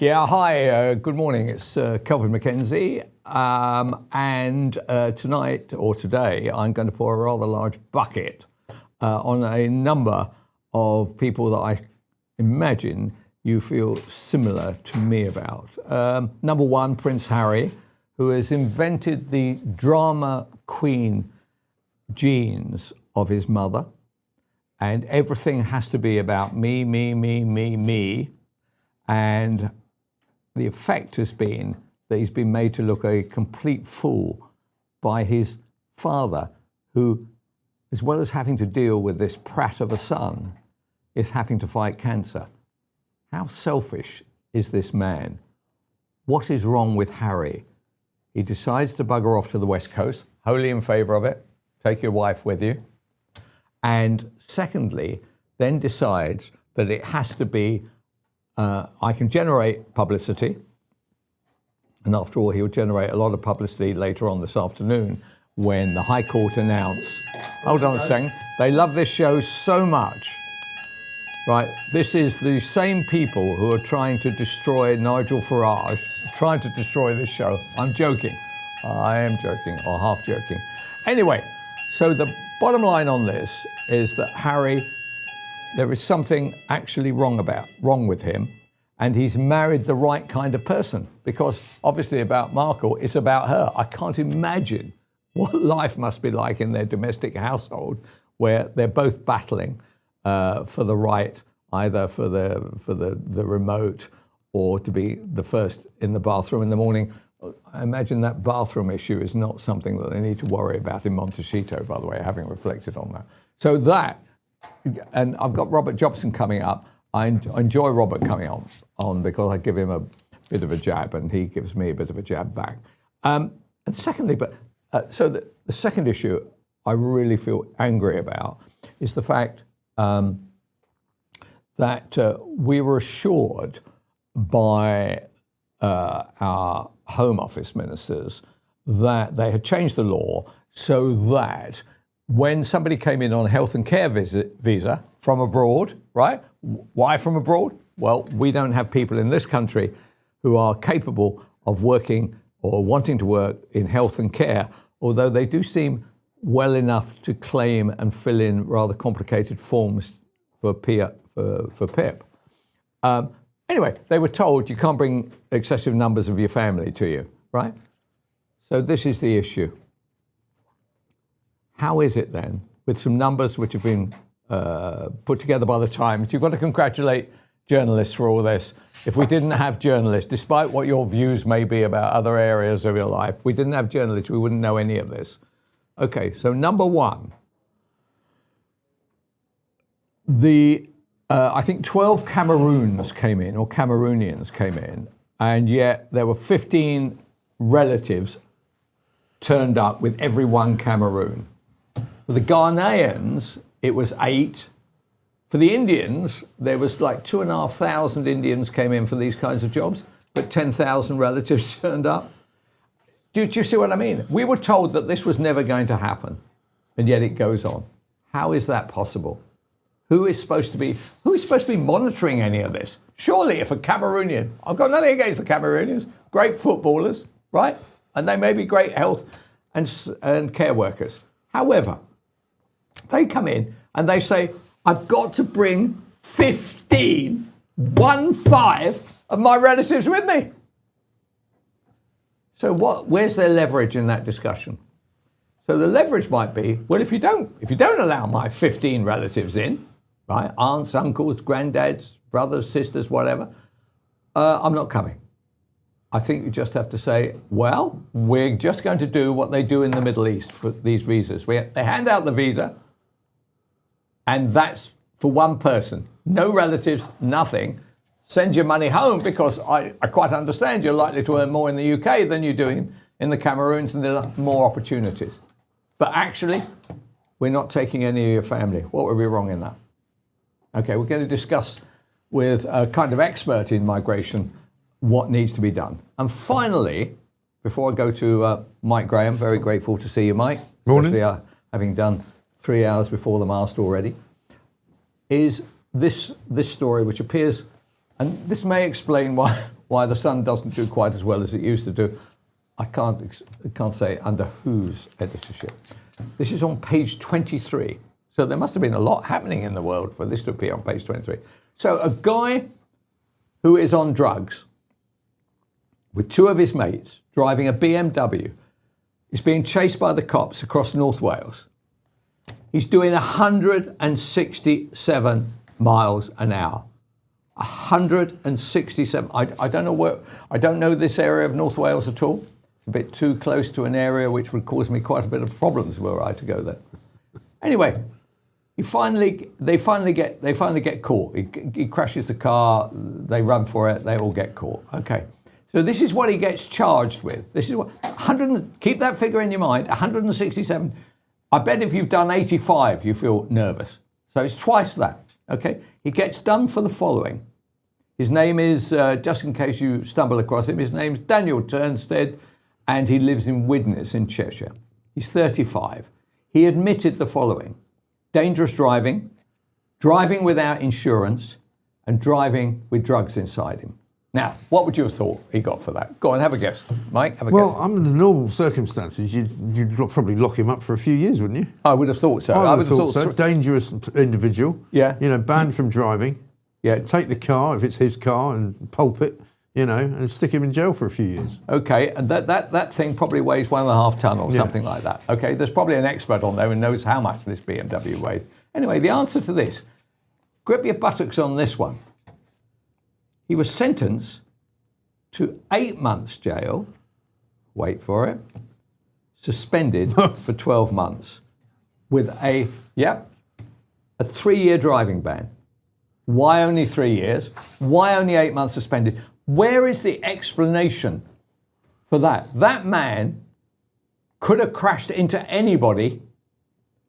Yeah, hi, good morning. It's Kelvin MacKenzie. And tonight, or today, I'm going to pour a rather large bucket on a number of people that I imagine you feel similar to me about. Number one, Prince Harry, who has invented the drama queen genes of his mother. And everything has to be about me, me, me, me, me. And the effect has been that he's been made to look a complete fool by his father, who, as well as having to deal with this prat of a son, is having to fight cancer. How selfish is this man? What is wrong with Harry? He decides to bugger off to the West Coast, wholly in favour of it. Take your wife with you. And secondly, then decides that it has to be, I can generate publicity. And after all, he'll generate a lot of publicity later on this afternoon when the High Court announce, hold on a second, they love this show so much. Right, this is the same people who are trying to destroy Nigel Farage, trying to destroy this show. I'm joking. I am joking, or half joking. Anyway, so the bottom line on this is that Harry, there is something actually wrong with him, and he's married the right kind of person, because obviously about Markle, it's about her. I can't imagine what life must be like in their domestic household where they're both battling for the right, either for the remote or to be the first in the bathroom in the morning. I imagine that bathroom issue is not something that they need to worry about in Montecito, by the way, having reflected on that. So that, and I've got Robert Jobson coming up. I enjoy Robert coming on because I give him a bit of a jab and he gives me a bit of a jab back. And secondly, so the second issue I really feel angry about is the fact that we were assured by our Home Office ministers that they had changed the law so that when somebody came in on a health and care visa from abroad, right? Why from abroad? Well, we don't have people in this country who are capable of working or wanting to work in health and care, although they do seem well enough to claim and fill in rather complicated forms for PIP. Anyway, they were told you can't bring excessive numbers of your family to you, right? So this is the issue. How is it then, with some numbers which have been put together by the Times, you've got to congratulate journalists for all this. If we didn't have journalists, despite what your views may be about other areas of your life, we didn't have journalists, we wouldn't know any of this. Okay, so number one, I think 12 Cameroonians came in, and yet there were 15 relatives turned up with every one Cameroon. For the Ghanaians, it was 8. For the Indians, there was like 2,500 Indians came in for these kinds of jobs, but 10,000 relatives turned up. Do you see what I mean? We were told that this was never going to happen, and yet it goes on. How is that possible? Who is supposed to be monitoring any of this? Surely if a Cameroonian, I've got nothing against the Cameroonians, great footballers, right? And they may be great health and care workers. However, they come in and they say, I've got to bring 15 of my relatives with me. So where's their leverage in that discussion? So the leverage might be, well, if you don't allow my 15 relatives in, right, aunts, uncles, granddads, brothers, sisters, whatever, I'm not coming. I think you just have to say, well, we're just going to do what they do in the Middle East for these visas. They hand out the visa, and that's for one person. No relatives, nothing. Send your money home, because I quite understand you're likely to earn more in the UK than you do in the Cameroons, and there are more opportunities. But actually, we're not taking any of your family. What would be wrong in that? Okay, we're going to discuss with a kind of expert in migration what needs to be done. And finally, before I go to Mike Graham, very grateful to see you, Mike. Morning. Especially, having done 3 hours before the mast already, is this story, which appears, and this may explain why why the Sun doesn't do quite as well as it used to do. I can't say under whose editorship. This is on page 23. So there must have been a lot happening in the world for this to appear on page 23. So a guy who is on drugs with two of his mates driving a BMW is being chased by the cops across North Wales. He's doing 167 miles an hour. 167. I don't know this area of North Wales at all. It's a bit too close to an area which would cause me quite a bit of problems were I to go there. Anyway, they finally get caught. He crashes the car. They run for it. They all get caught. Okay. So this is what he gets charged with. This is what keep that figure in your mind. 167. I bet if you've done 85, you feel nervous. So it's twice that. Okay. He gets done for the following. His name is, just in case you stumble across him, his name's Daniel Turnstead, and he lives in Widnes in Cheshire. He's 35. He admitted the following: dangerous driving, driving without insurance, and driving with drugs inside him. Now, what would you have thought he got for that? Go on, have a guess. Mike, have a guess. Well, under normal circumstances, you'd probably lock him up for a few years, wouldn't you? I would have thought so. I would have thought so. Dangerous individual. Yeah. Banned from driving. Yeah. So take the car, if it's his car, and pulp it, and stick him in jail for a few years. Okay, and that thing probably weighs 1.5 ton or something like that. Okay, there's probably an expert on there who knows how much this BMW weighs. Anyway, the answer to this, grip your buttocks on this one. He was sentenced to 8 months jail, wait for it, suspended for 12 months with a 3-year driving ban. Why only 3 years? Why only 8 months suspended? Where is the explanation for that? That man could have crashed into anybody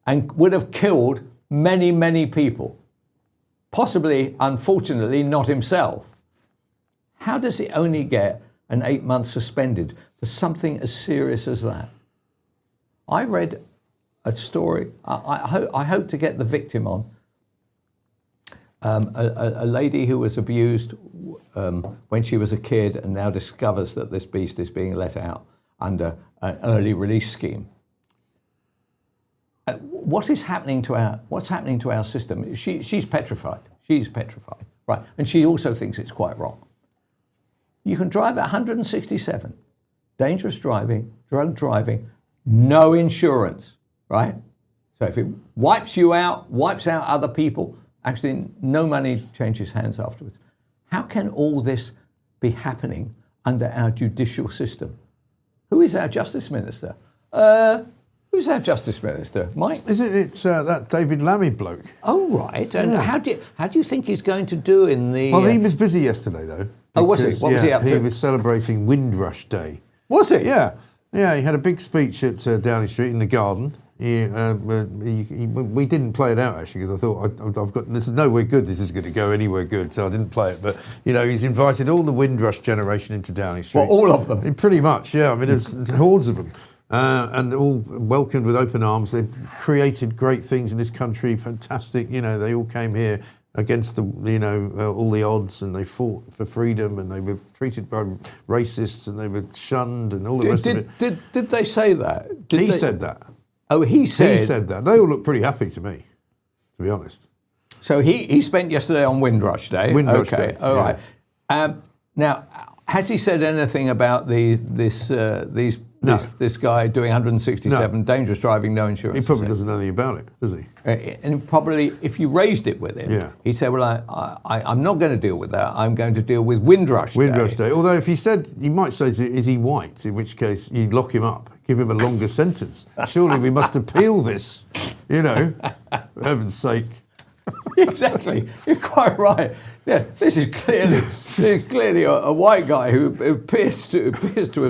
and would have killed many, many people. Possibly, unfortunately, not himself. How does he only get an 8 months suspended for something as serious as that? I read a story, I hope to get the victim on, a lady who was abused when she was a kid and now discovers that this beast is being let out under an early release scheme. What's happening to our system? She's petrified. She's petrified, right? And she also thinks it's quite wrong. You can drive at 167, dangerous driving, drug driving, no insurance, right? So if it wipes you out, wipes out other people, actually no money changes hands afterwards. How can all this be happening under our judicial system? Who is our Justice Minister? Who's our Justice Minister, Mike? Isn't it that David Lammy bloke? Oh, right. And how do you think he's going to do in the... Well, he was busy yesterday, though. Oh, was he? What was he up to? He was celebrating Windrush Day. Was he? Yeah. Yeah, he had a big speech at Downing Street in the garden. We didn't play it out, actually, because I thought, this is nowhere good, this is going to go anywhere good, so I didn't play it. But, he's invited all the Windrush generation into Downing Street. Well, all of them? Pretty much, yeah. I mean, there's hordes of them. And all welcomed with open arms. They've created great things in this country, fantastic. They all came here against all the odds, and they fought for freedom, and they were treated by racists, and they were shunned, and all the rest of it. Did they say that? He said that. Oh, he said that. They all look pretty happy to me, to be honest. So he spent yesterday on Windrush Day. Windrush Day. All right. Now, has he said anything about this guy doing 167 dangerous driving, no insurance? He probably doesn't know anything about it, does he? And probably, if you raised it with him, he'd say, "Well, I'm not going to deal with that. I'm going to deal with Windrush Day." Windrush Day. Although, if he said, you might say, "Is he white?" In which case, you lock him up, give him a longer sentence. Surely we must appeal this. For heaven's sake. Exactly. You're quite right. Yeah, this is clearly a white guy who appears to have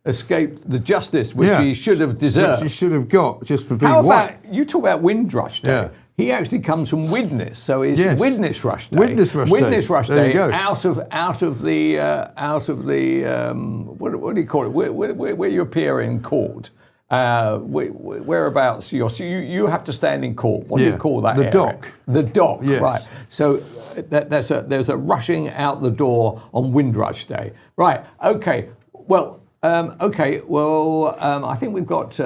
escaped the justice which he should have deserved. Which he should have got just for being white. How about, you talk about Windrush Day. Yeah. He actually comes from Widnes, so it's Widnes Rush Day. Widnes Rush Day. Out of the what do you call it? Where you appear in court. Whereabouts? You have to stand in court. What do you call that? The area? dock. The dock. Yes. Right. So there's a rushing out the door on Windrush Day. Right. Okay. Well. I think we've got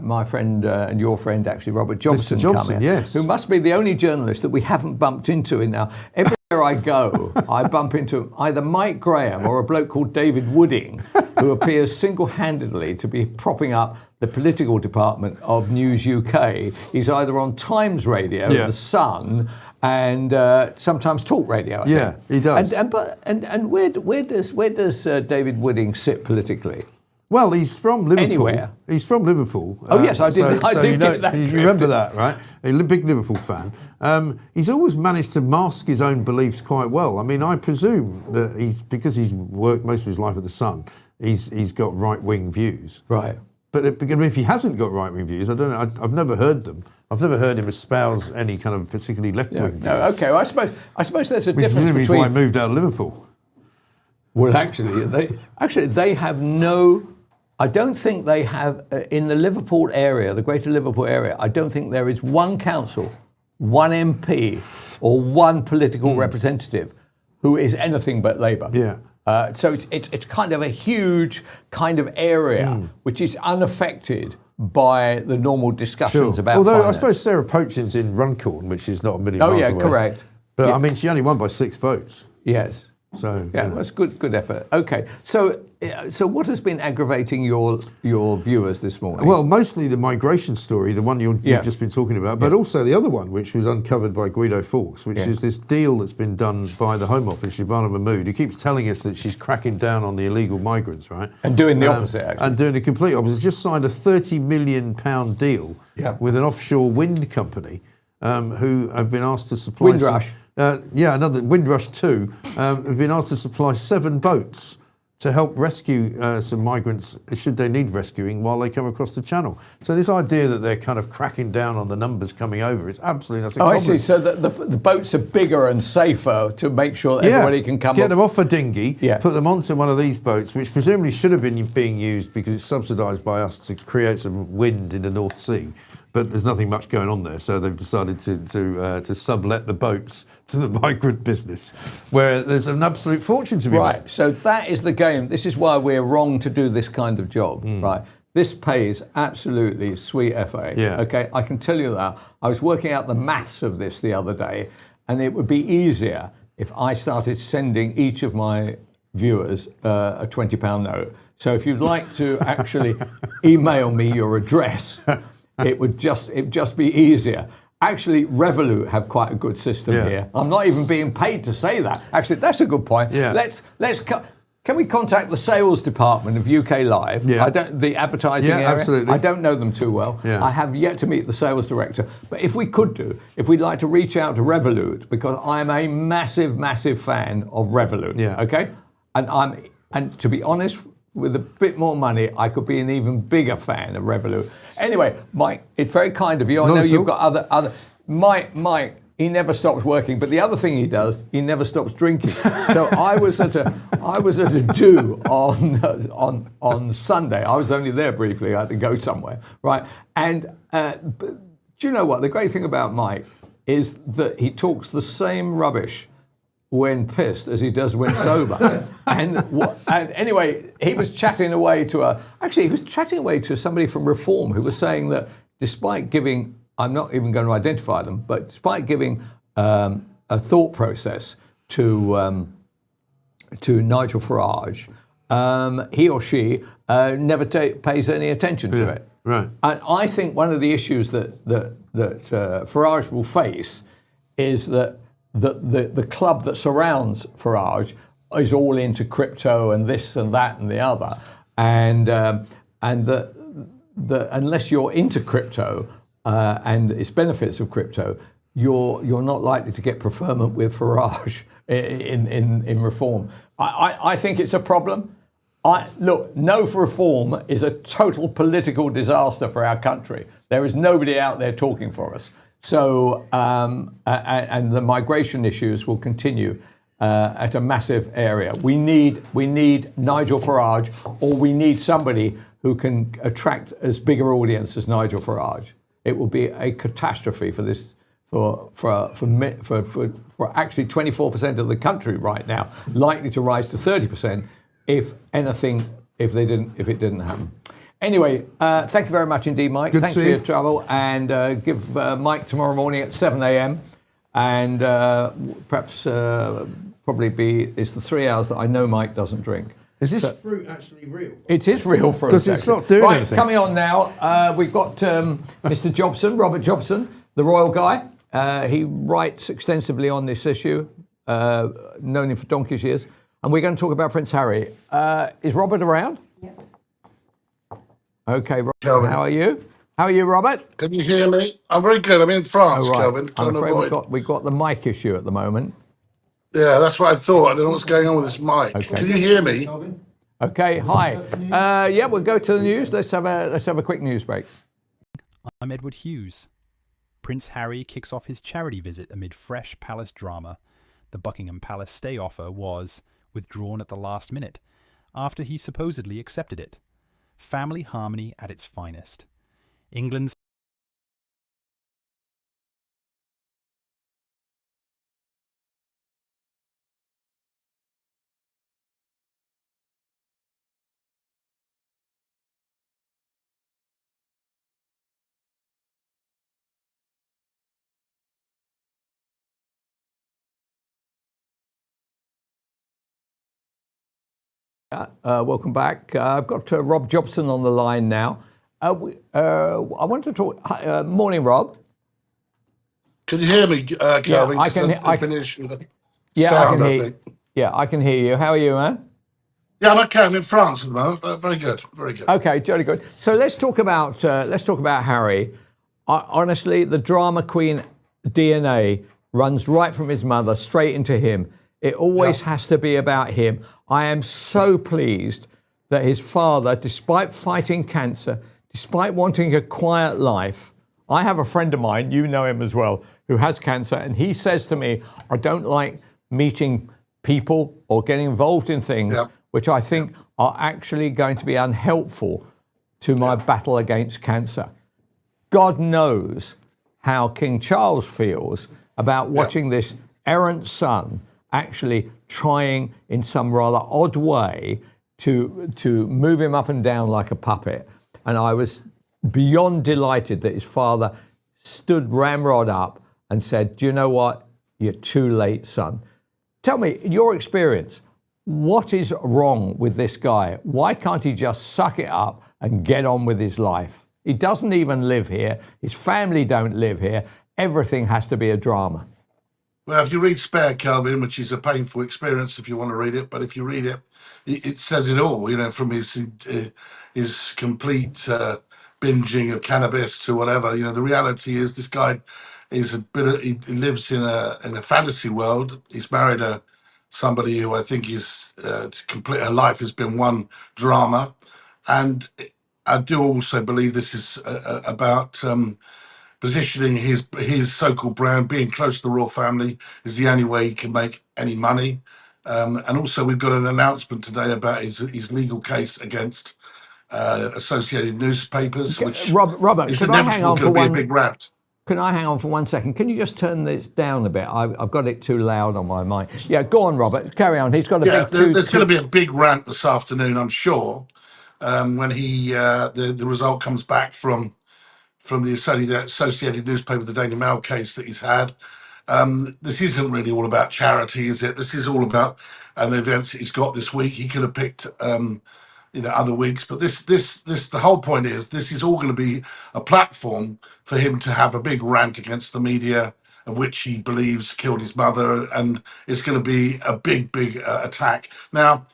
my friend and your friend, actually, Robert Johnson, Mr. Johnson, coming, yes. who must be the only journalist that we haven't bumped into in now. Everywhere I go, I bump into either Mike Graham or a bloke called David Wooding, who appears single-handedly to be propping up the political department of News UK. He's either on Times Radio, The Sun, and sometimes Talk Radio. I think. He does. And where does David Wooding sit politically? Well, he's from Liverpool. Anywhere. He's from Liverpool. Oh yes, I did. I did get that. You remember that, right? A big Liverpool fan. He's always managed to mask his own beliefs quite well. I mean, I presume that because he's worked most of his life at the Sun, he's got right-wing views. Right. But if he hasn't got right-wing views, I don't know. I've never heard them. I've never heard him espouse any kind of particularly left-wing views. No, okay. Well, I suppose there's a difference between. between. Why he moved out of Liverpool. Well, they have no. I don't think they have in the Liverpool area, the Greater Liverpool area. I don't think there is one council, one MP, or one political representative who is anything but Labour. Yeah. So it's kind of a huge kind of area which is unaffected by the normal discussions about Although finance. I suppose Sarah Poachin's in Runcorn, which is not a million miles away. Correct. But I mean, she only won by 6 votes. Yes. So yeah, that's good effort. Okay, so what has been aggravating your viewers this morning? Well, mostly the migration story, the one you've just been talking about, but also the other one, which was uncovered by Guido Fawkes, which is this deal that's been done by the Home Office, Shabana Mahmood, who keeps telling us that she's cracking down on the illegal migrants, right? And doing the opposite, actually. And doing the complete opposite. Just signed a £30 million deal with an offshore wind company who have been asked to supply... Windrush. Another Windrush 2 have been asked to supply 7 boats to help rescue some migrants should they need rescuing while they come across the channel. So this idea that they're kind of cracking down on the numbers coming over is absolutely nothing. I see. So the boats are bigger and safer to make sure that everybody can come. Get them off a dinghy, put them onto one of these boats, which presumably should have been being used because it's subsidised by us to create some wind in the North Sea. But there's nothing much going on there, so they've decided to sublet the boats to the migrant business, where there's an absolute fortune to be made. Right, so that is the game. This is why we're wrong to do this kind of job, right? This pays absolutely sweet FA. Yeah. Okay, I can tell you that. I was working out the maths of this the other day, and it would be easier if I started sending each of my viewers a £20 note. So if you'd like to actually email me your address, it would just be easier. Actually, Revolut have quite a good system here. I'm not even being paid to say that. Actually, that's a good point. Yeah. Can we contact the sales department of UK Live? Yeah. The advertising area. Absolutely. I don't know them too well. Yeah. I have yet to meet the sales director. But if we'd like to reach out to Revolut, because I'm a massive, massive fan of Revolut. Yeah. Okay? And to be honest, with a bit more money, I could be an even bigger fan of Revolut. Anyway, Mike, it's very kind of you. I know you've got other. Mike, he never stops working, but the other thing he does, he never stops drinking. So I was at a do on Sunday. I was only there briefly. I had to go somewhere, right? And do you know what? The great thing about Mike is that he talks the same rubbish when pissed as he does when sober. and anyway, he was chatting away to somebody from Reform who was saying that despite giving, I'm not even going to identify them, but despite giving a thought process to Nigel Farage, he or she never pays any attention to it. Right. And I think one of the issues that Farage will face is that the club that surrounds Farage is all into crypto and this and that and the other, and that unless you're into crypto and its benefits of crypto, you're not likely to get preferment with Farage in Reform. I think it's a problem. Look, no for Reform is a total political disaster for our country. There is nobody out there talking for us. So, and the migration issues will continue at a massive area. We need Nigel Farage, or we need somebody who can attract as big an audience as Nigel Farage. It will be a catastrophe for this, for actually 24% of the country right now, likely to rise to 30% if it didn't happen. Anyway, thank you very much indeed, Mike. Good Thanks for your trouble, and give Mike tomorrow morning at 7 a.m. and perhaps probably it's the 3 hours that I know Mike doesn't drink. Is this fruit actually real? It is real fruit. Because it's not doing anything. Coming on now, we've got Mr. Jobson, Robert Jobson, the royal guy. He writes extensively on this issue, known him for donkey's years. And we're going to talk about Prince Harry. Is Robert around? Yes. Okay, Robert, Kelvin. how are you? How are you, Robert? Can you hear me? I'm very good. I'm in France, Kelvin. I'm afraid we've got the mic issue at the moment. Yeah, that's what I thought. I don't know what's going on with this mic. Okay. Can you hear me? Okay, hi. Yeah, we'll go to the news. Let's have a quick news break. I'm Edward Hughes. Prince Harry kicks off his charity visit amid fresh palace drama. The Buckingham Palace stay offer was withdrawn at the last minute after he supposedly accepted it. Family harmony at its finest. England's Welcome back. I've got Rob Jobson on the line now. I want to talk. Morning, Rob. Can you hear me, Kelvin? Yeah, I can. There's been an issue with the Yeah, sound, I I can hear. think. Yeah, I can hear you. How are you, man? Yeah, I'm okay. I'm in France at the moment. Very good. Very good. Okay, jolly good. So let's talk about Harry. Honestly, the drama queen DNA runs right from his mother straight into him. It always has to be about him. I am so pleased that his father, despite fighting cancer, despite wanting a quiet life, I have a friend of mine, you know him as well, who has cancer, and he says to me, I don't like meeting people or getting involved in things which I think are actually going to be unhelpful to my battle against cancer. God knows how King Charles feels about watching this errant son actually trying in some rather odd way to move him up and down like a puppet. And I was beyond delighted that his father stood ramrod up and said, do you know what? You're too late, son. Tell me, your experience, what is wrong with this guy? Why can't he just suck it up and get on with his life? He doesn't even live here. His family don't live here. Everything has to be a drama. Well, if you read Spare, Kelvin, which is a painful experience if you want to read it, but if you read it, it says it all, from his complete binging of cannabis to whatever. The reality is this guy is he lives in a fantasy world. He's married somebody who I think is complete. Her life has been one drama, and I do also believe this is about. Positioning his so-called brand, being close to the royal family, is the only way he can make any money. And also, we've got an announcement today about his legal case against Associated Newspapers, which Robert, is can I hang inevitable on going for to be a big rant. Can I hang on for 1 second? Can you just turn this down a bit? I've got it too loud on my mic. Yeah, go on, Robert. Carry on. He's got a big. There's going to be a big rant this afternoon, I'm sure, when the result comes back from the Associated Newspaper, the Daily Mail case that he's had. This isn't really all about charity, is it? This is all about the events that he's got this week. He could have picked, other weeks, but this, the whole point is this is all going to be a platform for him to have a big rant against the media, of which he believes killed his mother, and it's going to be a big attack. Now,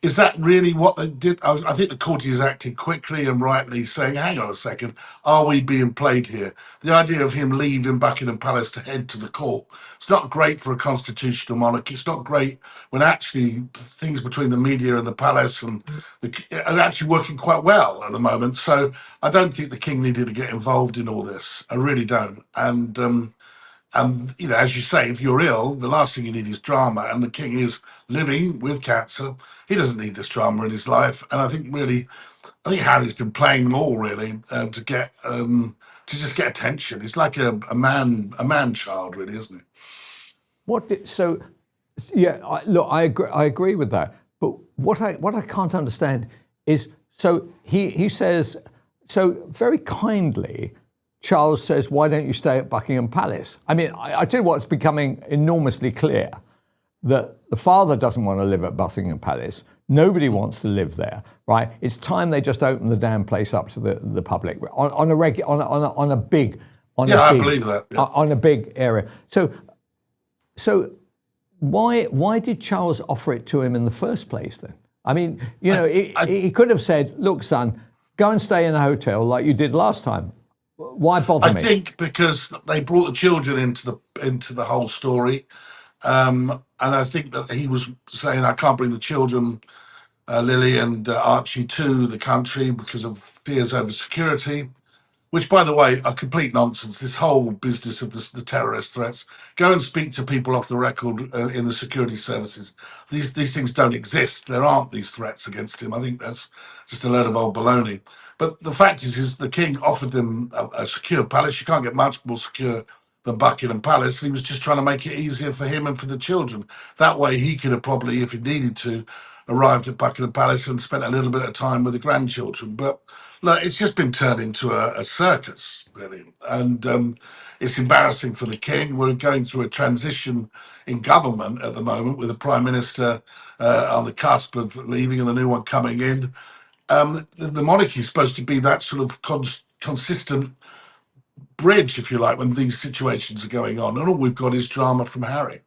is that really what they did? I think the courtiers acted quickly and rightly, saying, hang on a second, are we being played here? The idea of him leaving Buckingham Palace to head to the court, it's not great for a constitutional monarchy. It's not great when actually things between the media and the palace are actually working quite well at the moment. So I don't think the king needed to get involved in all this. I really don't. And, as you say, if you're ill, the last thing you need is drama. And the king is living with cancer. He doesn't need this drama in his life. And I think really I think Harry's been playing them all really to just get attention. He's like a man child, really, isn't he? So, yeah, look, I agree with that. But what I can't understand is, so he says, so very kindly, Charles says, why don't you stay at Buckingham Palace? I mean, I tell you what, it's becoming enormously clear that the father doesn't want to live at Buckingham Palace. Nobody wants to live there, right? It's time they just open the damn place up to the public on a big area. So why did Charles offer it to him in the first place then? I mean, he could have said, look, son, go and stay in a hotel like you did last time. Why bother me? I think because they brought the children into the whole story. And I think that he was saying, I can't bring the children, Lily and Archie, to the country because of fears over security, which, by the way, are complete nonsense. This whole business of the terrorist threats. Go and speak to people off the record in the security services. These things don't exist. There aren't these threats against him. I think that's just a load of old baloney. But the fact is the king offered them a secure palace. You can't get much more secure than Buckingham Palace. He was just trying to make it easier for him and for the children. That way he could have probably, if he needed to, arrived at Buckingham Palace and spent a little bit of time with the grandchildren. But look, it's just been turned into a circus, really. And it's embarrassing for the king. We're going through a transition in government at the moment with the prime minister on the cusp of leaving and the new one coming in. The monarchy is supposed to be that sort of consistent bridge, if you like, when these situations are going on. And all we've got is drama from Harry.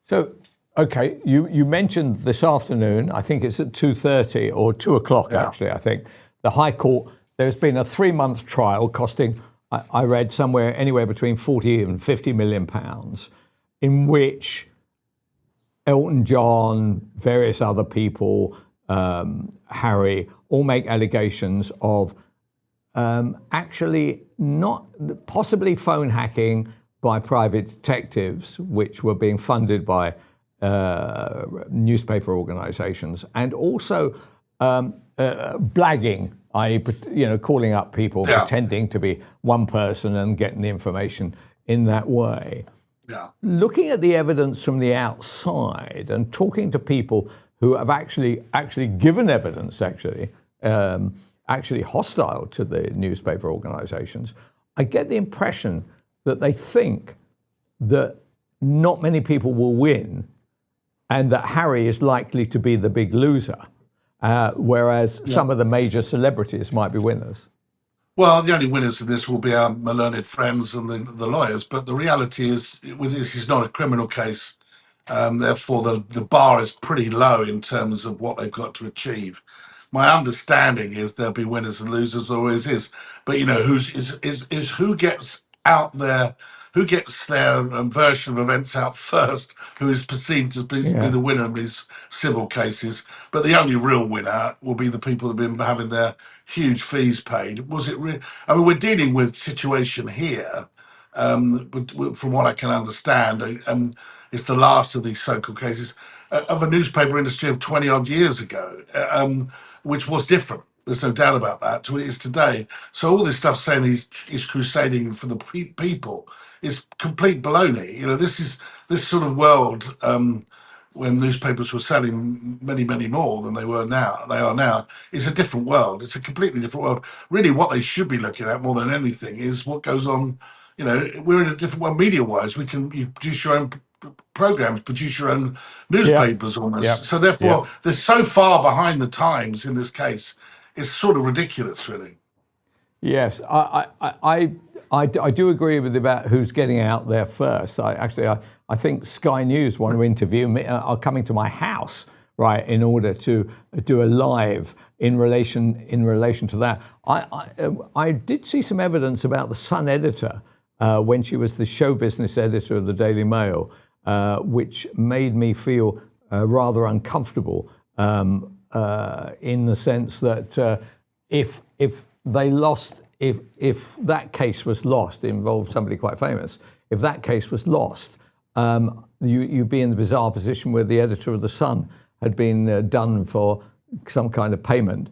So, okay, you mentioned this afternoon, I think it's at 2:30 or 2 o'clock, actually, I think, the High Court, there's been a 3-month trial costing, I read somewhere, anywhere between 40 and 50 million pounds, in which Elton John, various other people, Harry, all make allegations of actually not possibly phone hacking by private detectives, which were being funded by newspaper organisations, and also blagging, i.e., calling up people, pretending to be one person and getting the information in that way. Yeah. Looking at the evidence from the outside and talking to people who have actually given evidence, actually hostile to the newspaper organisations, I get the impression that they think that not many people will win and that Harry is likely to be the big loser, whereas some of the major celebrities might be winners. Well, the only winners in this will be our learned friends and the lawyers. But the reality is, with this is not a criminal case. Therefore, the bar is pretty low in terms of what they've got to achieve. My understanding is there'll be winners and losers, there always is. But who gets out there, who gets their version of events out first, who is perceived to be the winner of these civil cases. But the only real winner will be the people that have been having their huge fees paid. Was it? I mean, we're dealing with situation here. But from what I can understand, it's the last of these so-called cases of a newspaper industry of 20 odd years ago, which was different. There's no doubt about that to what it is today. So all this stuff saying he's crusading for the people is complete baloney. This sort of world when newspapers were selling many, many more than they are now, is a different world. It's a completely different world. Really, what they should be looking at more than anything is what goes on. We're in a different world media-wise. You produce your own programs, produce your own newspapers almost. Yeah. So therefore, they're so far behind the times in this case. It's sort of ridiculous, really. Yes, I do agree with you about who's getting out there first. I think Sky News want to interview me, are coming to my house, right, in order to do a live in relation to that. I did see some evidence about the Sun editor when she was the show business editor of the Daily Mail, which made me feel rather uncomfortable in the sense that if that case was lost, it involved somebody quite famous. If that case was lost, you'd be in the bizarre position where the editor of the Sun had been done for some kind of payment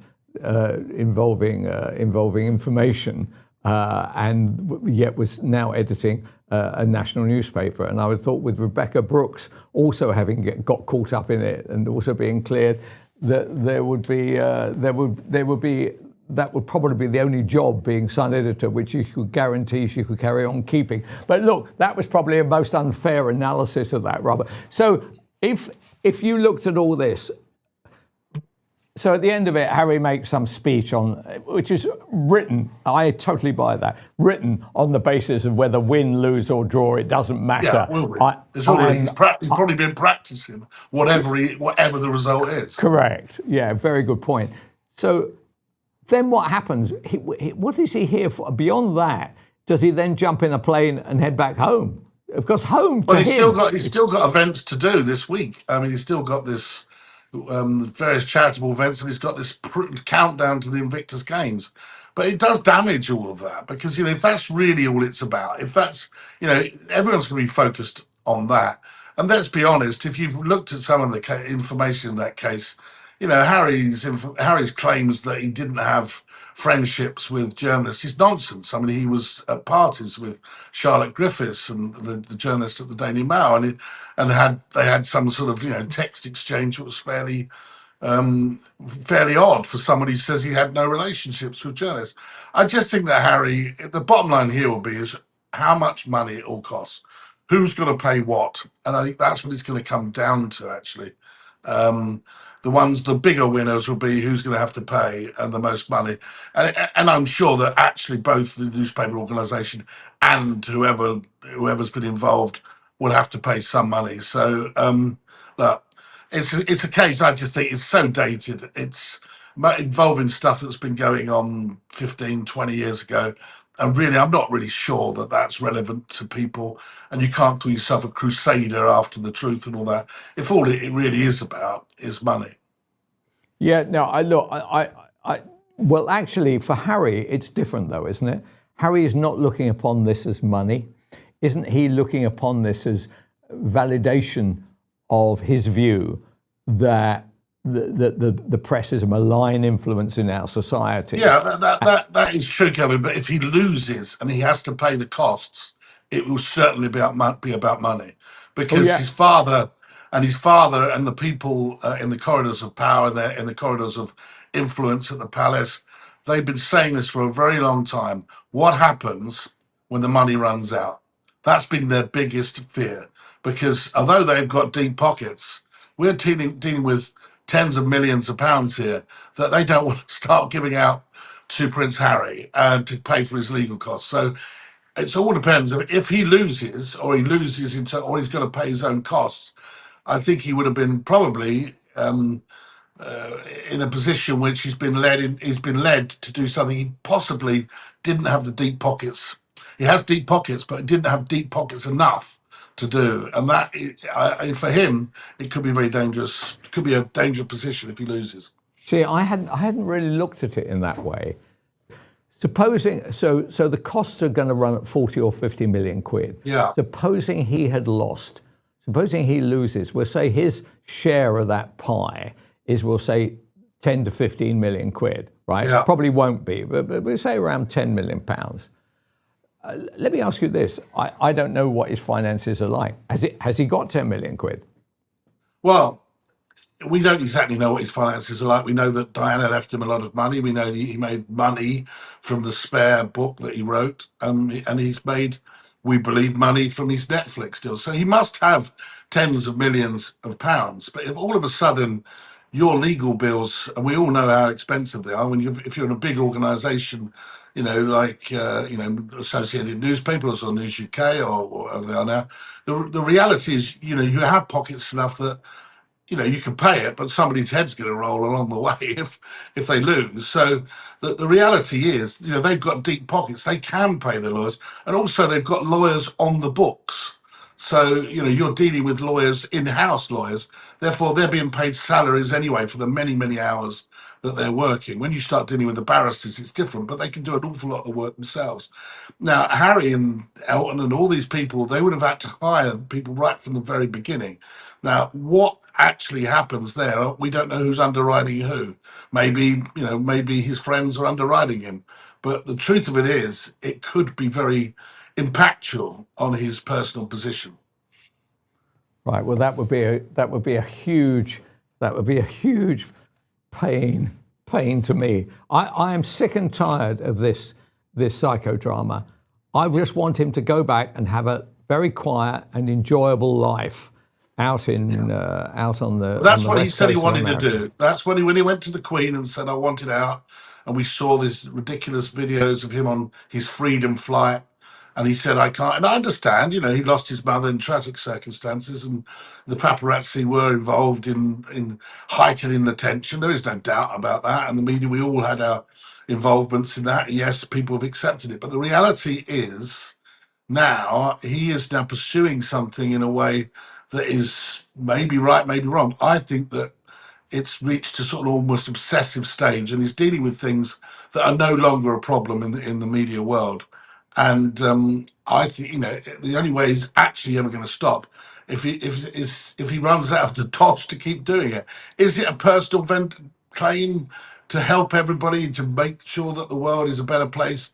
involving information, and yet was now editing a national newspaper. And I would thought with Rebecca Brooks also having got caught up in it and also being cleared, that there would be that would probably be the only job, being Sun editor, which you could guarantee she could carry on keeping. But look, that was probably a most unfair analysis of that, Robert. So if you looked at all this, so at the end of it, Harry makes some speech which is written, I totally buy that, written on the basis of whether win, lose or draw, it doesn't matter. Yeah, it will be. He's probably been practicing whatever the result is. Correct. Yeah, very good point. So then what happens? What is he here for? Beyond that, does he then jump in a plane and head back home? Because home to him... He's still got events to do this week. I mean, he's still got this... various charitable events, and he's got this countdown to the Invictus Games. But it does damage all of that, because, if that's really all it's about, if that's, everyone's going to be focused on that. And let's be honest, if you've looked at some of the information in that case, Harry's claims that he didn't have friendships with journalists is nonsense. I mean, he was at parties with Charlotte Griffiths and the journalist at the Daily Mail, and they had some sort of text exchange that was fairly odd for someone who says he had no relationships with journalists. I just think that Harry, the bottom line here will be is how much money it all costs, who's going to pay what, and I think that's what it's going to come down to actually. The bigger winners will be who's going to have to pay and the most money. And I'm sure that actually both the newspaper organisation and whoever's been involved will have to pay some money. So, look, it's a case I just think is so dated. It's involving stuff that's been going on 15, 20 years ago. And really, I'm not really sure that that's relevant to people. And you can't call yourself a crusader after the truth and all that, if all it really is about is money. Yeah, no, well, actually, for Harry, it's different though, isn't it? Harry is not looking upon this as money. Isn't he looking upon this as validation of his view that the press is a malign influence in our society? Yeah, that is true, Kelvin. But if he loses and he has to pay the costs, it will certainly be about money, because his father and the people in the corridors of power and in the corridors of influence at the palace, they've been saying this for a very long time. What happens when the money runs out? That's been their biggest fear, because although they've got deep pockets, we're dealing with tens of millions of pounds here that they don't want to start giving out to Prince Harry to pay for his legal costs. So it all depends. If he loses, or he's got to pay his own costs, I think he would have been probably in a position which he's been led to do something he possibly didn't have the deep pockets. He has deep pockets, but didn't have deep pockets enough to do, and that for him, it could be very dangerous. It could be a dangerous position if he loses. See, I hadn't really looked at it in that way. Supposing so the costs are going to run at 40 or 50 million quid. Yeah. Supposing he had lost, supposing he loses, we'll say his share of that pie is, we'll say, 10 to 15 million quid, right? Yeah. Probably won't be, but we'll say around 10 million pounds. Let me ask you this. I don't know what his finances are like. Has he got 10 million quid? Well, we don't exactly know what his finances are like. We know that Diana left him a lot of money. We know he made money from the spare book that he wrote, and he's made, we believe, money from his Netflix deal. So he must have tens of millions of pounds. But if all of a sudden your legal bills, and we all know how expensive they are, if you're in a big organisation, like Associated Newspapers or News UK or whatever they are now, the reality is, you have pockets enough that you can pay it, but somebody's head's going to roll along the way if they lose. So the reality is, they've got deep pockets. They can pay their lawyers, and also they've got lawyers on the books. So you're dealing with lawyers, in-house lawyers. Therefore, they're being paid salaries anyway for the many, many hours that they're working. When you start dealing with the barristers, it's different, but they can do an awful lot of the work themselves. Now, Harry and Elton and all these people, they would have had to hire people right from the very beginning. Now, what actually happens there, we don't know who's underwriting who. Maybe, maybe his friends are underwriting him. But the truth of it is, it could be very impactful on his personal position. Right. Well, that would be a huge pain to me. I am sick and tired of this psychodrama. I just want him to go back and have a very quiet and enjoyable life out on the. That's on the what he West said he Coast of wanted to America. do. That's when he went to the Queen and said, "I want it out." And we saw these ridiculous videos of him on his freedom flight. And he said, "I can't." And I understand, he lost his mother in tragic circumstances, and the paparazzi were involved in heightening the tension. There is no doubt about that. And the media, we all had our involvements in that. Yes, people have accepted it. But the reality is, now he is now pursuing something in a way that is maybe right, maybe wrong. I think that it's reached a sort of almost obsessive stage, and he's dealing with things that are no longer a problem in the media world. And I think the only way he's actually ever going to stop if he runs out of the dodge to keep doing it. Is it a personal claim to help everybody to make sure that the world is a better place?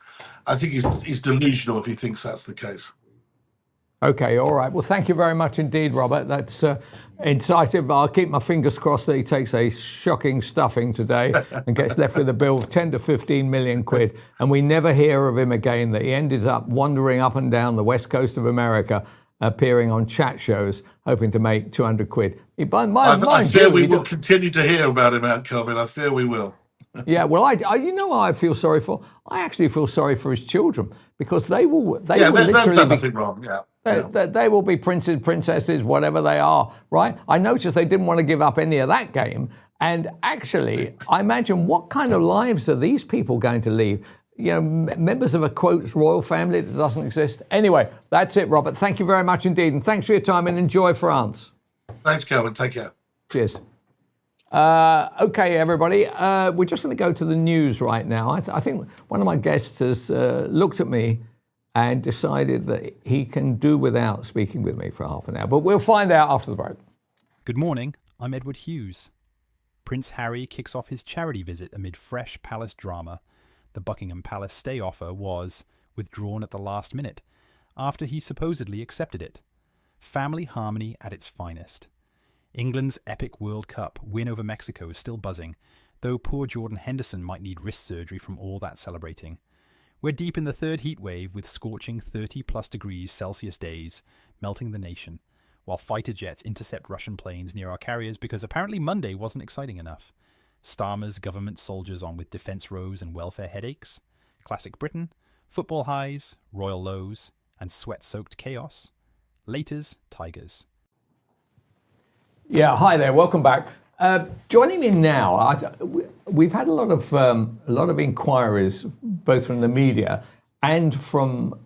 I think he's delusional if he thinks that's the case. Okay, all right. Well, thank you very much indeed, Robert. That's incisive. I'll keep my fingers crossed that he takes a shocking stuffing today and gets left with a bill of 10 to 15 million quid. And we never hear of him again, that he ended up wandering up and down the west coast of America, appearing on chat shows, hoping to make 200 quid. I fear we will continue to hear about him out, Kelvin. I fear we will. Yeah, well, you know what I feel sorry for? I actually feel sorry for his children, because they will literally they've done nothing wrong. They will be princes, princesses, whatever they are, right? I noticed they didn't want to give up any of that game. And actually, I imagine, what kind of lives are these people going to lead? Members of a, quote, royal family that doesn't exist. Anyway, that's it, Robert. Thank you very much indeed. And thanks for your time, and enjoy France. Thanks, Kelvin. Take care. Cheers. Okay, everybody. We're just going to go to the news right now. I think one of my guests has looked at me and decided that he can do without speaking with me for half an hour. But we'll find out after the break. Good morning. I'm Edward Hughes. Prince Harry kicks off his charity visit amid fresh palace drama. The Buckingham Palace stay offer was withdrawn at the last minute after he supposedly accepted it. Family harmony at its finest. England's epic World Cup win over Mexico is still buzzing, though poor Jordan Henderson might need wrist surgery from all that celebrating. We're deep in the third heat wave with scorching 30+ degrees Celsius days melting the nation, while fighter jets intercept Russian planes near our carriers because apparently Monday wasn't exciting enough. Starmer's government soldiers on with defence rows and welfare headaches. Classic Britain, football highs, royal lows, and sweat-soaked chaos. Laters, tigers. Yeah, hi there. Welcome back. Joining me now, we've had a lot of inquiries, both from the media and from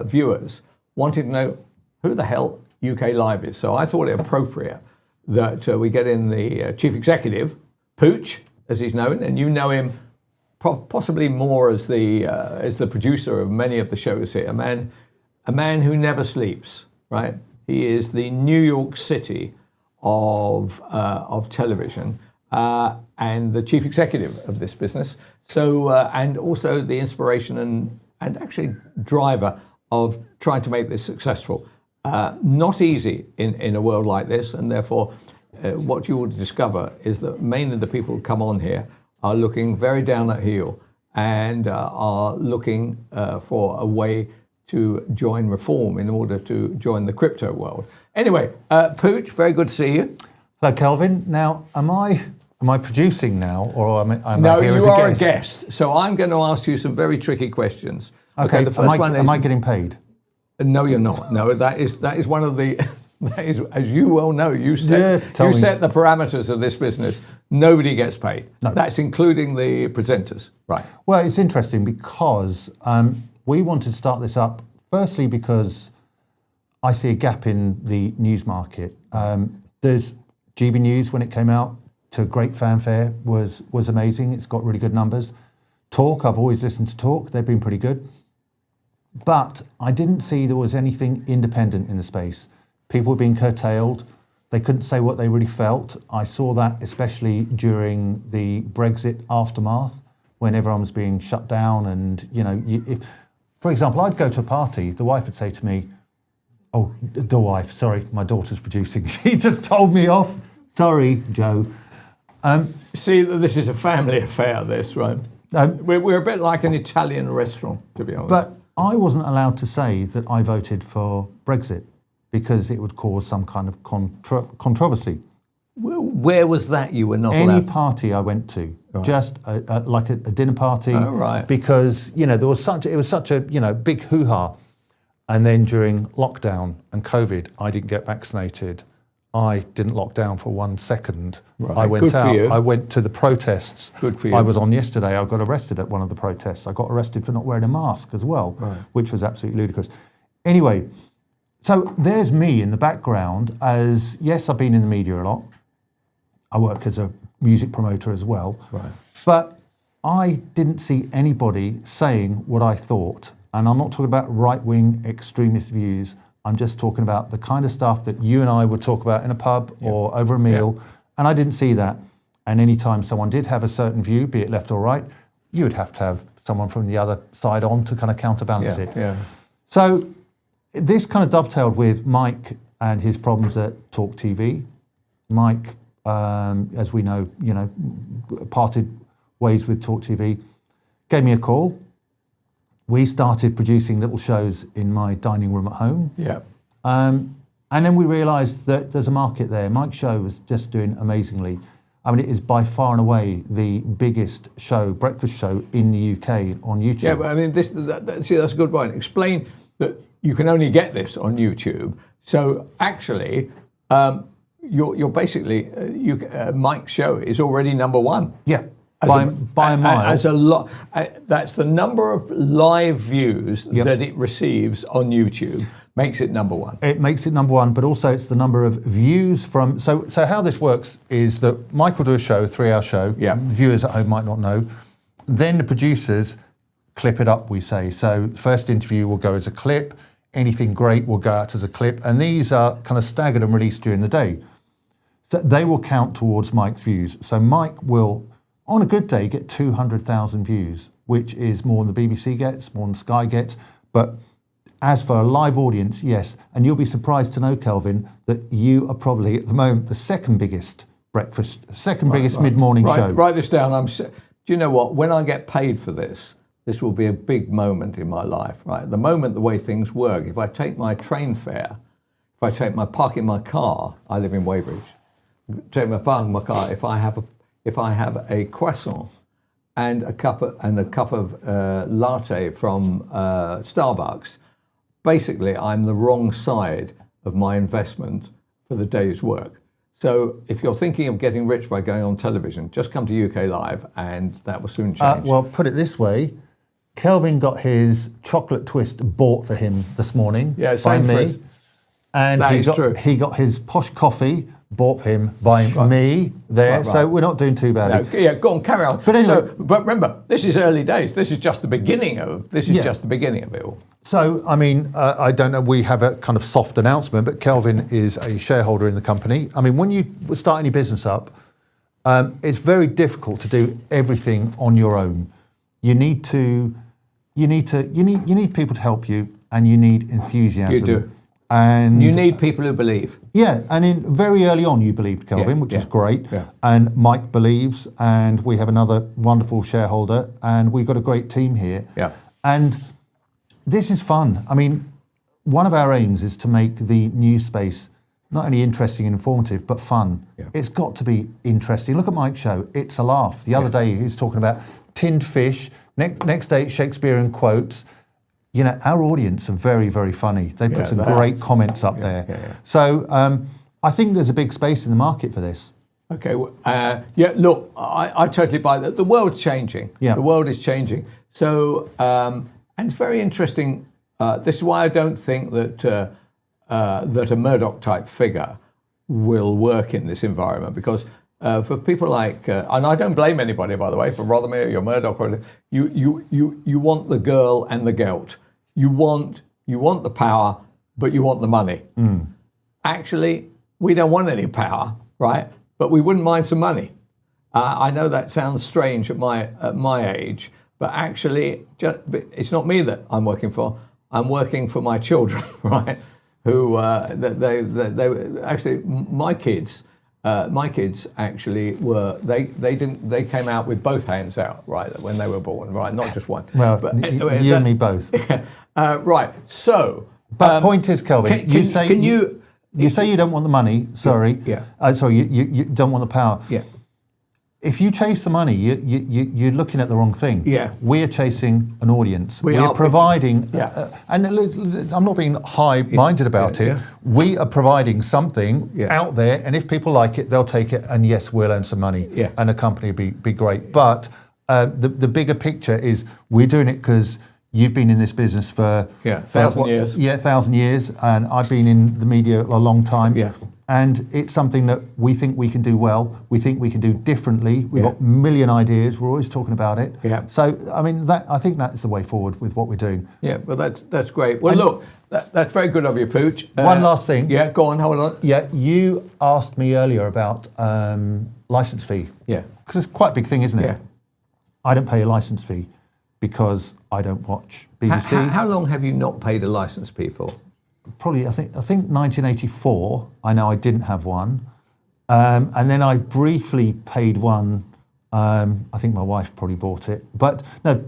viewers, wanting to know who the hell UK Live is. So I thought it appropriate that we get in the chief executive, Pooch, as he's known, and you know him possibly more as the producer of many of the shows here. A man who never sleeps, right? He is the New York City of television, and the chief executive of this business. So, and also the inspiration and actually driver of trying to make this successful. Not easy in a world like this, and therefore what you will discover is that mainly the people who come on here are looking very down at heel and are looking for a way to join reform in order to join the crypto world. Anyway, Pooch, very good to see you. Hello, Kelvin. Now, am I producing now, or am I no, here you as are a guest? So I'm going to ask you some very tricky questions. Okay, the first one is, am I getting paid? No, you're not. No, that is one of the. That is, as you well know, you set the parameters of this business. Nobody gets paid. No. That's including the presenters, right? Well, it's interesting because we wanted to start this up. Firstly, because I see a gap in the news market. There's GB News when it came out to great fanfare was amazing. It's got really good numbers. Talk, I've always listened to Talk. They've been pretty good. But I didn't see there was anything independent in the space. People were being curtailed. They couldn't say what they really felt. I saw that especially during the Brexit aftermath, when everyone was being shut down. And, you know, for example, I'd go to a party, the wife would say to me, oh, the wife, sorry, my daughter's producing. She just told me off. Sorry, Joe. See, this is a family affair, this, right? We're a bit like an Italian restaurant, to be honest. But I wasn't allowed to say that I voted for Brexit because it would cause some kind of controversy. Where was that you were not Any allowed? party I went to, just like a dinner party, right. because you know it was such a big hoo-ha, and then during lockdown and COVID, I didn't get vaccinated. I didn't lock down for 1 second. Right. I went Good out. for you. I went to the protests. Good for you. I was on yesterday. I got arrested at one of the protests. I got arrested for not wearing a mask as well, which was absolutely ludicrous. Anyway, so there's me in the background as, yes, I've been in the media a lot. I work as a music promoter as well. Right. But I didn't see anybody saying what I thought. And I'm not talking about right-wing extremist views. I'm just talking about the kind of stuff that you and I would talk about in a pub or over a meal. And I didn't see that. And anytime someone did have a certain view, be it left or right, you would have to have someone from the other side on to kind of counterbalance it. Yeah. So this kind of dovetailed with Mike and his problems at Talk TV. Mike, as we know, parted ways with Talk TV, gave me a call. We started producing little shows in my dining room at home. Yeah. And then we realised that there's a market there. Mike's show was just doing amazingly. I mean, it is by far and away the biggest show, breakfast show in the UK on YouTube. Yeah, but I mean, see, that's a good point. Explain that you can only get this on YouTube. So actually, you're basically, Mike's show is already number one. Yeah. By a mile. As a lot, that's the number of live views that it receives on YouTube makes it number one. It makes it number one, but also it's the number of views from. So how this works is that Mike will do a show, a 3-hour show. Yeah. Viewers at home might not know. Then the producers clip it up, we say. So the first interview will go as a clip. Anything great will go out as a clip, and these are kind of staggered and released during the day. So they will count towards Mike's views. So Mike will, on a good day, get 200,000 views, which is more than the BBC gets, more than Sky gets. But as for a live audience, yes. And you'll be surprised to know, Kelvin, that you are probably at the moment the second biggest mid-morning show. Write this down. Do you know what? When I get paid for this will be a big moment in my life, right? At the moment, the way things work, if I take my train fare, if I take my park in my car, I live in Weybridge, take my park in my car, if I have a croissant and a cup of latte from Starbucks, basically I'm the wrong side of my investment for the day's work. So if you're thinking of getting rich by going on television, just come to UK Live and that will soon change. Well, put it this way, Kelvin got his chocolate twist bought for him this morning by me. And he got his posh coffee bought for him by me there. Right. So we're not doing too badly. No, yeah, go on, carry on. But anyway, but remember, this is early days. This is just the beginning of it all. So, I mean, I don't know, we have a kind of soft announcement, but Kelvin is a shareholder in the company. I mean, when you start any business up, it's very difficult to do everything on your own. You need people to help you, and you need enthusiasm. You do. And you need people who believe. Yeah, and very early on you believed, Kelvin, which is great. Yeah. And Mike believes, and we have another wonderful shareholder, and we've got a great team here. Yeah. And this is fun. I mean, one of our aims is to make the news space not only interesting and informative, but fun. Yeah. It's got to be interesting. Look at Mike's show. It's a laugh. The other day he was talking about tinned fish. Next day, Shakespearean quotes. You know, our audience are very, very funny. They put some great comments up there. Yeah. So I think there's a big space in the market for this. Okay. Look, I totally buy that. The world's changing. Yeah. The world is changing. So, and it's very interesting. This is why I don't think that a Murdoch-type figure will work in this environment, because for people like, and I don't blame anybody, by the way, for Rothermere, your Murdoch, or you want the girl and the gelt. You want the power, but you want the money. Actually, we don't want any power, right? But we wouldn't mind some money. I know that sounds strange at my age, but actually, it's not me that I'm working for. I'm working for my children, right? Who they actually my kids actually were they came out with both hands out, right, when they were born, right, not just one. Well, but anyway, you and me both. Right. So, but point is, Kelvin, you say you don't want the money. Sorry. Yeah. Sorry. You don't want the power. Yeah. If you chase the money, you're looking at the wrong thing. Yeah. We're chasing an audience. We are are providing, Yeah. and I'm not being high-minded about it. Yeah. We are providing something Yeah. out there, and if people like it, they'll take it, and yes, we'll earn some money, Yeah. and the company will be great. But the bigger picture is we're doing it because you've been in this business for 1,000 years. Yeah, 1,000 years, and I've been in the media a long time. Yeah. And it's something that we think we can do well. We think we can do differently. We've got a million ideas. We're always talking about it. Yeah. So, I mean, I think that is the way forward with what we're doing. Yeah, well, that's great. Well, look, that's very good of you, Pooch. One last thing. Yeah, go on, hold on. Yeah, you asked me earlier about license fee. Yeah. Because it's quite a big thing, isn't it? Yeah. I don't pay a license fee because I don't watch BBC. How long have you not paid a license fee for? Probably, I think 1984. I know I didn't have one, and then I briefly paid one. I think my wife probably bought it, but no,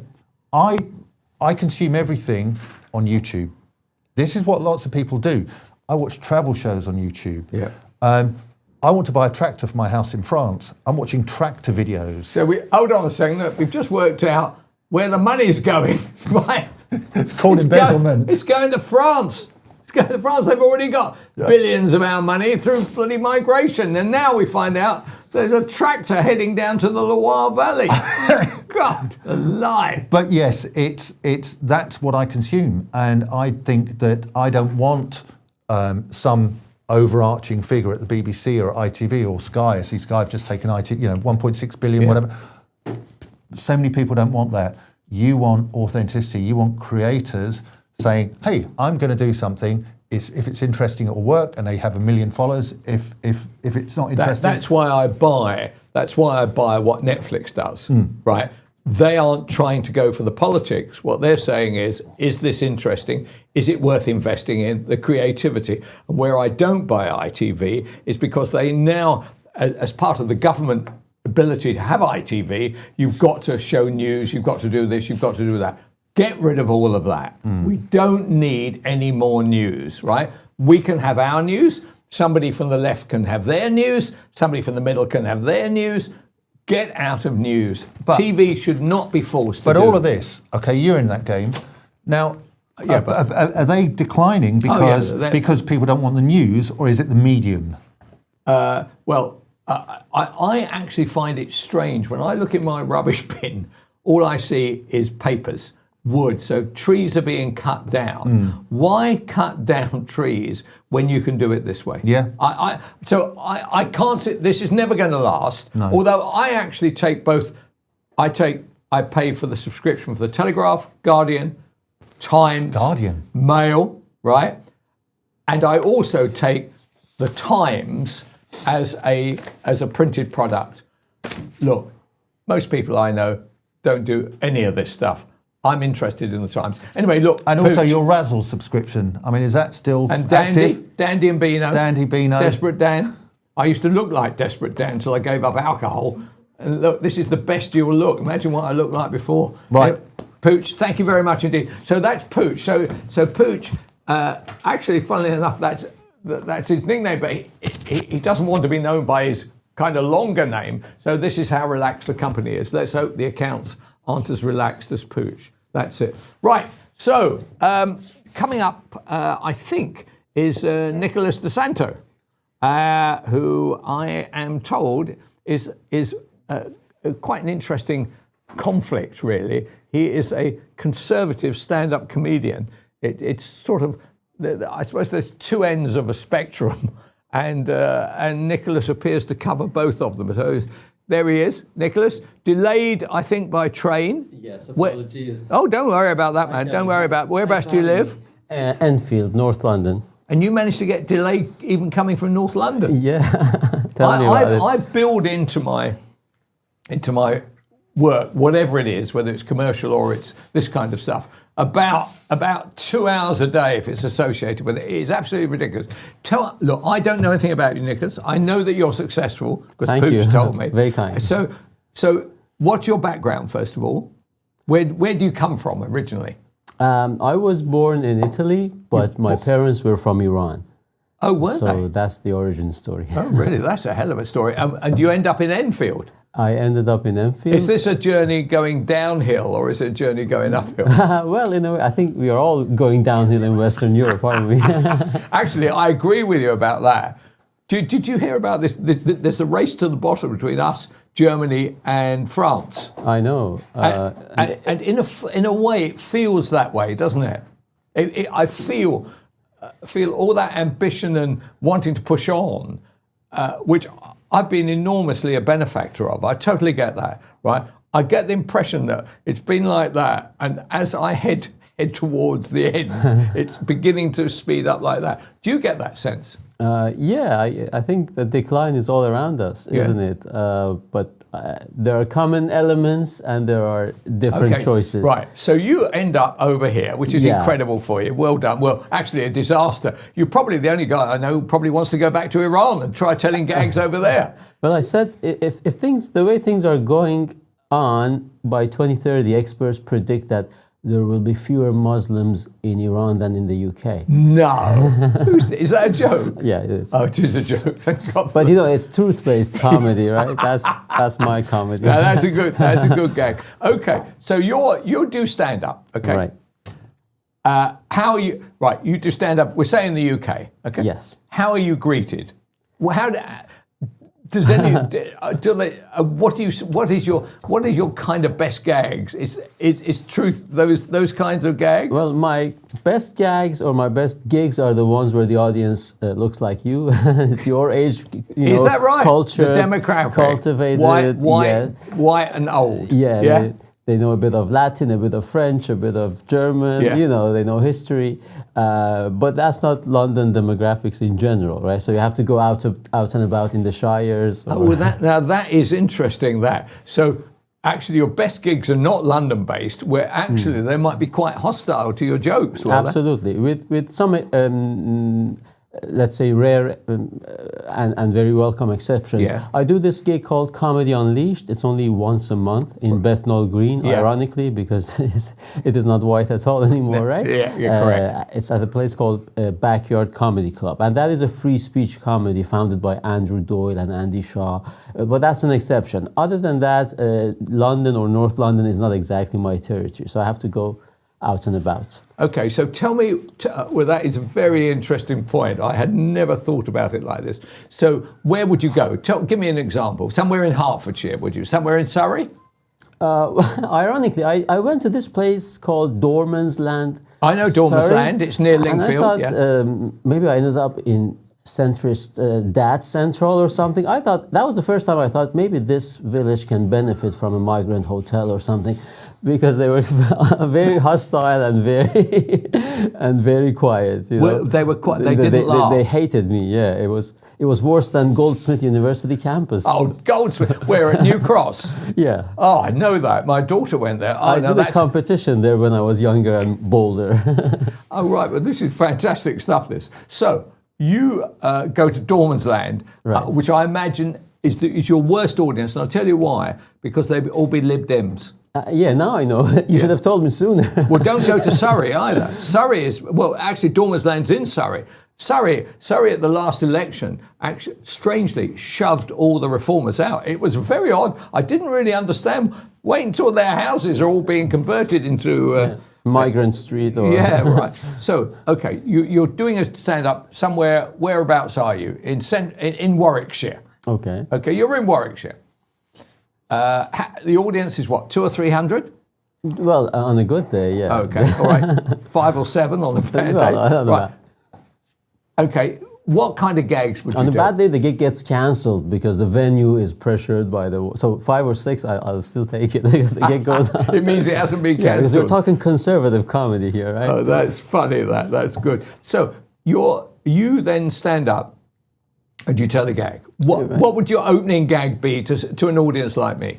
I consume everything on YouTube. This is what lots of people do. I watch travel shows on YouTube. Yeah. I want to buy a tractor for my house in France. I'm watching tractor videos. So hold on a second. Look, we've just worked out where the money's going. Right. It's called embezzlement. It's going to France. It's going to France. They've already got billions of our money through bloody migration. And now we find out there's a tractor heading down to the Loire Valley. God alive. But yes, that's what I consume. And I think that I don't want some overarching figure at the BBC or ITV or Sky. I see Sky have just taken 1.6 billion, whatever. So many people don't want that. You want authenticity. You want creators saying, hey, I'm going to do something. If it's interesting, it will work, and they have 1 million followers. If it's not interesting, that's why I buy what Netflix does, right? They aren't trying to go for the politics. What they're saying is this interesting? Is it worth investing in? The creativity. And where I don't buy ITV is because they now, as part of the government ability to have ITV, you've got to show news, you've got to do this, you've got to do that. Get rid of all of that. We don't need any more news, right? We can have our news. Somebody from the left can have their news. Somebody from the middle can have their news. Get out of news. But TV should not be forced to do. But all of this, okay, you're in that game. Now, are they declining because people don't want the news, or is it the medium? I actually find it strange. When I look in my rubbish bin, all I see is papers. Wood, so trees are being cut down. Why cut down trees when you can do it this way? Yeah. I can't see, this is never going to last. No. Although I actually take both, I pay for the subscription for the Telegraph, Guardian, Times, Mail, right? And I also take the Times as a printed product. Look, most people I know don't do any of this stuff. I'm interested in the Times. Anyway, look. And also your Razzle subscription. I mean, is that still active? Dandy and Beano. Dandy Beano. Desperate Dan. I used to look like Desperate Dan until I gave up alcohol. And look, this is the best you will look. Imagine what I looked like before. Right. Pooch, thank you very much indeed. So that's Pooch. So Pooch, actually, funnily enough, that's his nickname, but he doesn't want to be known by his kind of longer name. So this is how relaxed the company is. Let's hope the accounts aren't as relaxed as Pooch. That's it. Right. So coming up, I think, is Nicholas DeSanto, who I am told is quite an interesting conflict, really. He is a conservative stand-up comedian. It's sort of, I suppose there's two ends of a spectrum. and Nicholas appears to cover both of them. So there he is, Nicholas, delayed, I think, by train. Yes, apologies. Don't worry about that, man. Don't worry about. Whereabouts do you live? Enfield, North London. And you managed to get delayed even coming from North London. Yeah, tell me about it. I build into my work, whatever it is, whether it's commercial or it's this kind of stuff, about 2 hours a day if it's associated with it. It is absolutely ridiculous. Look, I don't know anything about you, Nicholas. I know that you're successful because Thank Pooch you. told me. Very kind. So what's your background, first of all? Where do you come from originally? I was born in Italy, but my parents were from Iran. Oh, weren't they? So that's the origin story. Oh, really? That's a hell of a story. And you end up in Enfield. I ended up in Enfield. Is this a journey going downhill or is it a journey going uphill? Well, in a way, I think we are all going downhill in Western Europe, aren't we? Actually, I agree with you about that. Did you hear about this? There's a race to the bottom between us, Germany, and France. I know. And in a way, it feels that way, doesn't it? I feel all that ambition and wanting to push on, which I've been enormously a benefactor of. I totally get that, right? I get the impression that it's been like that, and as I head towards the end, it's beginning to speed up like that. Do you get that sense? I think the decline is all around us, isn't it? But there are common elements and there are different choices. Right. So you end up over here, which is incredible for you. Well done. Well, actually, a disaster. You're probably the only guy I know who probably wants to go back to Iran and try telling gags over there. Well, I said if the way things are going on, by 2030, experts predict that there will be fewer Muslims in Iran than in the UK. No. Is that a joke? Yeah, it is. Oh, it is a joke. Thank God. But it's truth-based comedy, right? That's my comedy. No, that's a good gag. Okay, so you do stand up, okay? Right. You do stand up. We're saying the UK, okay? Yes. How are you greeted? Well, does any? What is your kind of best gags? Is truth those kinds of gags? Well, my best gags or my best gigs are the ones where the audience looks like you. It's your age, is that right? Culture, the demographic, cultivated, white and old. Yeah. They know a bit of Latin, a bit of French, a bit of German, they know history. But that's not London demographics in general, right? So you have to go out and about in the shires. That is interesting, that. So actually your best gigs are not London-based, where actually they might be quite hostile to your jokes. Absolutely. With some... let's say rare and very welcome exceptions. Yeah. I do this gig called Comedy Unleashed. It's only once a month in Bethnal Green, ironically, because it is not white at all anymore, right? Yeah, you're correct. It's at a place called Backyard Comedy Club. And that is a free speech comedy founded by Andrew Doyle and Andy Shaw. But that's an exception. Other than that, London or North London is not exactly my territory. So I have to go out and about. Okay, so tell me, that is a very interesting point. I had never thought about it like this. So where would you go? Give me an example. Somewhere in Hertfordshire, would you? Somewhere in Surrey? Ironically, I went to this place called Dorman's Land. I know Dorman's Land. It's near Lingfield. And I thought, maybe I ended up in centrist Dad Central or something. I thought that was the first time I thought maybe this village can benefit from a migrant hotel or something, because they were very hostile and very quiet. Well, they were quiet. They didn't laugh. They hated me. Yeah, it was worse than Goldsmith University campus. Oh, Goldsmith. Where, at New Cross? Yeah. Oh, I know that. My daughter went there. I did a competition there when I was younger and bolder. Oh, right. Well, this is fantastic stuff, this. So you go to Dorman's Land, which I imagine is your worst audience, and I'll tell you why. Because they've all been Lib Dems. Now I know. You should have told me sooner. Well, don't go to Surrey either. Surrey is, actually Dorman's Land's in Surrey. Surrey at the last election actually strangely shoved all the reformers out. It was very odd. I didn't really understand. Wait until their houses are all being converted into... Migrant Street or... Yeah, right. So, okay, you're doing a stand-up somewhere. Whereabouts are you? In Warwickshire. Okay. Okay, you're in Warwickshire. The audience is what, 200 or 300? Well, on a good day, yeah. Okay, all right. 5 or 7 on a bad day. I don't know. Right. Okay, what kind of gags would you On do? a bad day, the gig gets cancelled because the venue is pressured by the. So 5 or 6, I'll still take it because the gig goes on. It means it hasn't been Yeah, because cancelled. we're talking conservative comedy here, right? Oh, that's funny. That's good. So you then stand up and you tell a gag. What would your opening gag be to an audience like me?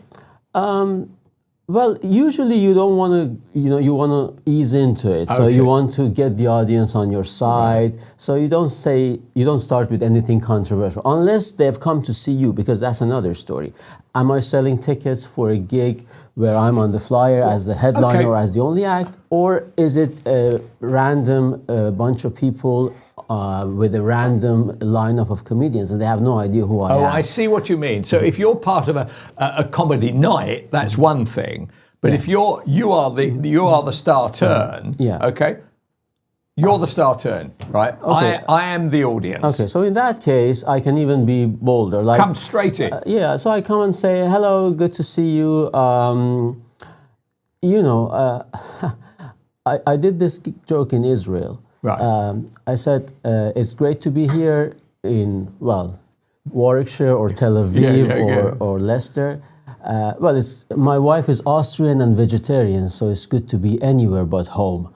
Well, usually you don't want to, you want to ease into it. So Okay. you want to get the audience on your side. Right. So you don't start with anything controversial unless they've come to see you, because that's another story. Am I selling tickets for a gig where I'm on the flyer as the headliner or as the only act? Or is it a random bunch of people with a random lineup of comedians and they have no idea who I am? Oh, I see what you mean. So if you're part of a comedy night, that's one thing. But if you are the star turn, okay, you're the star turn, right? Okay. I am the audience. Okay, so in that case, I can even be bolder. Like, come straight in. So I come and say, hello, good to see you. I did this joke in Israel. Right. I said, it's great to be here in, Warwickshire or Tel Aviv or Leicester. My wife is Austrian and vegetarian, so it's good to be anywhere but home.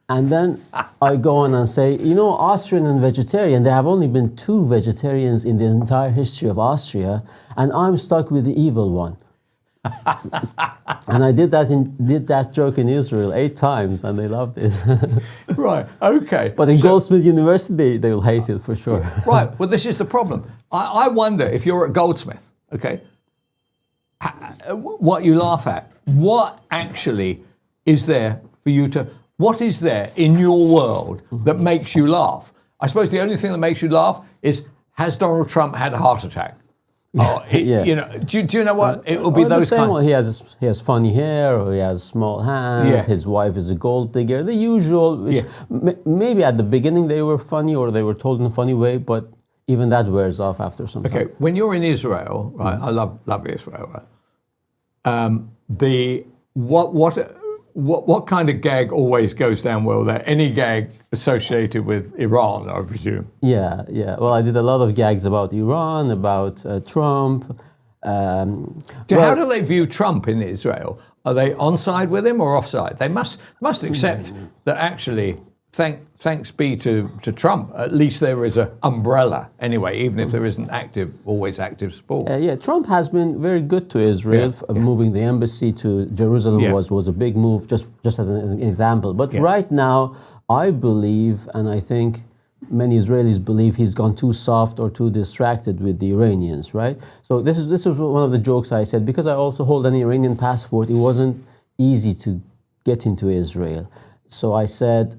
And then I go on and say, Austrian and vegetarian, there have only been 2 vegetarians in the entire history of Austria, and I'm stuck with the evil one. And I did that joke in Israel 8 times, and they loved it. Right. Okay. But in Goldsmith University, they will hate it for sure. Right. Well, this is the problem. I wonder if you're at Goldsmith, okay, what you laugh at. What actually is there for you to? What is there in your world that makes you laugh? I suppose the only thing that makes you laugh is, has Donald Trump had a heart attack? Oh, do you know what? It will be those kind. He has funny hair, or he has small hands. Yeah. His wife is a gold digger. The usual. Which maybe at the beginning they were funny, or they were told in a funny way, but even that wears off after some time. Okay, when you're in Israel, right? I love Israel. Right? What kind of gag always goes down well there? Any gag associated with Iran, I presume? Yeah. Well, I did a lot of gags about Iran, about Trump. How do they view Trump in Israel? Are they on side with him or off side? They must accept that actually, thanks be to Trump, at least there is an umbrella anyway, even if there isn't always active support. Trump has been very good to Israel. Moving the embassy to Jerusalem was a big move, just as an example. But right now, I believe, and I think many Israelis believe, he's gone too soft or too distracted with the Iranians, right? So this was one of the jokes I said, because I also hold an Iranian passport, it wasn't easy to get into Israel. So I said,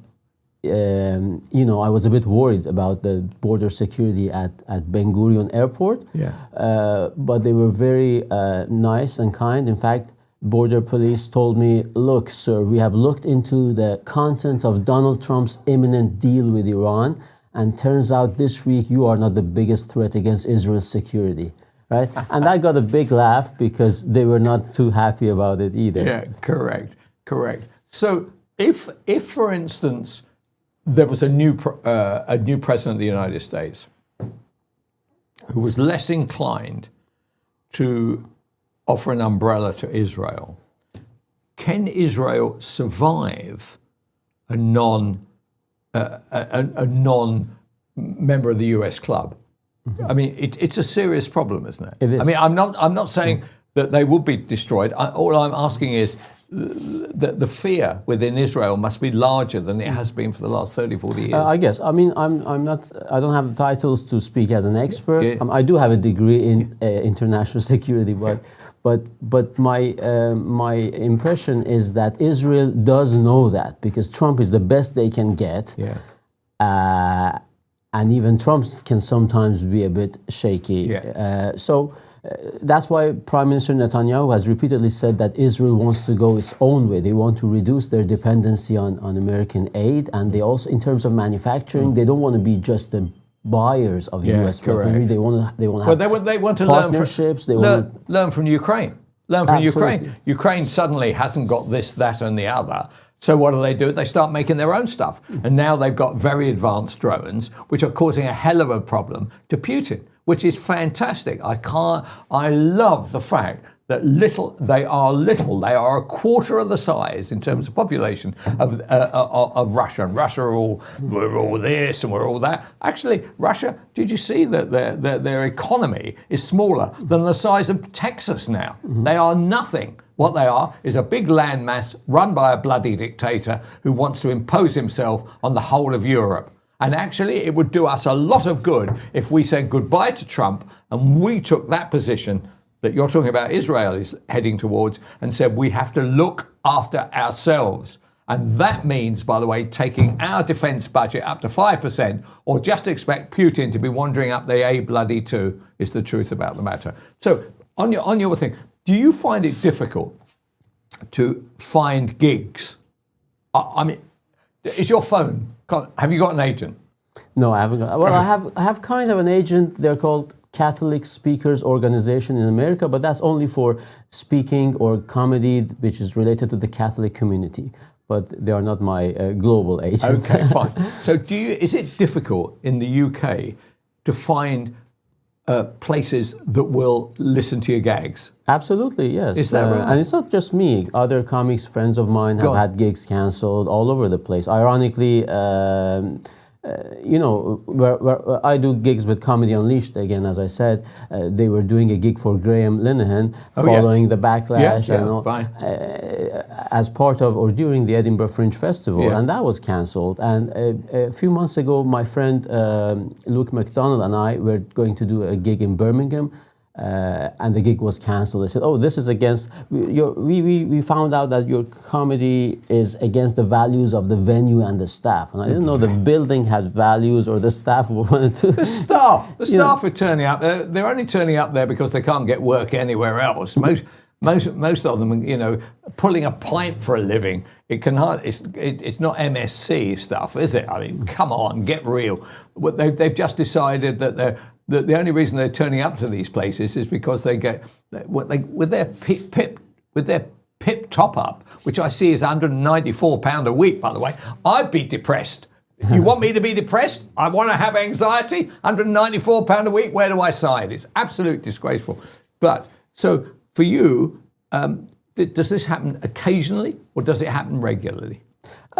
I was a bit worried about the border security at Ben Gurion Airport. But they were very nice and kind. In fact, border police told me, look, sir, we have looked into the content of Donald Trump's imminent deal with Iran, and turns out this week you are not the biggest threat against Israel's security. Right? And I got a big laugh because they were not too happy about it either. Yeah, correct. So if for instance, there was a new president of the United States who was less inclined to offer an umbrella to Israel, can Israel survive a non member of the US club? I mean, it's a serious problem, isn't it? It is. I mean, I'm not saying that they would be destroyed. All I'm asking is, the fear within Israel must be larger than it has been for the last 30, 40 years. I guess. I mean, I don't have the titles to speak as an expert. I do have a degree in international security, but my impression is that Israel does know that, because Trump is the best they can get. And even Trump can sometimes be a bit shaky. That's why Prime Minister Netanyahu has repeatedly said that Israel wants to go its own way. They want to reduce their dependency on American aid, and they also, in terms of manufacturing, they don't want to be just the buyers of U.S. weaponry. They want to have they want to partnerships. Learn from Ukraine. Learn from Absolutely. Ukraine. Ukraine suddenly hasn't got this, that, and the other. So what do? They start making their own stuff. And now they've got very advanced drones, which are causing a hell of a problem to Putin, which is fantastic. I love the fact that they are a quarter of the size in terms of population of Russia. And Russia we're all this and we're all that. Actually, Russia, did you see that their economy is smaller than the size of Texas now? Mm-hmm. They are nothing. What they are is a big landmass run by a bloody dictator who wants to impose himself on the whole of Europe. And actually, it would do us a lot of good if we said goodbye to Trump and we took that position that you're talking about Israel is heading towards and said we have to look after ourselves. And that means, by the way, taking our defence budget up to 5% or just expect Putin to be wandering up the A-bloody-2 is the truth about the matter. So on your thing, do you find it difficult to find gigs? I mean, is your phone, have you got an agent? No, I haven't got, well, I have kind of an agent. They're called Catholic Speakers Organization in America, but that's only for speaking or comedy, which is related to the Catholic community. But they are not my global agent. Okay, fine. So is it difficult in the UK to find places that will listen to your gags? Absolutely, yes. Is that right? And it's not just me. Other comics, friends of mine, have had gigs cancelled all over the place. Ironically, where I do gigs with Comedy Unleashed, again, as I said, they were doing a gig for Graham Linehan following the backlash as part of or during the Edinburgh Fringe Festival, and that was cancelled. And a few months ago, my friend Luke MacDonald and I were going to do a gig in Birmingham, and the gig was cancelled. They said, "Oh, this is against we found out that your comedy is against the values of the venue and the staff." And I didn't know the building had values or the staff wanted to. The staff are turning up. They're only turning up there because they can't get work anywhere else. Most of them, pulling a pint for a living. It's not MSc stuff, is it? I mean, come on, get real. They've just decided that the only reason they're turning up to these places is because they get with their PIP top up, which I see is £194 a week. By the way, I'd be depressed. You want me to be depressed? I want to have anxiety. £194 a week. Where do I sign? It's absolutely disgraceful. But so for you, does this happen occasionally or does it happen regularly?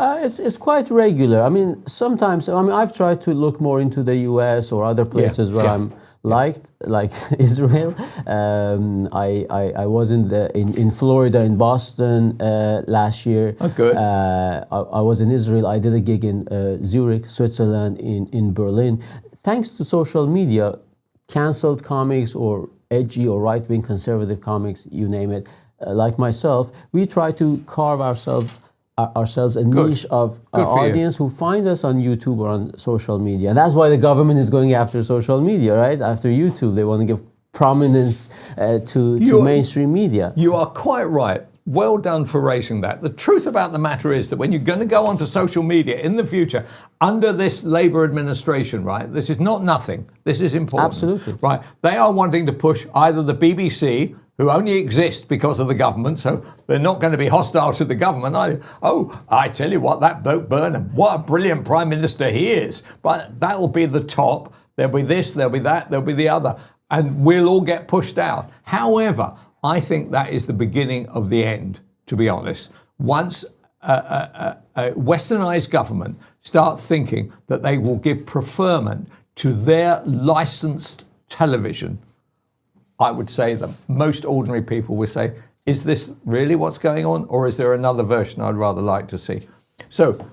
It's quite regular. I mean, sometimes, I've tried to look more into the US or other places where I'm liked, like Israel. I was in Florida, in Boston last year. Oh, good. I was in Israel. I did a gig in Zurich, Switzerland, in Berlin. Thanks to social media, canceled comics or edgy or right-wing conservative comics, you name it, like myself, we try to carve ourselves a niche of our audience who find us on YouTube or on social media. And that's why the government is going after social media, right? After YouTube, they want to give prominence to mainstream media. You are quite right. Well done for raising that. The truth about the matter is that when you're going to go onto social media in the future, under this Labour administration, right, this is not nothing. This is important. Absolutely. Right. They are wanting to push either the BBC, who only exist because of the government, so they're not going to be hostile to the government. I tell you what, that bloke Burnham, what a brilliant Prime Minister he is. But that'll be the top. There'll be this, there'll be that, there'll be the other. And we'll all get pushed out. However, I think that is the beginning of the end, to be honest. Once a westernized government start thinking that they will give preferment to their licensed television, I would say that most ordinary people would say, is this really what's going on? Or is there another version I'd rather like to see? So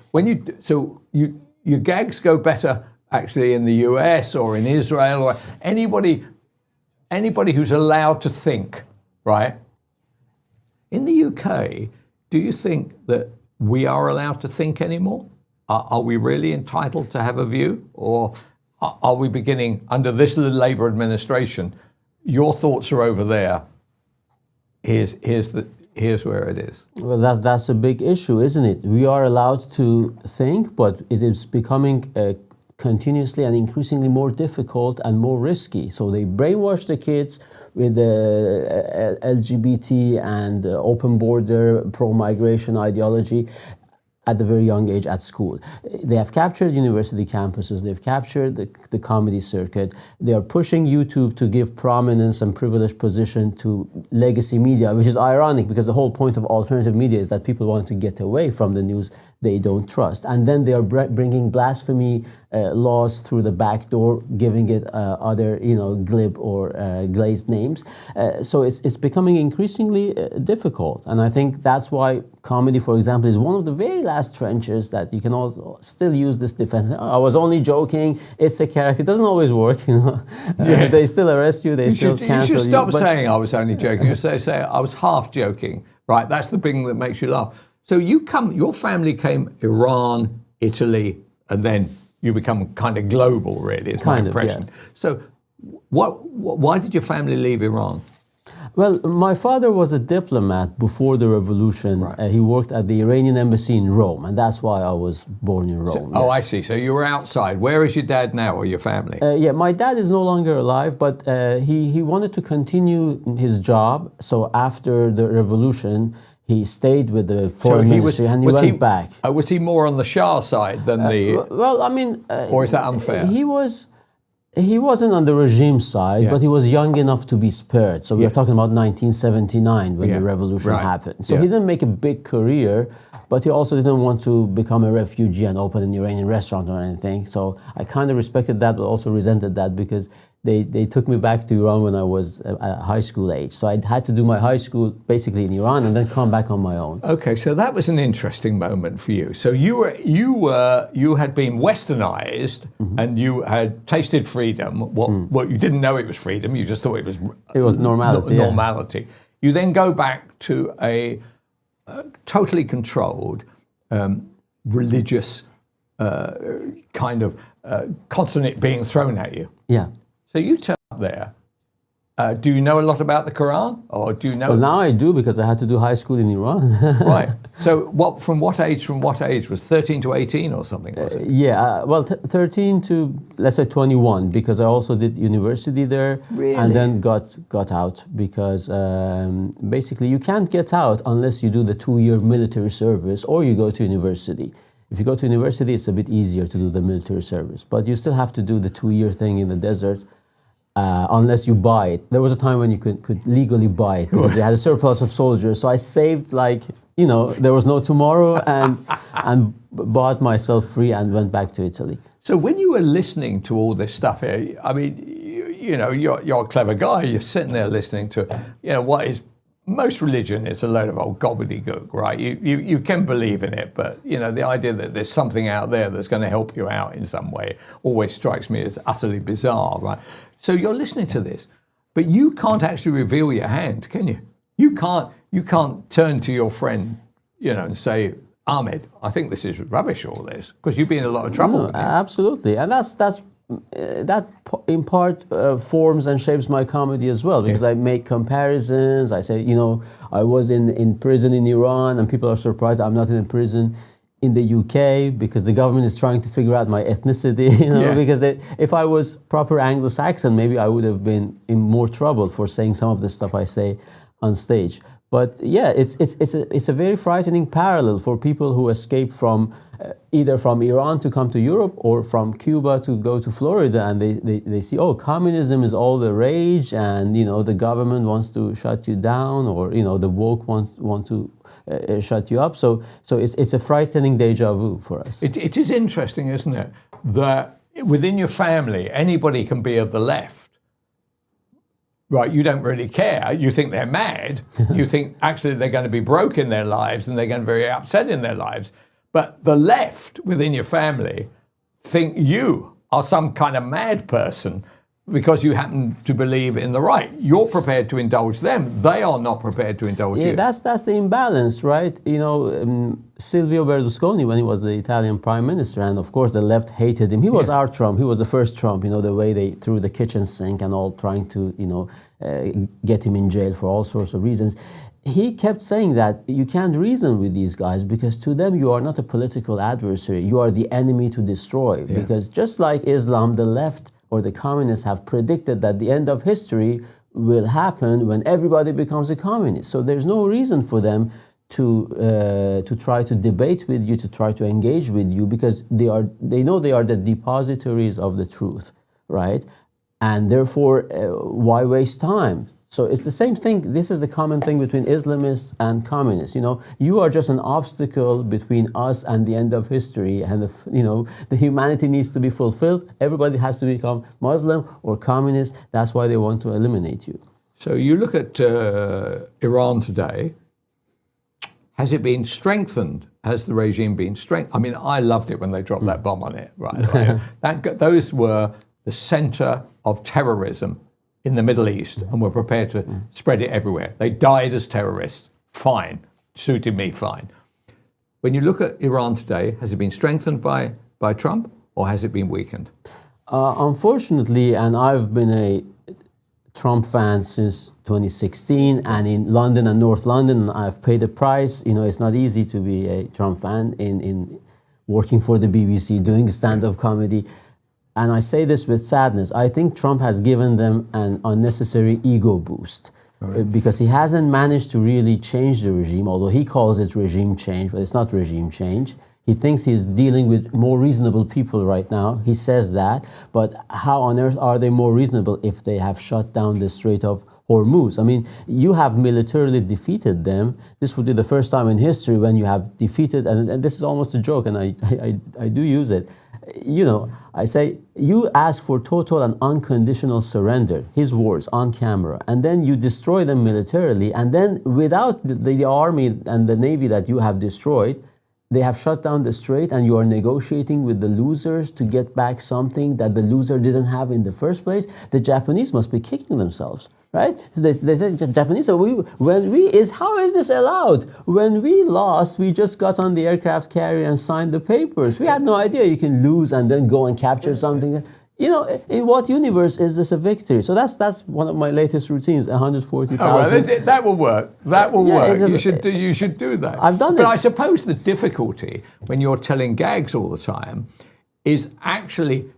your gags go better actually in the US or in Israel or anybody who's allowed to think, right? In the UK, do you think that we are allowed to think anymore? Are we really entitled to have a view? Or are we beginning under this Labour administration? Your thoughts are over there. Here's where it is. Well, that's a big issue, isn't it? We are allowed to think, but it is becoming continuously and increasingly more difficult and more risky. So they brainwash the kids with the LGBT and open border pro-migration ideology. at the very young age at school. They have captured university campuses, they've captured the comedy circuit, they are pushing YouTube to give prominence and privileged position to legacy media, which is ironic because the whole point of alternative media is that people want to get away from the news they don't trust. And then they are bringing blasphemy laws through the back door, giving it other, glib or glazed names. So it's becoming increasingly difficult. And I think that's why comedy, for example, is one of the very last trenches that you can also still use this defense. I was only joking. It's a character. It doesn't always work, They still arrest you. They still cancel you. You should stop saying I was only joking. You say I was half joking. Right. That's the thing that makes you laugh. So your family came Iran, Italy, and then you become kind of global, really, is my impression. Yeah. So why did your family leave Iran? Well, my father was a diplomat before the revolution. Right. He worked at the Iranian embassy in Rome, and that's why I was born in Rome. Oh, I see. So you were outside. Where is your dad now, or your family? Yeah, my dad is no longer alive, but he wanted to continue his job. So after the revolution, he stayed with the foreign ministry and he went back. Was he more on the Shah side than the... Well, I mean... or is that unfair? He wasn't on the regime side, but he was young enough to be spared. So we are talking about 1979 when the revolution happened. So he didn't make a big career, but he also didn't want to become a refugee and open an Iranian restaurant or anything. So I kind of respected that, but also resented that because they took me back to Iran when I was at high school age. So I had to do my high school basically in Iran and then come back on my own. Okay, so that was an interesting moment for you. So you had been westernized and you had tasted freedom. What you didn't know it was freedom. You just thought it was normality. Normality. Yeah. You then go back to a totally controlled religious kind of consonant being thrown at you. Yeah. So you turn up there. Do you know a lot about the Quran, or do you know? Well, now I do because I had to do high school in Iran. Right. So, from what age? Was 13 to 18 or something? Was it? Yeah. 13 to let's say 21 because I also did university there, Really? and then got out because basically you can't get out unless you do the 2-year military service or you go to university. If you go to university, it's a bit easier to do the military service, but you still have to do the 2-year thing in the desert. Unless you buy it. There was a time when you could legally buy it because they had a surplus of soldiers. So I saved there was no tomorrow and bought myself free and went back to Italy. So when you were listening to all this stuff here, I mean, you're a clever guy. You're sitting there listening to, what is most religion is a load of old gobbledygook, right? You can believe in it, but the idea that there's something out there that's going to help you out in some way always strikes me as utterly bizarre, right? So you're listening to this, but you can't actually reveal your hand, can you? You can't turn to your friend, and say, Ahmed, I think this is rubbish, all this, because you'd be in a lot of trouble. No, absolutely, and that in part forms and shapes my comedy as well because I make comparisons. I say, I was in prison in Iran and people are surprised I'm not in prison in the UK because the government is trying to figure out my ethnicity, because if I was proper Anglo-Saxon, maybe I would have been in more trouble for saying some of the stuff I say on stage. But yeah, it's a very frightening parallel for people who escape from either from Iran to come to Europe or from Cuba to go to Florida, and they see, communism is all the rage, and the government wants to shut you down, or the woke want to shut you up. So it's a frightening deja vu for us. It is interesting, isn't it, that within your family anybody can be of the left. Right, you don't really care. You think they're mad. You think actually they're going to be broke in their lives and they're going to be very upset in their lives. But the left within your family think you are some kind of mad person because you happen to believe in the right. You're prepared to indulge them. They are not prepared to indulge you. That's the imbalance, right? Silvio Berlusconi, when he was the Italian prime minister, and of course the left hated him. He was our Trump. He was the first Trump, the way they threw the kitchen sink and all, trying to, get him in jail for all sorts of reasons. He kept saying that you can't reason with these guys because to them you are not a political adversary. You are the enemy to destroy. Yeah. Because just like Islam, the left or the communists have predicted that the end of history will happen when everybody becomes a communist. So there's no reason for them to try to debate with you, to try to engage with you, because they know they are the depositories of the truth, right? And therefore, why waste time? So it's the same thing. This is the common thing between Islamists and communists. You are just an obstacle between us and the end of history. And the humanity needs to be fulfilled. Everybody has to become Muslim or communist. That's why they want to eliminate you. So you look at Iran today. Has it been strengthened? Has the regime been strengthened? I mean, I loved it when they dropped that bomb on it. Right? Those were the center of terrorism in the Middle East, and were prepared to spread it everywhere. They died as terrorists. Fine. Suited me fine. When you look at Iran today, has it been strengthened by Trump, or has it been weakened? Unfortunately, and I've been a Trump fan since 2016, and in London and North London, I've paid a price. It's not easy to be a Trump fan in working for the BBC, doing stand-up comedy. And I say this with sadness. I think Trump has given them an unnecessary ego boost, because he hasn't managed to really change the regime, although he calls it regime change, but it's not regime change. He thinks he's dealing with more reasonable people right now. He says that, but how on earth are they more reasonable if they have shut down the Strait of Hormuz? I mean, you have militarily defeated them. This would be the first time in history when you have defeated, and this is almost a joke, and I do use it. I say, you ask for total and unconditional surrender, his words on camera, and then you destroy them militarily, and then without the army and the navy that you have destroyed, they have shut down the strait, and you are negotiating with the losers to get back something that the loser didn't have in the first place. The Japanese must be kicking themselves, right? They say, Japanese, how is this allowed? When we lost, we just got on the aircraft carrier and signed the papers. We had no idea you can lose and then go and capture something. In what universe is this a victory? So that's one of my latest routines, 140,000. That will work. That will work. You should do that. I've done it. But I suppose the difficulty when you're telling gags all the time is actually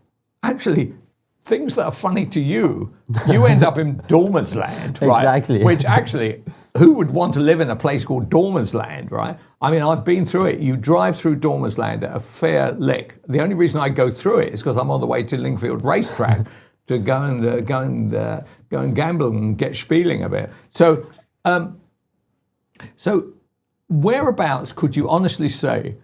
things that are funny to you. You end up in Dormer's land, right? Exactly. Which actually, who would want to live in a place called Dormer's land, right? I mean, I've been through it. You drive through Dormer's land at a fair lick. The only reason I go through it is because I'm on the way to Lingfield Racetrack to go and gamble and get spieling a bit. So whereabouts could you honestly say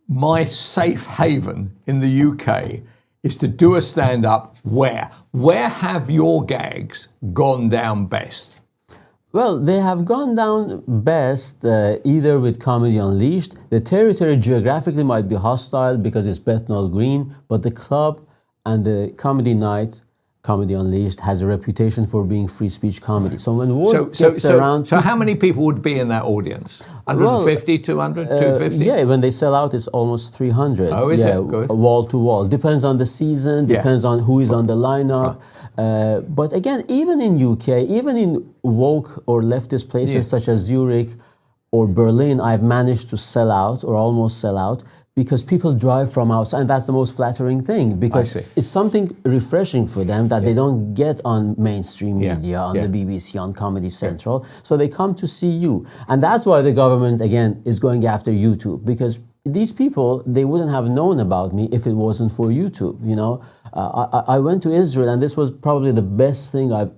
my safe haven in the UK is to do a stand-up where? Where have your gags gone down best? Well, they have gone down best either with Comedy Unleashed. The territory geographically might be hostile because it's Bethnal Green, but the club and the comedy night, Comedy Unleashed, has a reputation for being free speech comedy. So when word gets around... So how many people would be in that audience? 150, 200, 250? Yeah, when they sell out, it's almost 300. Oh, is it? Good. Wall to wall. Depends on the season, depends on who is on the lineup. But again, even in UK, even in woke or leftist places such as Zurich or Berlin, I've managed to sell out or almost sell out because people drive from outside. And that's the most flattering thing, because it's something refreshing for them that they don't get on mainstream media, on the BBC, on Comedy Central. So they come to see you. And that's why the government, again, is going after YouTube, because these people, they wouldn't have known about me if it wasn't for YouTube, I went to Israel, and this was probably the best feedback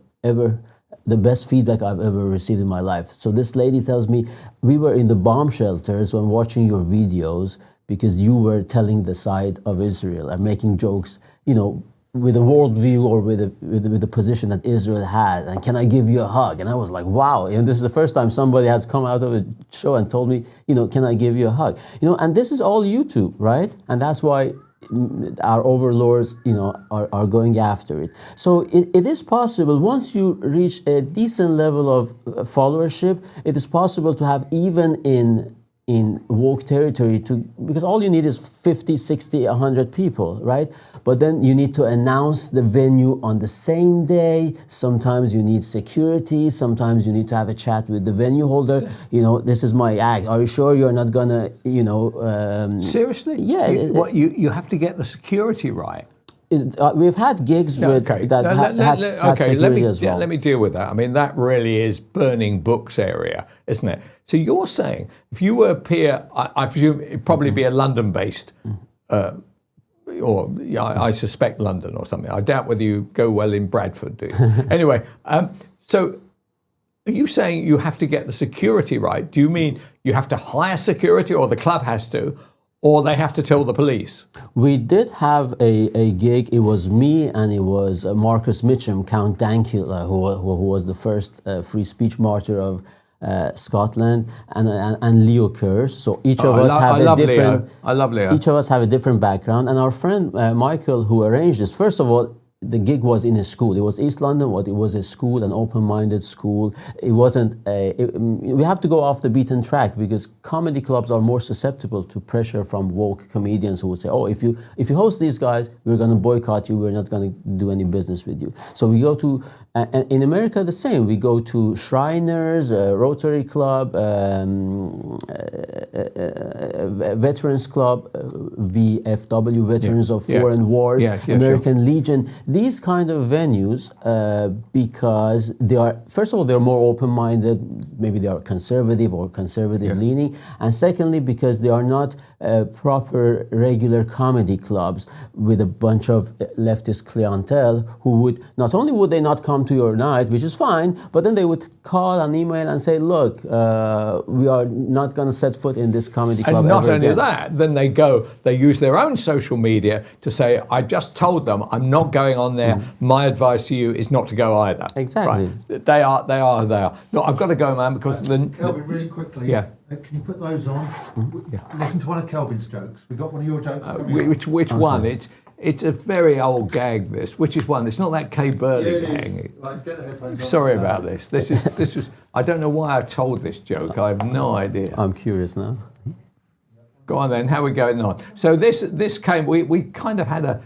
I've ever received in my life. So this lady tells me, we were in the bomb shelters when watching your videos because you were telling the side of Israel and making jokes, with a worldview or with the position that Israel had. And can I give you a hug? And I was like, wow. And this is the first time somebody has come out of a show and told me, can I give you a hug? And this is all YouTube, right? And that's why our overlords, are going after it. So it is possible, once you reach a decent level of followership, it is possible to have, even in woke territory, because all you need is 50, 60, 100 people, right? But then you need to announce the venue on the same day. Sometimes you need security. Sometimes you need to have a chat with the venue holder. This is my act. Are you sure you're not gonna, Seriously? Yeah. You have to get the security right. We've had gigs with Okay. that had security as well. Let me deal with that. I mean, that really is burning books area, isn't it? So you're saying if you were a peer, I presume it'd probably be a London-based, or I suspect London or something. I doubt whether you go well in Bradford, do you? Anyway, so are you saying you have to get the security right? Do you mean you have to hire security, or the club has to, or they have to tell the police? We did have a gig. It was me and it was Marcus Mitchum, Count Dankula, who was the first free speech martyr of Scotland, and Leo Kerrs. So each of us have a different. I love Leo. Each of us have a different background, and our friend Michael, who arranged this. First of all, the gig was in a school. It was East London, but it was a school, an open-minded school. It wasn't we have to go off the beaten track because comedy clubs are more susceptible to pressure from woke comedians who would say, oh, if you host these guys, we're going to boycott you, we're not going to do any business with you. So we go to, and in America the same, we go to Shriners, Rotary Club, Veterans Club, VFW, Veterans of Foreign Wars, American Legion. These kind of venues, because they are, first of all, they're more open-minded, maybe they are conservative or conservative-leaning, and secondly, because they are not proper regular comedy clubs with a bunch of leftist clientele who would, not only would they not come to your night, which is fine, but then they would call and email and say, look, we are not going to set foot in this comedy club And not ever only again. that, then they use their own social media to say, I just told them I'm not going on there. My advice to you is not to go either. Exactly. Right. They are. No, I've got to go, man, because Kelvin, really quickly. Yeah. Can you put those on? Listen to one of Kelvin's jokes. We got one of your jokes. which one? It's a very old gag. This, which is one? It's not that Kay Burley gag. Right, get the headphones on. Sorry about this. This is. I don't know why I told this joke. I have no idea. I'm curious now. Go on then. How are we going on? So this came. We kind of had a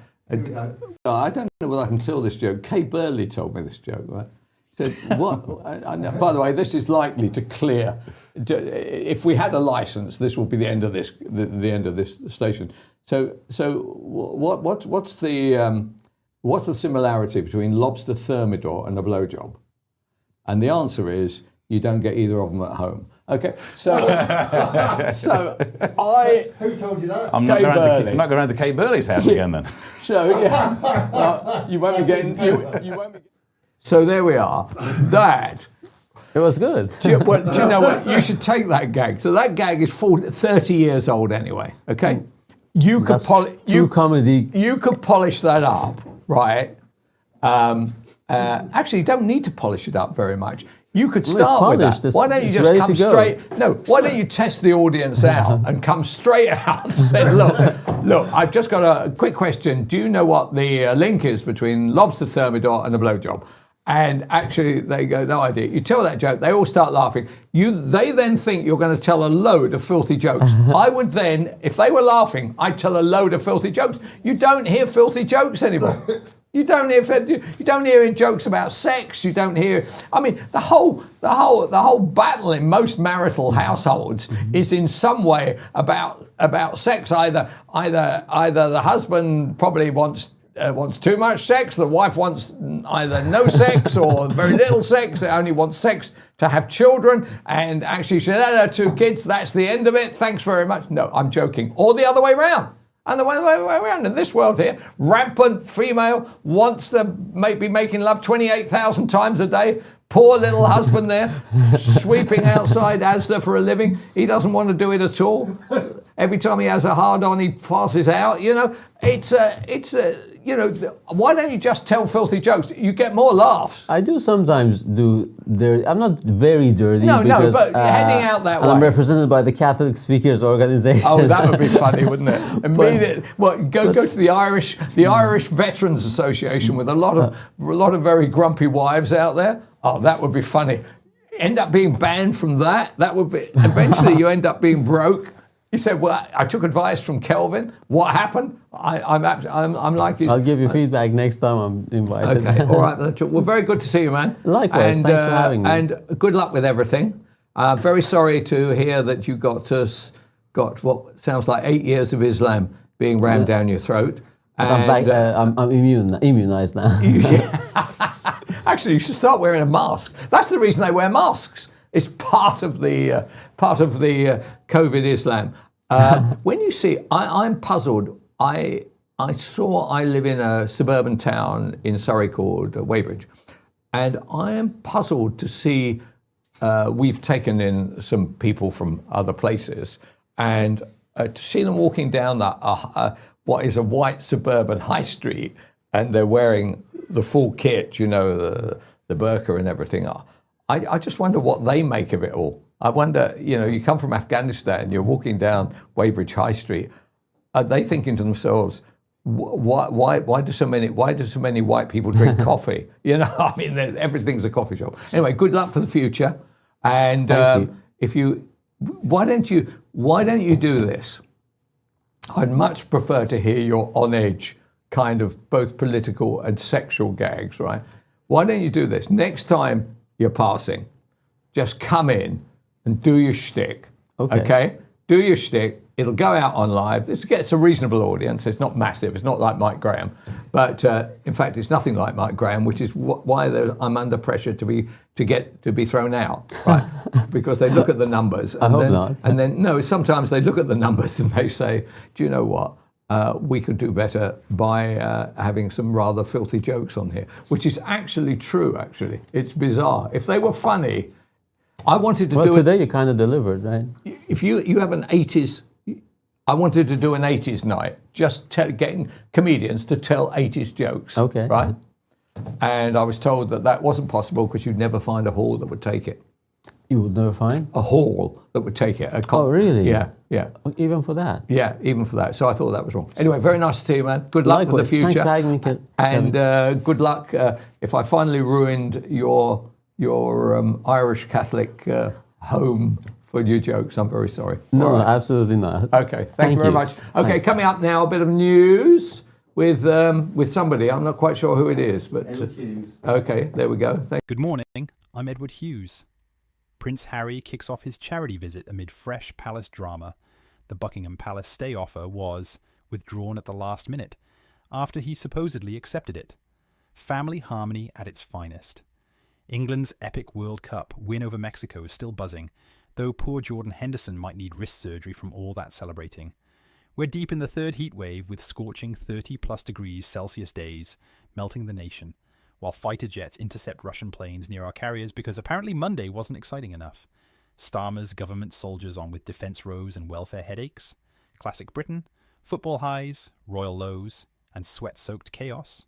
I don't know whether I can tell this joke. Kay Burley told me this joke, right? He said, what? By the way, this is likely to clear. If we had a license, this will be the end of this. The end of this station. So what's the similarity between lobster thermidor and a blowjob? And the answer is you don't get either of them at home. Okay, so Who told you that? I'm not going around to Kay Burley's house again then. So yeah, you won't be getting. You won't be. So there we are. That. It was good. Do you know what? You should take that gag. So that gag is 30 years old anyway. Okay, you could comedy. You could polish that up, right? Actually, you don't need to polish it up very much. You could start with that. Why don't you just come straight? No, why don't you test the audience out and come straight out and say, look, I've just got a quick question. Do you know what the link is between lobster thermidor and a blowjob? And actually, they go, no idea. You tell that joke, they all start laughing. They then think you're going to tell a load of filthy jokes. I would then, if they were laughing, I'd tell a load of filthy jokes. You don't hear filthy jokes anymore. You don't hear jokes about sex. You don't hear. I mean, the whole battle in most marital households is in some way about sex. Either the husband probably wants too much sex. The wife wants either no sex or very little sex. They only want sex to have children. And actually, she said, 2 kids. That's the end of it. Thanks very much. No, I'm joking. Or the other way around. And the way around in this world here, rampant female wants to be making love 28,000 times a day. Poor little husband there, sweeping outside Asda for a living. He doesn't want to do it at all. Every time he has a hard on, he passes out. You know, why don't you just tell filthy jokes? You get more laughs. I do sometimes do dirty. I'm not very dirty. No, but heading out that way. I'm represented by the Catholic Speakers Organization. Oh, that would be funny, wouldn't it? Immediately, go to the Irish Veterans Association with a lot of very grumpy wives out there. Oh, that would be funny. End up being banned from that. That would be. Eventually, you end up being broke. He said, "Well, I took advice from Kelvin. What happened? I'm like his." I'll give you feedback next time I'm invited. Okay, all right. Well, very good to see you, man. Likewise, and, thanks for having me. And good luck with everything. Very sorry to hear that you got what sounds like 8 years of Islam being rammed down your throat. I'm back. I'm immunized now. Actually, you should start wearing a mask. That's the reason they wear masks. It's part of the COVID Islam. When you see, I'm puzzled. I live in a suburban town in Surrey called Weybridge, and I am puzzled to see. We've taken in some people from other places, and to see them walking down what is a white suburban high street, and they're wearing the full kit, the burqa and everything. I just wonder what they make of it all. I wonder, you come from Afghanistan, you're walking down Weybridge High Street. Are they thinking to themselves, why do so many white people drink coffee? I mean, everything's a coffee shop. Anyway, good luck for the future. And why don't you do this? I'd much prefer to hear your on edge kind of both political and sexual gags, right? Why don't you do this? Next time you're passing, just come in and do your shtick. Okay? Do your shtick. It'll go out on live. This gets a reasonable audience. It's not massive. It's not like Mike Graham. But in fact, it's nothing like Mike Graham, which is why I'm under pressure to be thrown out, right? Because they look at the numbers. And I hope not. And then, no, sometimes they look at the numbers and they say, do you know what? We could do better by having some rather filthy jokes on here, which is actually true, actually. It's bizarre. If they were funny, I wanted to do it. Well, today you kind of delivered, right? If you have an 80s... I wanted to do an 80s night, just getting comedians to tell 80s jokes. Okay. Right? And I was told that wasn't possible because you'd never find a hall that would take it. You would never find? A hall that would take it. Oh, really? Yeah. Even for that? Yeah, even for that. So I thought that was wrong. Anyway, very nice to see you, man. Good luck with the future. Thanks for having me, Kelvin. And good luck if I finally ruined your Irish Catholic home for your jokes. I'm very sorry. No, absolutely not. Okay, thank you very much. Okay, Thanks. Coming up now, a bit of news with somebody. I'm not quite sure who it is, but okay, there we go. Good morning. I'm Edward Hughes. Prince Harry kicks off his charity visit amid fresh palace drama. The Buckingham Palace stay offer was withdrawn at the last minute after he supposedly accepted it. Family harmony at its finest. England's epic World Cup win over Mexico is still buzzing, though poor Jordan Henderson might need wrist surgery from all that celebrating. We're deep in the third heat wave with scorching 30+ degrees Celsius days, melting the nation, while fighter jets intercept Russian planes near our carriers because apparently Monday wasn't exciting enough. Starmer's government soldiers on with defence rows and welfare headaches. Classic Britain, football highs, royal lows, and sweat-soaked chaos.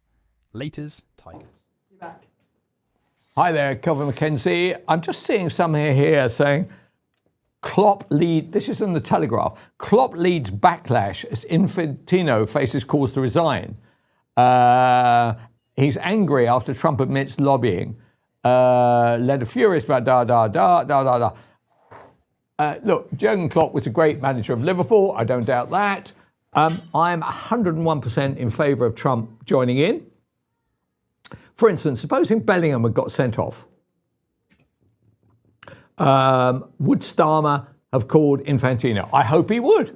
Laters, Tigers. You're back. Hi there, Kelvin MacKenzie. I'm just seeing some here saying, Klopp this is in the Telegraph, Klopp leads backlash as Infantino faces calls to resign. He's angry after Trump admits lobbying. Led a furious look, Jurgen Klopp was a great manager of Liverpool, I don't doubt that. I'm 101% in favour of Trump joining in. For instance, supposing Bellingham had got sent off, would Starmer have called Infantino? I hope he would.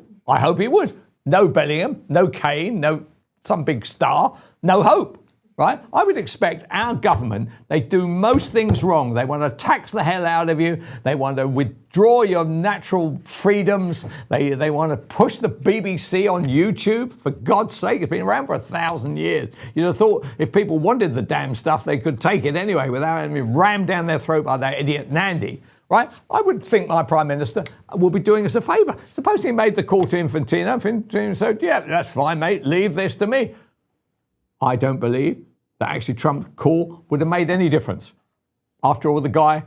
No Bellingham, no Kane, no some big star, no hope, right? I would expect our government, they do most things wrong. They want to tax the hell out of you. They want to withdraw your natural freedoms. They want to push the BBC on YouTube. For God's sake, it's been around for 1,000 years. You'd have thought if people wanted the damn stuff, they could take it anyway without having it rammed down their throat by that idiot Nandy. Right? I would think my Prime Minister will be doing us a favour. Suppose he made the call to Infantino. Infantino said, yeah, that's fine, mate. Leave this to me. I don't believe that actually Trump's call would have made any difference. After all, the guy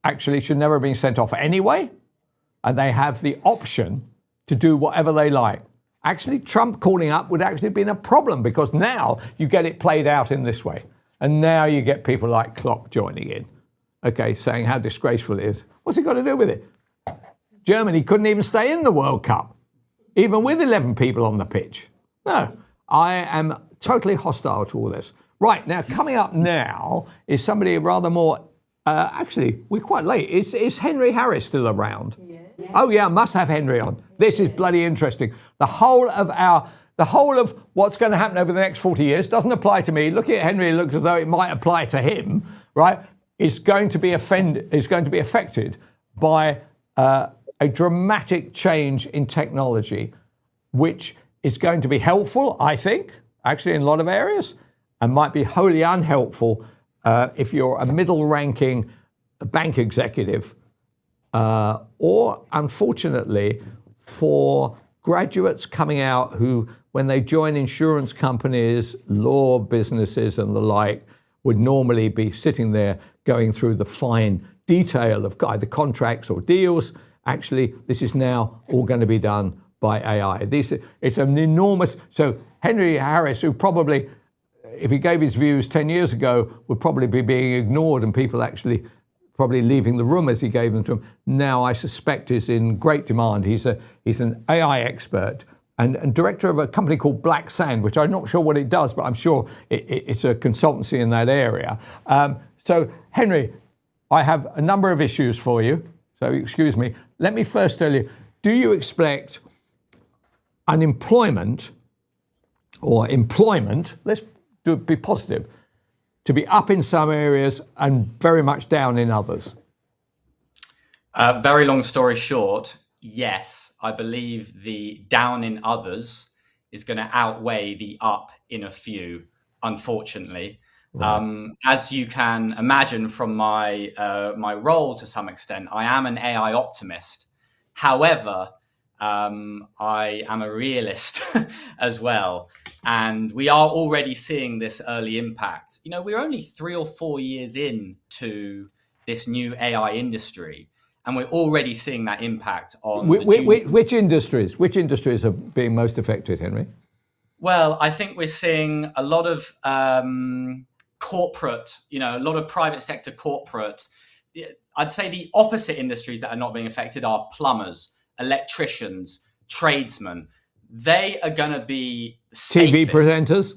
actually should never have been sent off anyway, and they have the option to do whatever they like. Actually, Trump calling up would actually have been a problem because now you get it played out in this way. And now you get people like Klopp joining in. Okay, saying how disgraceful it is. What's it got to do with it? Germany couldn't even stay in the World Cup, even with 11 people on the pitch. No, I am totally hostile to all this. Right, now coming up now is somebody rather more, actually, we're quite late. Is Henry Harris still around? Yes. Oh yeah, must have Henry on. This is bloody interesting. The whole of our The whole of what's going to happen over the next 40 years doesn't apply to me. Looking at Henry, it looks as though it might apply to him, right? Is going to be affected by a dramatic change in technology, which is going to be helpful, I think, actually in a lot of areas, and might be wholly unhelpful if you're a middle-ranking bank executive, or unfortunately for graduates coming out who, when they join insurance companies, law businesses and the like, would normally be sitting there going through the fine detail of either contracts or deals. Actually, this is now all going to be done by AI. It's an enormous... So Henry Harris, who probably, if he gave his views 10 years ago, would probably be being ignored and people actually probably leaving the room as he gave them to him, now I suspect is in great demand. He's an AI expert and director of a company called Black Sand, which I'm not sure what it does, but I'm sure it's a consultancy in that area. So, Henry, I have a number of issues for you, so excuse me. Let me first tell you, do you expect unemployment or employment, let's be positive, to be up in some areas and very much down in others? Very long story short, yes, I believe the down in others is going to outweigh the up in a few, unfortunately. Right. As you can imagine from my my role to some extent, I am an AI optimist. However, I am a realist as well. And we are already seeing this early impact. You know, we're only 3 or 4 years into this new AI industry, and we're already seeing that impact on which industries? Which industries are being most affected, Henry? Well, I think we're seeing a lot of corporate, a lot of private sector corporate. I'd say the opposite industries that are not being affected are plumbers, electricians, tradesmen. They are going to be TV presenters?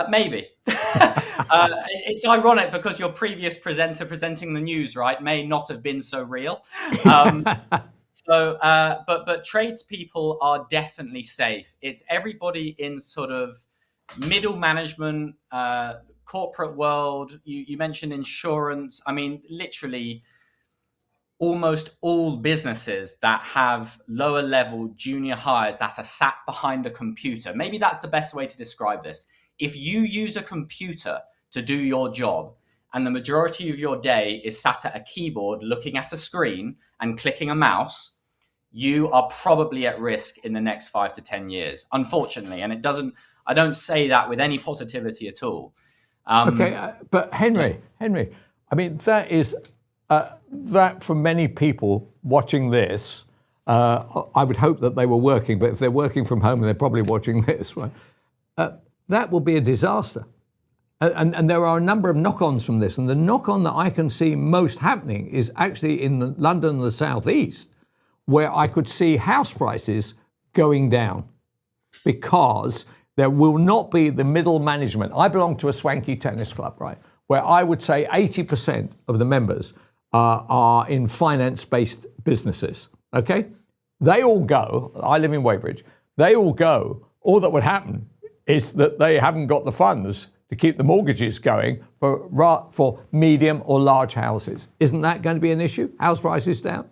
Maybe. It's ironic because your previous presenter presenting the news, right, may not have been so real. But tradespeople are definitely safe. It's everybody in sort of middle management, corporate world. You mentioned insurance. I mean, literally, almost all businesses that have lower level junior hires that are sat behind a computer. Maybe that's the best way to describe this. If you use a computer to do your job and the majority of your day is sat at a keyboard looking at a screen and clicking a mouse, you are probably at risk in the next 5 to 10 years, unfortunately. And I don't say that with any positivity at all. But Henry, I mean, that is... that for many people watching this, I would hope that they were working, but if they're working from home, they're probably watching this, right? That will be a disaster. And there are a number of knock-ons from this. And the knock-on that I can see most happening is actually in London and the southeast, where I could see house prices going down because there will not be the middle management. I belong to a swanky tennis club, right, where I would say 80% of the members are in finance-based businesses, okay? They all go, I live in Weybridge, they all go, all that would happen is that they haven't got the funds to keep the mortgages going for medium or large houses. Isn't that going to be an issue? House prices down?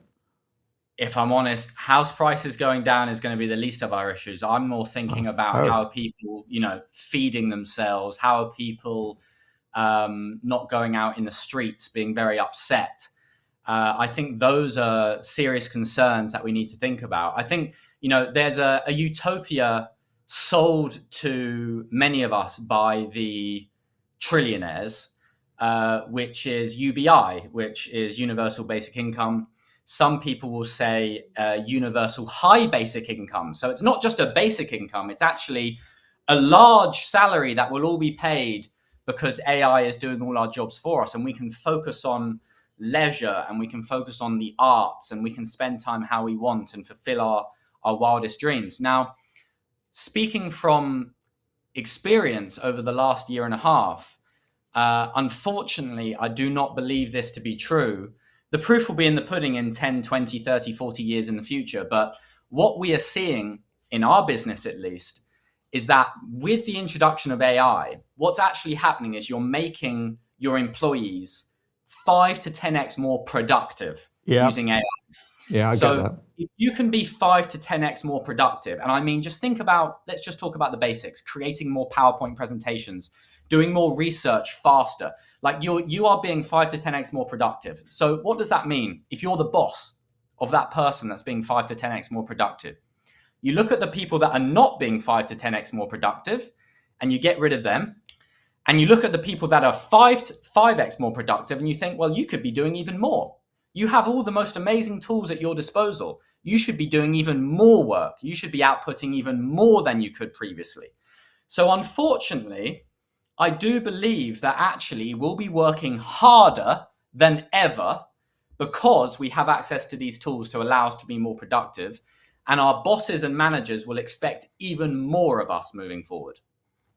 If I'm honest, house prices going down is going to be the least of our issues. I'm more thinking about how are people, feeding themselves, how are people not going out in the streets, being very upset. I think those are serious concerns that we need to think about. I think, there's a utopia sold to many of us by the trillionaires, which is UBI, which is universal basic income. Some people will say universal high basic income. So it's not just a basic income, it's actually a large salary that will all be paid because AI is doing all our jobs for us, and we can focus on leisure and we can focus on the arts and we can spend time how we want and fulfill our wildest dreams. Now, speaking from experience over the last year and a half, unfortunately, I do not believe this to be true. The proof will be in the pudding in 10, 20, 30, 40 years in the future. But what we are seeing in our business at least, is that with the introduction of AI, what's actually happening is you're making your employees 5 to 10x more productive using AI. Yeah, I get that. If you can be 5 to 10x more productive, and I mean, just think about, let's just talk about the basics, creating more PowerPoint presentations, doing more research faster. Like you are being 5 to 10x more productive. So what does that mean? If you're the boss of that person that's being 5 to 10x more productive, you look at the people that are not being 5 to 10x more productive and you get rid of them. And you look at the people that are 5x more productive and you think, well, you could be doing even more. You have all the most amazing tools at your disposal. You should be doing even more work. You should be outputting even more than you could previously. So unfortunately, I do believe that actually we'll be working harder than ever because we have access to these tools to allow us to be more productive. And our bosses and managers will expect even more of us moving forward.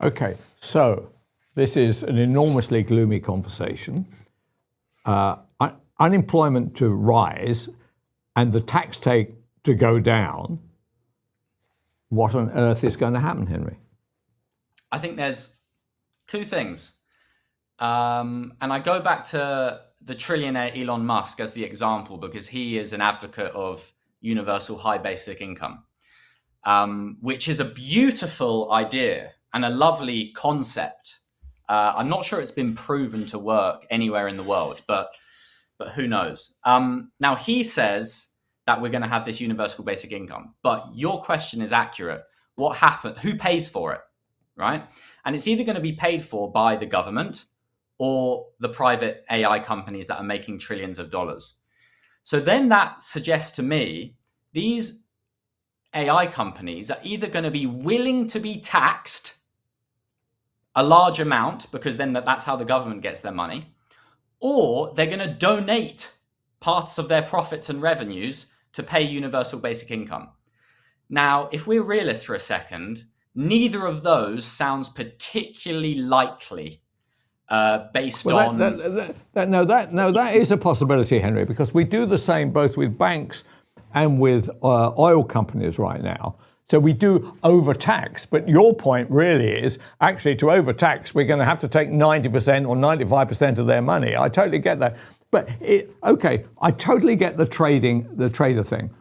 Okay, so this is an enormously gloomy conversation. Unemployment to rise and the tax take to go down. What on earth is going to happen, Henry? I think there's two things. And I go back to the trillionaire Elon Musk as the example because he is an advocate of universal high basic income, which is a beautiful idea and a lovely concept. I'm not sure it's been proven to work anywhere in the world, but who knows? Now, he says that we're going to have this universal basic income, but your question is accurate. What happened? Who pays for it, right? And it's either going to be paid for by the government or the private AI companies that are making trillions of dollars. So then that suggests to me these AI companies are either going to be willing to be taxed a large amount because then that's how the government gets their money, or they're going to donate parts of their profits and revenues to pay universal basic income. Now, if we're realists for a second, neither of those sounds particularly likely based on... That is a possibility, Henry, because we do the same both with banks and with oil companies right now. So we do overtax, but your point really is actually to overtax, we're going to have to take 90% or 95% of their money. I totally get that. But I totally get the trader thing.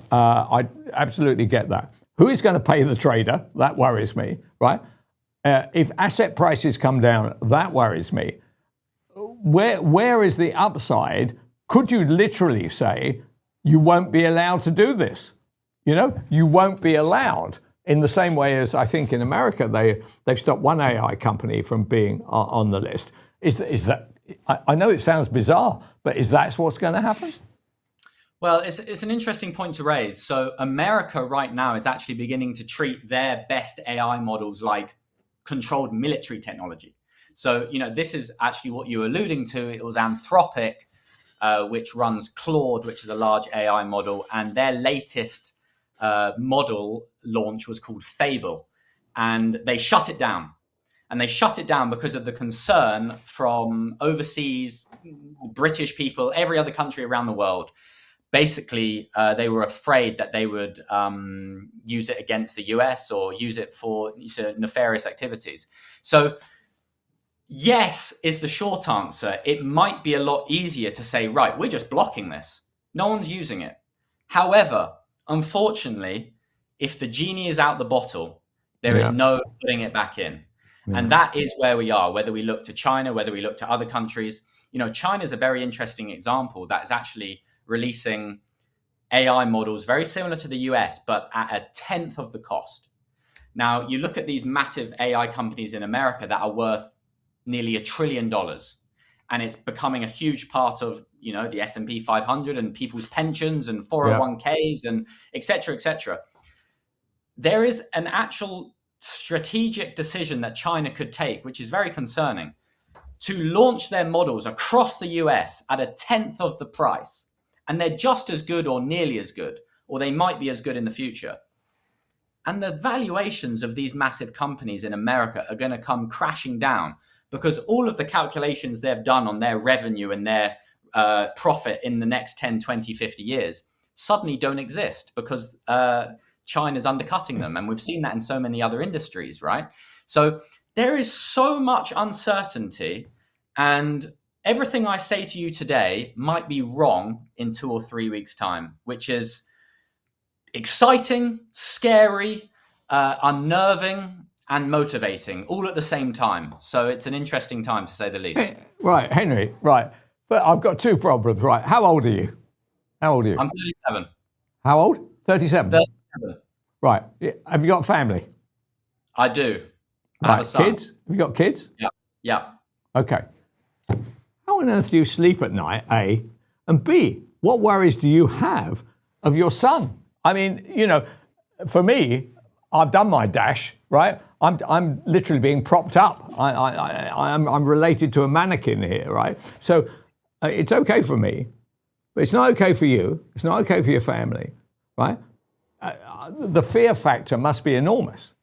I absolutely get that. Who is going to pay the trader? That worries me, right? If asset prices come down, that worries me. Where is the upside? Could you literally say you won't be allowed to do this? You know, you won't be allowed in the same way as I think in America they've stopped one AI company from being on the list. Is that? I know it sounds bizarre, but is that what's going to happen? Well, it's an interesting point to raise. So America right now is actually beginning to treat their best AI models like controlled military technology. So, you know, this is actually what you were alluding to. It was Anthropic, which runs Claude, which is a large AI model, and their latest model launch was called Fable, and they shut it down. And they shut it down because of the concern from overseas, British people, every other country around the world. Basically, they were afraid that they would use it against the US or use it for nefarious activities. So yes is the short answer. It might be a lot easier to say, right, we're just blocking this. No one's using it. However, unfortunately, if the genie is out the bottle, there is no putting it back in. Yeah. And that is where we are, whether we look to China, whether we look to other countries. You know, China is a very interesting example that is actually releasing AI models very similar to the US, but at a tenth of the cost. Now, you look at these massive AI companies in America that are worth nearly $1 trillion. And it's becoming a huge part of, you know, the S&P 500 and people's pensions and 401ks and et cetera, et cetera. There is an actual strategic decision that China could take, which is very concerning, to launch their models across the US at a tenth of the price. And they're just as good or nearly as good, or they might be as good in the future. And the valuations of these massive companies in America are going to come crashing down because all of the calculations they've done on their revenue and their profit in the next 10, 20, 50 years suddenly don't exist because China's undercutting them. And we've seen that in so many other industries, right? So there is so much uncertainty, and everything I say to you today might be wrong in 2 or 3 weeks' time, which is exciting, scary, unnerving, and motivating all at the same time. So it's an interesting time, to say the least. Right, Henry, right. But I've got 2 problems, right? How old are you? How old are you? I'm 37. How old? 37? 37. Right. Have you got family? I do. I Right. have a son. Kids? Have you got kids? Yeah. Yeah. Okay. How on earth do you sleep at night, A? And B, what worries do you have of your son? I mean, you know, for me, I've done my dash, right? I'm literally being propped up. I'm related to a mannequin here, right? So it's okay for me, but it's not okay for you. It's not okay for your family, right? The fear factor must be enormous.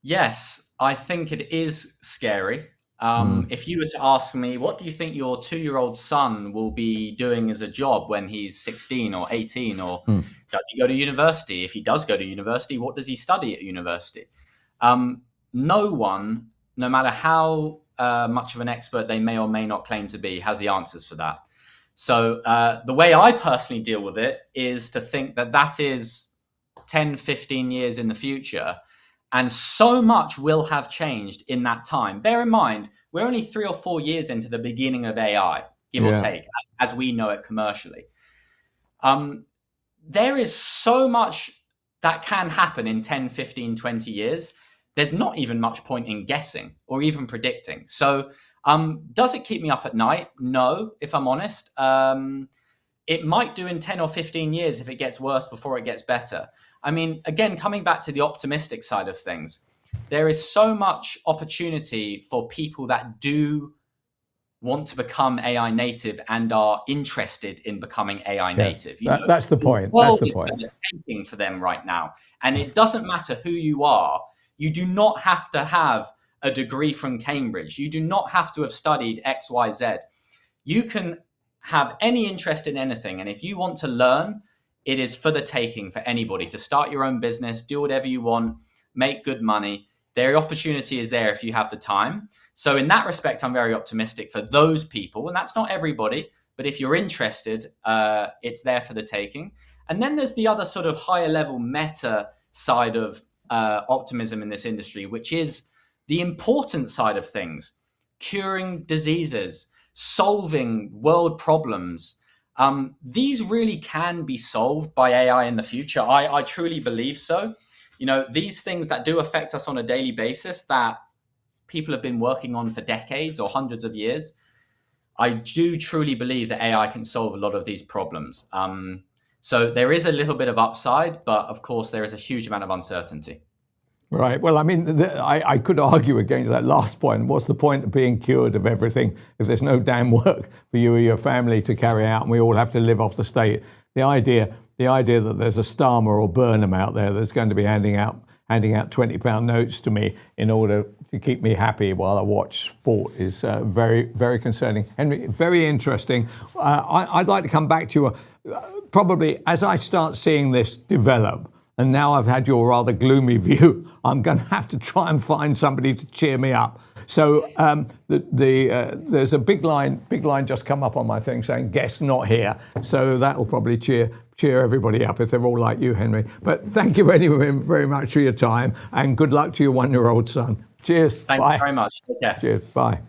Yes, I think it is scary. If you were to ask me, what do you think your 2-year-old son will be doing as a job when he's 16 or 18, or does he go to university? If he does go to university, what does he study at university? No one, no matter how much of an expert they may or may not claim to be, has the answers for that. So the way I personally deal with it is to think that that is 10, 15 years in the future. And so much will have changed in that time. Bear in mind, we're only 3 or 4 years into the beginning of AI, give or take, as we know it commercially. There is so much that can happen in 10, 15, 20 years. There's not even much point in guessing or even predicting. So does it keep me up at night? No, if I'm honest. It might do in 10 or 15 years if it gets worse before it gets better. I mean, again, coming back to the optimistic side of things, there is so much opportunity for people that do want to become AI native and are interested in becoming AI native. That's the point. That's the point. Taking for them right now. And it doesn't matter who you are. You do not have to have a degree from Cambridge. You do not have to have studied X, Y, Z. You can have any interest in anything. And if you want to learn, it is for the taking for anybody to start your own business, do whatever you want, make good money. Their opportunity is there if you have the time. So in that respect, I'm very optimistic for those people. And that's not everybody, but if you're interested, it's there for the taking. And then there's the other sort of higher level meta side of optimism in this industry, which is the important side of things, curing diseases, solving world problems. These really can be solved by AI in the future. I truly believe so. You know, these things that do affect us on a daily basis that people have been working on for decades or hundreds of years, I do truly believe that AI can solve a lot of these problems. So there is a little bit of upside, but of course there is a huge amount of uncertainty. Right. Well, I mean, I could argue against that last point. What's the point of being cured of everything if there's no damn work for you or your family to carry out, and we all have to live off the state? The idea that there's a Starmer or Burnham out there that's going to be handing out £20 notes to me in order to keep me happy while I watch sport is very, very concerning. Henry, very interesting. I'd like to come back to you probably as I start seeing this develop. And now I've had your rather gloomy view, I'm going to have to try and find somebody to cheer me up. So there's a big line just come up on my thing saying, guest not here. So that'll probably cheer everybody up if they're all like you, Henry. But thank you anyway very much for your time, and good luck to your 1-year-old son. Cheers. Thank you very much. Take care. Cheers. Bye.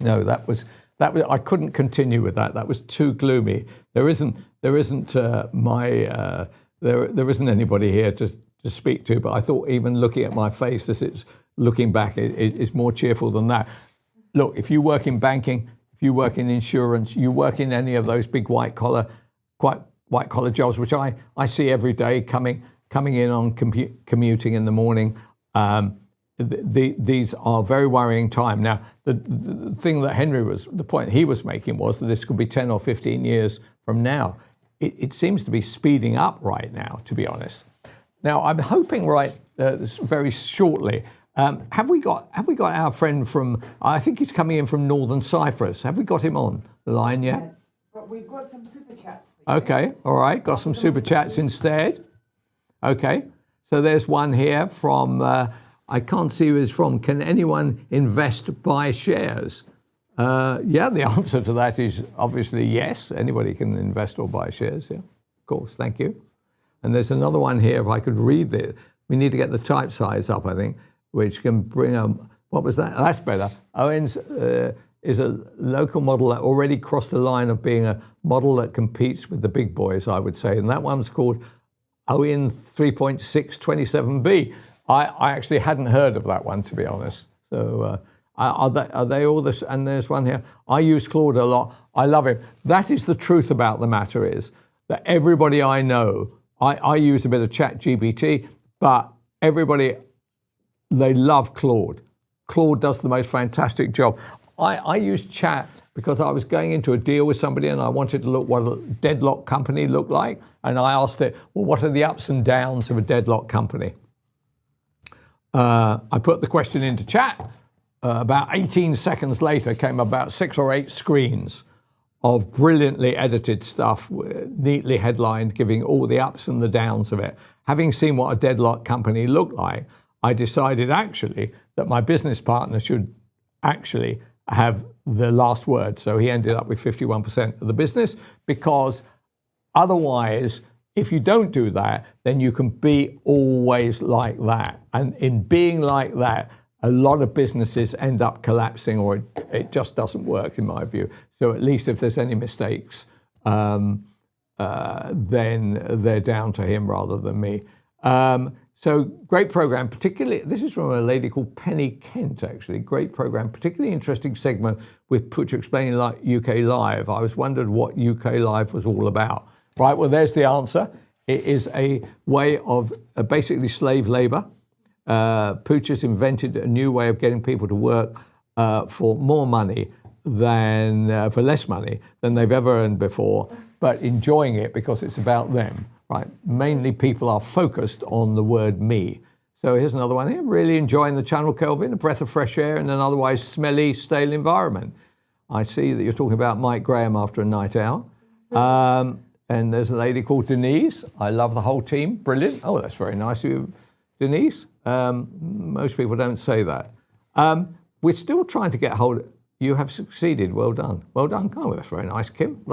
No, that was I couldn't continue with that. That was too gloomy. There isn't anybody here to speak to, but I thought even looking at my face as it's looking back, it's more cheerful than that. Look, if you work in banking, if you work in insurance, you work in any of those big white collar jobs, which I see every day coming in on commuting in the morning. These are very worrying time. Now, the thing that the point he was making was that this could be 10 or 15 years from now. It seems to be speeding up right now, to be honest. Now, I'm hoping very shortly. Have we got our friend from? I think he's coming in from Northern Cyprus. Have we got him on the line yet? Yes, but we've got some super chats for you. Okay, all right. Got some super chats instead. Okay, so there's one here from, I can't see who it's from. Can anyone invest, buy shares? Yeah, the answer to that is obviously yes. Anybody can invest or buy shares, yeah, of course, thank you. And there's another one here, if I could read it. We need to get the type size up, I think, which can bring what was that? That's better. Owen's is a local model that already crossed the line of being a model that competes with the big boys, I would say. And that one's called Owen 3.627B. I actually hadn't heard of that one, to be honest. So are they all this? And there's one here. I use Claude a lot. I love him. That is the truth about the matter, is that everybody I know, I use a bit of ChatGPT, but everybody, they love Claude. Claude does the most fantastic job. I use Chat because I was going into a deal with somebody and I wanted to look what a deadlock company looked like. And I asked it, well, what are the ups and downs of a deadlock company? I put the question into Chat. About 18 seconds later came about 6 or 8 screens of brilliantly edited stuff, neatly headlined, giving all the ups and the downs of it. Having seen what a deadlock company looked like, I decided actually that my business partner should actually have the last word. So he ended up with 51% of the business, because otherwise, if you don't do that, then you can be always like that. And in being like that, a lot of businesses end up collapsing, or it just doesn't work, in my view. So at least if there's any mistakes, then they're down to him rather than me. So great program, particularly, this is from a lady called Penny Kent, actually. Great program, particularly interesting segment with Put Explaining UK Live. I was wondered what UK Live was all about. Right, well, there's the answer. It is a way of basically slave labor. Pooch has invented a new way of getting people to work for more money than, for less money than they've ever earned before, but enjoying it because it's about them. Right, mainly people are focused on the word me. So here's another one here. Really enjoying the channel, Kelvin. A breath of fresh air in an otherwise smelly, stale environment. I see that you're talking about Mike Graham after a night out. And there's a lady called Denise. I love the whole team. Brilliant. Oh, that's very nice of you, Denise. Most people don't say that. We're still trying to get hold of. You have succeeded. Well done. Well done. Oh, that's very nice, Kim. A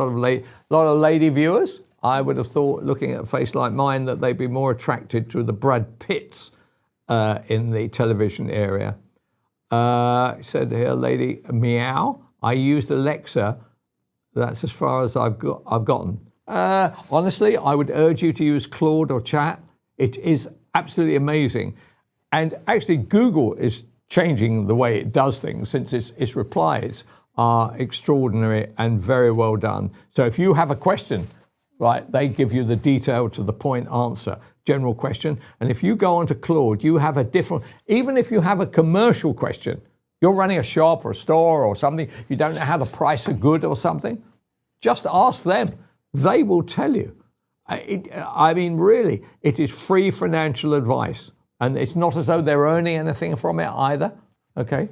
lot of lady viewers. I would have thought, looking at a face like mine, that they'd be more attracted to the Brad Pitts in the television area. Said here, lady, meow. I used Alexa. That's as far as I've gotten. Honestly, I would urge you to use Claude or Chat. It is absolutely amazing. And actually, Google is changing the way it does things, since its replies are extraordinary and very well done. So if you have a question, right, they give you the detailed to the point answer, general question. And if you go onto Claude, you have a different, even if you have a commercial question, you're running a shop or a store or something, you don't know how to price a good or something, just ask them. They will tell you. I mean, really, it is free financial advice. And it's not as though they're earning anything from it either, okay?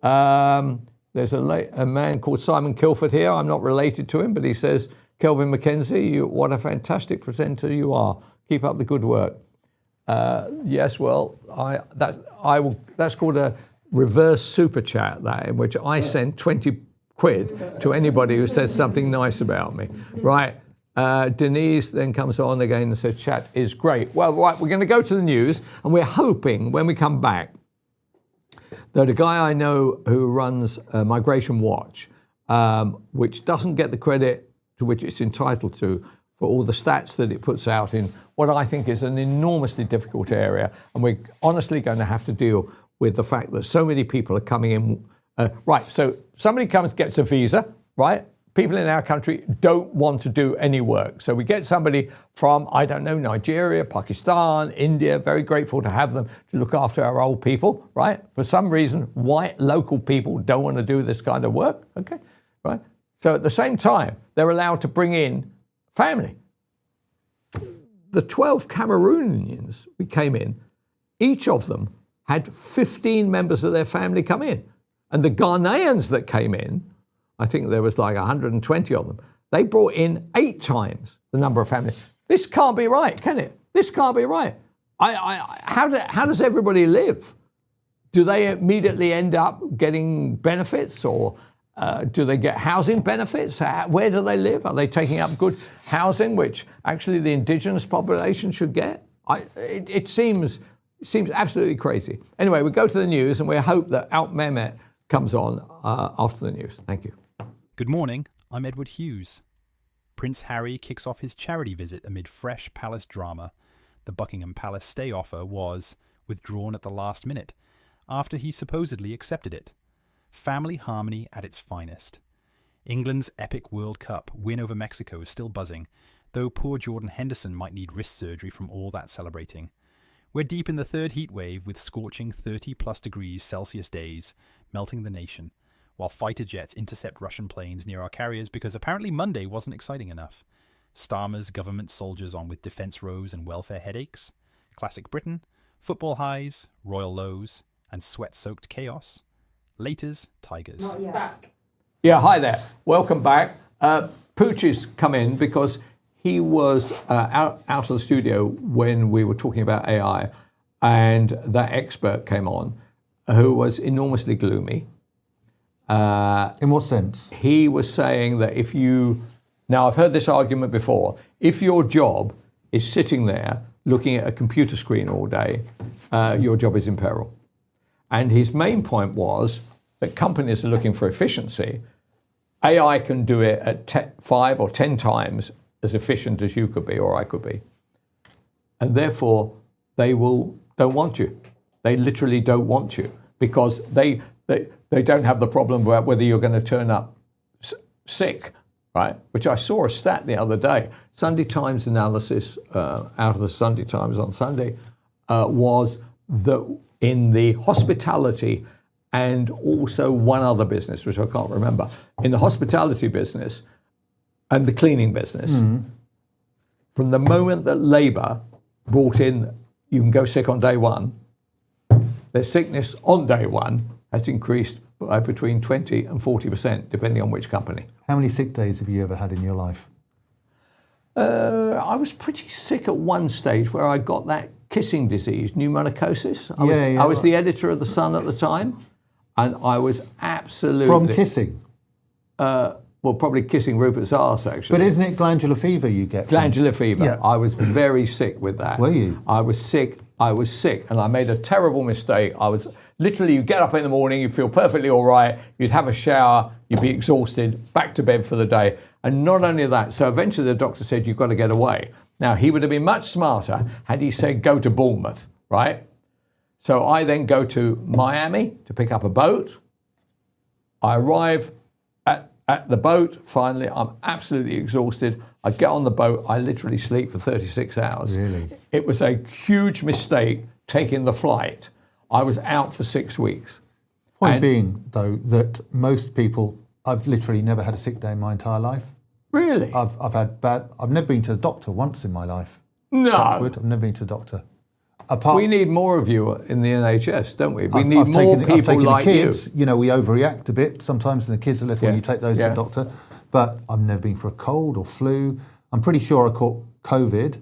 There's a man called Simon Kilford here. I'm not related to him, but he says, Kelvin MacKenzie, what a fantastic presenter you are. Keep up the good work. Yes, well, that's called a reverse super chat, that, in which I send 20 quid to anybody who says something nice about me. Right. Denise then comes on again and says, chat is great. Well, right, we're going to go to the news, and we're hoping when we come back that a guy I know who runs Migration Watch, which doesn't get the credit to which it's entitled to for all the stats that it puts out in what I think is an enormously difficult area. And we're honestly going to have to deal with the fact that so many people are coming in. Right, so somebody comes, gets a visa, right? People in our country don't want to do any work. So we get somebody from, I don't know, Nigeria, Pakistan, India, very grateful to have them to look after our old people, right? For some reason, white local people don't want to do this kind of work, okay, right? So at the same time, they're allowed to bring in family. The 12 Cameroonians we came in, each of them had 15 members of their family come in. And the Ghanaians that came in, I think there was like 120 of them, they brought in 8 times the number of families. This can't be right, can it? This can't be right. How does everybody live? Do they immediately end up getting benefits, or do they get housing benefits? Where do they live? Are they taking up good housing, which actually the indigenous population should get? It seems absolutely crazy. Anyway, we go to the news, and we hope that Alt Mehmet comes on after the news. Thank you. Good morning, I'm Edward Hughes. Prince Harry kicks off his charity visit amid fresh palace drama. The Buckingham Palace stay offer was withdrawn at the last minute, after he supposedly accepted it. Family harmony at its finest. England's epic World Cup win over Mexico is still buzzing, though poor Jordan Henderson might need wrist surgery from all that celebrating. We're deep in the third heat wave with scorching 30+ degrees Celsius days, melting the nation, while fighter jets intercept Russian planes near our carriers because apparently Monday wasn't exciting enough. Starmer's government soldiers on with defence rows and welfare headaches. Classic Britain, football highs, royal lows, and sweat-soaked chaos. Laters, tigers. Not yet. Yeah, hi there. Welcome back. Pooch has come in because he was out of the studio when we were talking about AI, and that expert came on who was enormously gloomy. In what sense? He was saying that now I've heard this argument before, if your job is sitting there looking at a computer screen all day, your job is in peril. And his main point was that companies are looking for efficiency. AI can do it at 5 or 10 times as efficient as you could be or I could be. And therefore, they don't want you. They literally don't want you because they don't have the problem about whether you're going to turn up sick, right? Which I saw a stat the other day. Sunday Times analysis out of the Sunday Times on Sunday was that in the hospitality and also one other business, which I can't remember, in the hospitality business and the cleaning business, from the moment that Labour brought in, you can go sick on day one, their sickness on day one has increased by between 20 and 40%, depending on which company. How many sick days have you ever had in your life? I was pretty sick at one stage where I got that kissing disease, pneumonicosis. I was the editor of The Sun at the time, and I was absolutely... From kissing? Well, probably kissing Rupert's arse, actually. But isn't it glandular fever you get? Glandular fever. Yeah. I was very sick with that. Were you? I was sick, and I made a terrible mistake. I was literally, you get up in the morning, you feel perfectly all right, you'd have a shower, you'd be exhausted, back to bed for the day. And not only that, so eventually the doctor said, you've got to get away. Now, he would have been much smarter had he said, go to Bournemouth, right? So I then go to Miami to pick up a boat. I arrive at the boat, finally, I'm absolutely exhausted. I get on the boat, I literally sleep for 36 hours. Really? It was a huge mistake taking the flight. I was out for 6 weeks. Point being, though, that most people, I've literally never had a sick day in my entire life. Really? I've never been to the doctor once in my life. No. I've never been to the doctor. We need more of you in the NHS, don't we? I've need more taken people like the kids. you. You know, we overreact a bit sometimes, and the kids are little when you take those to the doctor. But I've never been for a cold or flu. I'm pretty sure I caught COVID,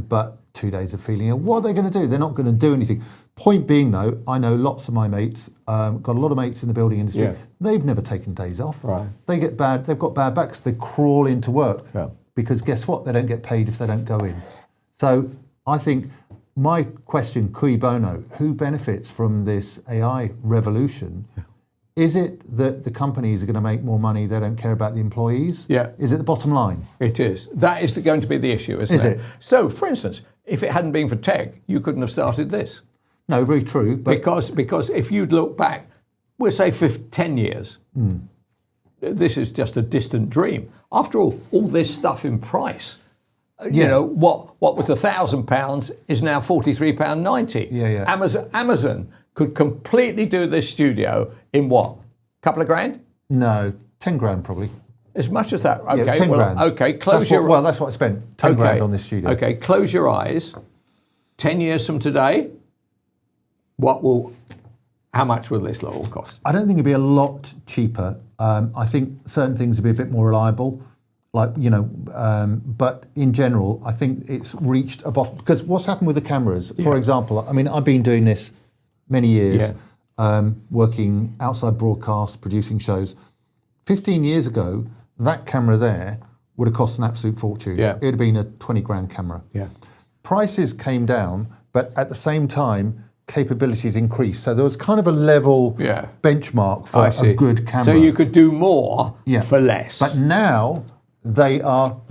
but 2 days of feeling ill. What are they going to do? They're not going to do anything. Point being, though, I know lots of my mates, got a lot of mates in the building industry. Yeah. They've never taken days off. Right. They've got bad backs. They crawl into work because guess what? They don't get paid if they don't go in. So I think my question, cui bono, who benefits from this AI revolution? Yeah. Is it that the companies are going to make more money, they don't care about the employees? Yeah. Is it the bottom line? It is. That is going to be the issue, isn't it? So, for instance, if it hadn't been for tech, you couldn't have started this. No, very true. But because if you'd look back, we'll say for 10 years, this is just a distant dream. After all this stuff in price, you know, what was £1,000 is now £43.90. Yeah. Amazon could completely do this studio in what? Couple of grand? No, 10 grand probably. As much as that? Okay, yeah, 10 grand. Okay, that's what I spent. 10 grand on this studio. Okay, close your eyes. 10 years from today, how much will this all cost? I don't think it'd be a lot cheaper. I think certain things would be a bit more reliable. Like, but in general, I think it's reached a bottom. Because what's happened with the cameras, for example, I mean, I've been doing this many years, working outside broadcast, producing shows. 15 years ago, that camera there would have cost an absolute fortune. Yeah. It would have been a 20 grand camera. Yeah. Prices came down, but at the same time, capabilities increased. So there was kind of a level benchmark for a good camera. So you could do more for less. But now they are.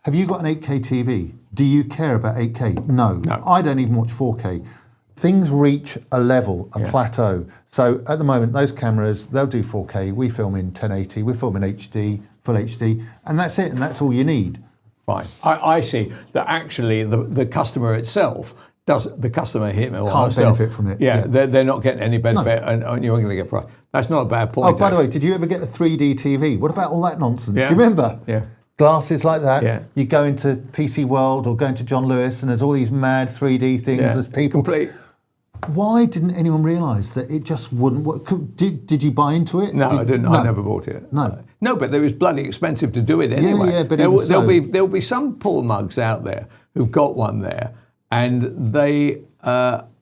Have you got an 8K TV? Do you care about 8K? No. I don't even watch 4K. Things reach a level, a plateau. So at the moment, those cameras, they'll do 4K. We film in 1080. We film in HD, full HD, and that's it. And that's all you need. Right. I see that actually the customer itself the customer can't benefit from it. Yeah, they're not getting any benefit, and you're going to get price. That's not a bad point. Oh, by the way, did you ever get a 3D TV? What about all that nonsense? Yeah. Do you remember? Yeah. Glasses like that. Yeah. You go into PC World or go into John Lewis, and there's all these mad 3D things. Yeah. There's people. Complete. Why didn't anyone realise that it just wouldn't work? Did you buy into it? No, I didn't. No. I never bought it. No, but it was bloody expensive to do it anyway. Yeah, but there'll be some poor mugs out there who've got one there, and they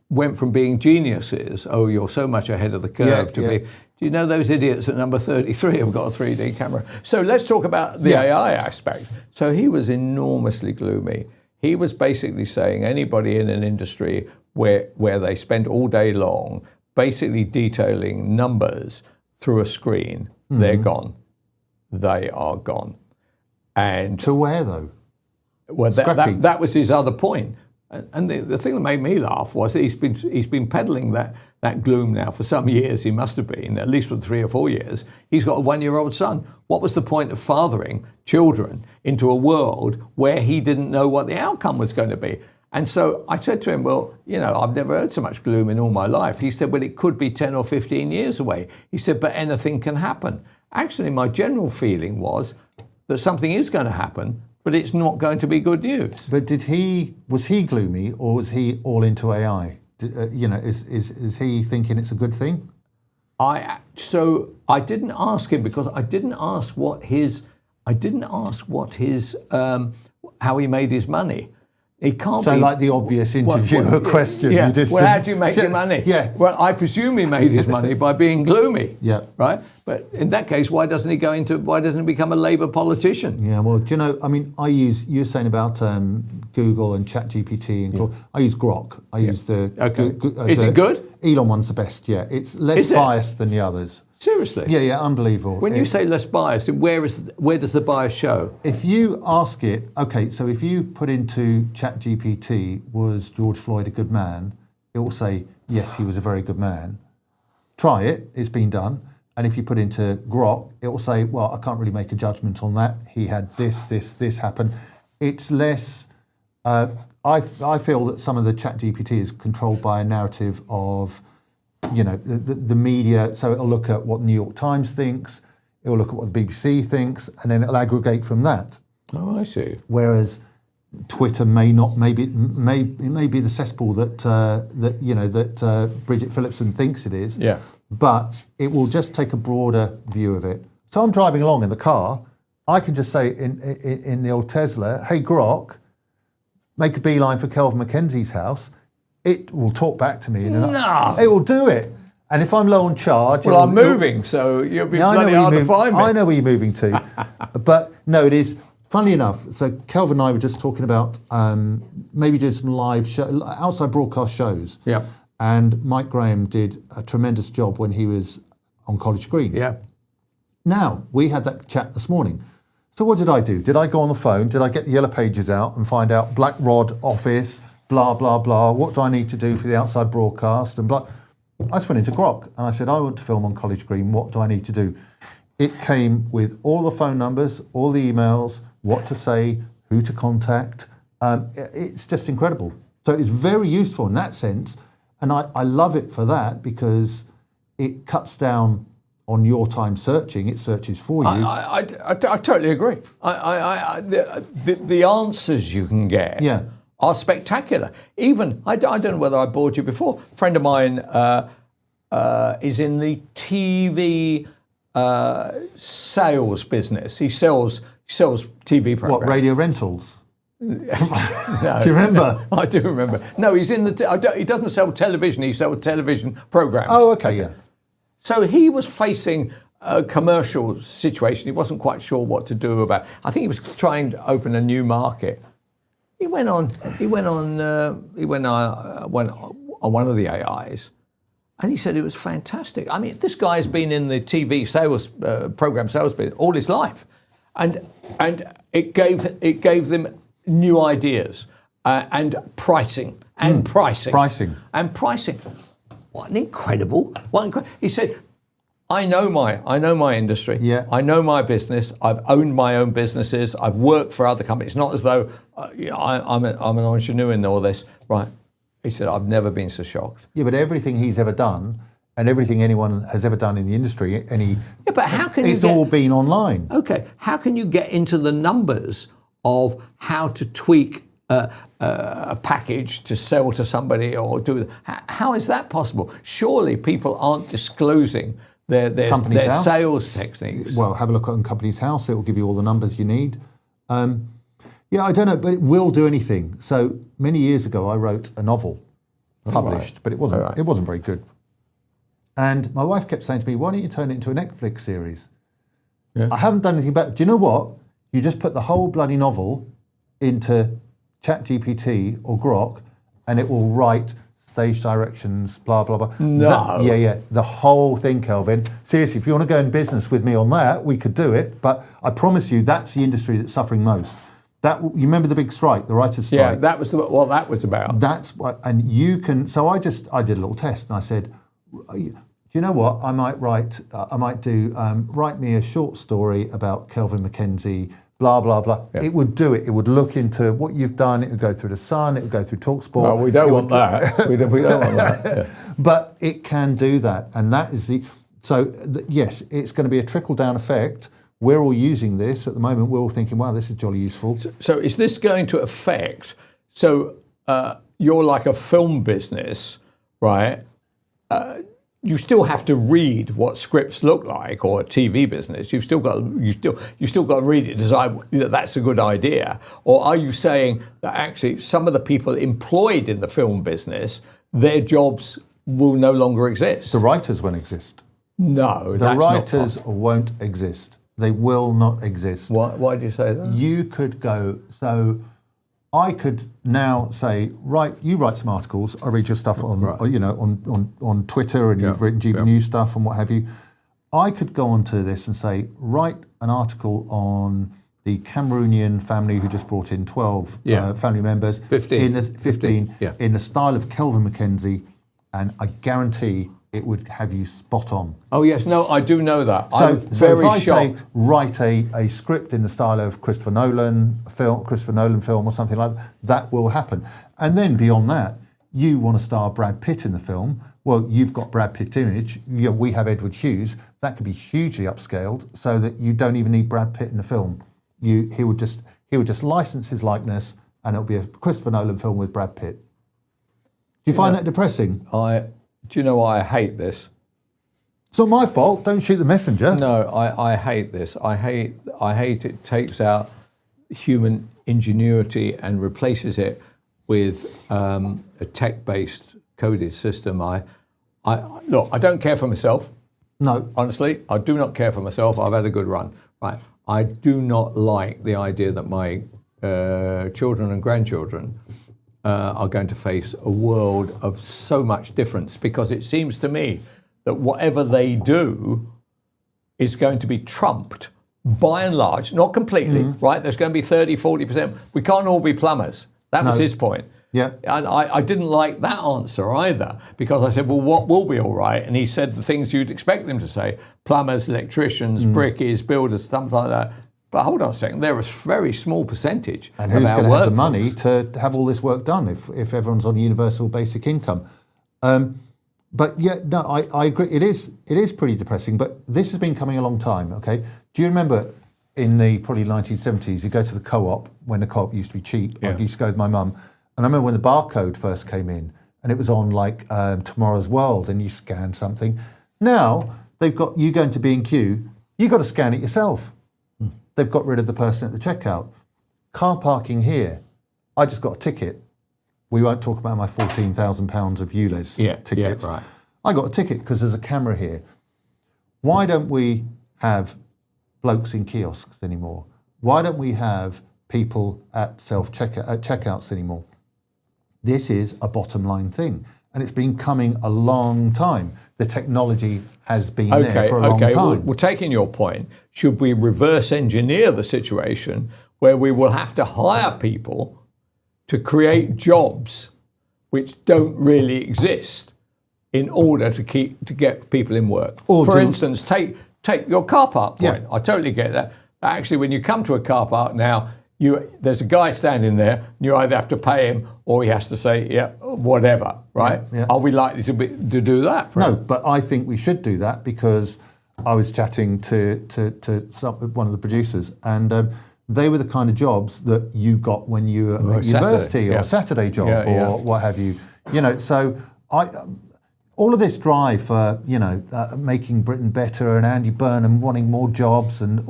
went from being geniuses. Oh, you're so much ahead of the curve to be. Do you know those idiots at number 33 have got a 3D camera? So let's talk about the AI aspect. So he was enormously gloomy. He was basically saying anybody in an industry where they spend all day long basically detailing numbers through a screen, they're gone. They are gone. And to where though? Well, that was his other point. And the thing that made me laugh was he's been peddling that gloom now for some years. He must have been, at least for 3 or 4 years. He's got a 1-year-old son. What was the point of fathering children into a world where he didn't know what the outcome was going to be? And so I said to him, well, I've never heard so much gloom in all my life. He said, well, it could be 10 or 15 years away. He said, but anything can happen. Actually, my general feeling was that something is going to happen, but it's not going to be good news. But was he gloomy, or was he all into AI? Is he thinking it's a good thing? I didn't ask him because I didn't ask how he made his money. He can't be like the obvious interviewer question. Yeah. You Well, how do you make your money? Yeah. Well, I presume he made his money by being gloomy. Yeah. Right. But in that case, why doesn't he become a Labour politician? Yeah. Well, do you know? I mean, you were saying about Google and ChatGPT and I use Grok. I use the. Okay. Is it good? Elon one's the best. Yeah. It's less biased than the others. Seriously? Yeah, unbelievable. When you say less biased, where does the bias show? If you ask it, okay, so if you put into ChatGPT, was George Floyd a good man? It will say, yes, he was a very good man. Try it, it's been done. And if you put into Grok, it will say, well, I can't really make a judgment on that. He had this happen. It's less, I feel that some of the ChatGPT is controlled by a narrative of, the media. So it'll look at what the New York Times thinks, it'll look at what the BBC thinks, and then it'll aggregate from that. Oh, I see. Whereas Twitter may be the cesspool that Bridget Phillipson thinks it is. Yeah. But it will just take a broader view of it. So I'm driving along in the car, I can just say in the old Tesla, hey Grok, make a beeline for Kelvin MacKenzie's house. It will talk back to me. No. It will do it. And if I'm low on charge... Well, I'm moving, so you'll be bloody hard to find me. I know where you're moving to. But no, it is... Funnily enough, so Kelvin and I were just talking about maybe doing some live outside broadcast shows. Yeah. And Mike Graham did a tremendous job when he was on College Green. Yeah. Now, we had that chat this morning. So what did I do? Did I go on the phone? Did I get the yellow pages out and find out Black Rod office... blah, blah, blah, what do I need to do for the outside broadcast, and blah. I just went into Grok and I said, I want to film on College Green, what do I need to do? It came with all the phone numbers, all the emails, what to say, who to contact. It's just incredible. So it's very useful in that sense, and I love it for that because it cuts down on your time searching, it searches for you. I totally agree. The answers you can get are spectacular. Even, I don't know whether I bored you before, a friend of mine is in the TV sales business. He sells He sells TV programs. What, radio rentals? No. Do you remember? I do remember. No, he's in the. He doesn't sell television. He sells television programs. Oh, okay, yeah. So he was facing a commercial situation. He wasn't quite sure what to do about. I think he was trying to open a new market. He went on one of the AIs, and he said it was fantastic. I mean, this guy's been in the TV sales program sales business all his life, and it gave them new ideas and pricing. What an incredible! He said, I know my industry. Yeah. I know my business. I've owned my own businesses. I've worked for other companies. It's not as though I'm an ingenue in all this, right? He said, I've never been so shocked. Yeah, but everything he's ever done and everything anyone has ever done in the industry, but how can it's all been online. Okay, how can you get into the numbers of how to tweak a package to sell to somebody or do? How is that possible? Surely people aren't disclosing their sales techniques. Well, have a look at Company's House. It will give you all the numbers you need. Yeah, I don't know, but it will do anything. So many years ago, I wrote a novel, published, but it wasn't very good. And my wife kept saying to me, "Why don't you turn it into a Netflix series?" Yeah. I haven't done anything about it. Do you know what? You just put the whole bloody novel into ChatGPT or Grok, and it will write stage directions, blah, blah, blah. No. Yeah. The whole thing, Kelvin. Seriously, if you want to go in business with me on that, we could do it. But I promise you, that's the industry that's suffering most. You remember the big strike, the writers' strike? Yeah, that was what that was about. That's what, and you can. So I did a little test, and I said, "Do you know what? I might write me a short story about Kelvin MacKenzie." Blah blah blah. Yeah. It would do it. It would look into what you've done. It would go through the Sun. It would go through TalkSport. Well, we don't want that. we don't want that. Yeah. But it can do that, and that is yes, it's going to be a trickle down effect. We're all using this at the moment. We're all thinking, "Wow, this is jolly useful." So is this going to affect? So you're like a film business, right? You still have to read what scripts look like, or a TV business. You still got to read it, decide that that's a good idea. Or are you saying that actually some of the people employed in the film business, their jobs will no longer exist? The writers won't exist. No, the writers won't exist. They will not exist. Why do you say that? You could go. So I could now say, you write some articles. I read your stuff on Twitter, and you've written GB News stuff and what have you. I could go onto this and say, write an article on the Cameroonian family who just brought in 12 family members. 15. In the style of Kelvin MacKenzie, and I guarantee it would have you spot on. Oh yes, no, I do know that. So if I say write a script in the style of Christopher Nolan film or something like that, that will happen. And then beyond that, you want to star Brad Pitt in the film. Well, you've got Brad Pitt image. We have Edward Hughes. That could be hugely upscaled so that you don't even need Brad Pitt in the film. He would just license his likeness, and it'll be a Christopher Nolan film with Brad Pitt. Do you find that depressing? Do you know why I hate this? It's not my fault. Don't shoot the messenger. No, I hate this. I hate it takes out human ingenuity and replaces it with a tech-based coded system. Look, I don't care for myself. No. Honestly, I do not care for myself. I've had a good run. Right. I do not like the idea that my children and grandchildren are going to face a world of so much difference, because it seems to me that whatever they do is going to be trumped by and large, not completely, right? There's going to be 30, 40%. We can't all be plumbers. That was his point. Yeah. And I didn't like that answer either, because I said, well, what will be all right? And he said the things you'd expect them to say: plumbers, electricians, brickies, builders, something like that. But hold on a second, they're a very small percentage. And who's going to have the money to have all this work done if everyone's on universal basic income? But yeah, no, I agree. It is pretty depressing, but this has been coming a long time, okay? Do you remember in the probably 1970s, you go to the co-op, when the co-op used to be cheap. I used to go with my mum. And I remember when the barcode first came in, and it was on like Tomorrow's World, and you scan something. Now, they've got, you go into B&Q, you've got to scan it yourself. they've got rid of the person at the checkout. Car parking here, I just got a ticket. We won't talk about my £14,000 of ULEZ tickets. Yeah, right. I got a ticket because there's a camera here. Why don't we have blokes in kiosks anymore? Why don't we have people at checkouts anymore? This is a bottom line thing, and it's been coming a long time. The technology has been there for a long time. Well, taking your point, should we reverse engineer the situation where we will have to hire people to create jobs which don't really exist in order to get people in work? For instance, take your car park point. I totally get that. Actually, when you come to a car park now, there's a guy standing there, and you either have to pay him or he has to say, yeah, whatever, right? Yeah. Are we likely to do that? No, but I think we should do that, because I was chatting to one of the producers, and they were the kind of jobs that you got when you were at university, or a Saturday job, or what have you. So all of this drive for making Britain better, and Andy Burnham wanting more jobs, and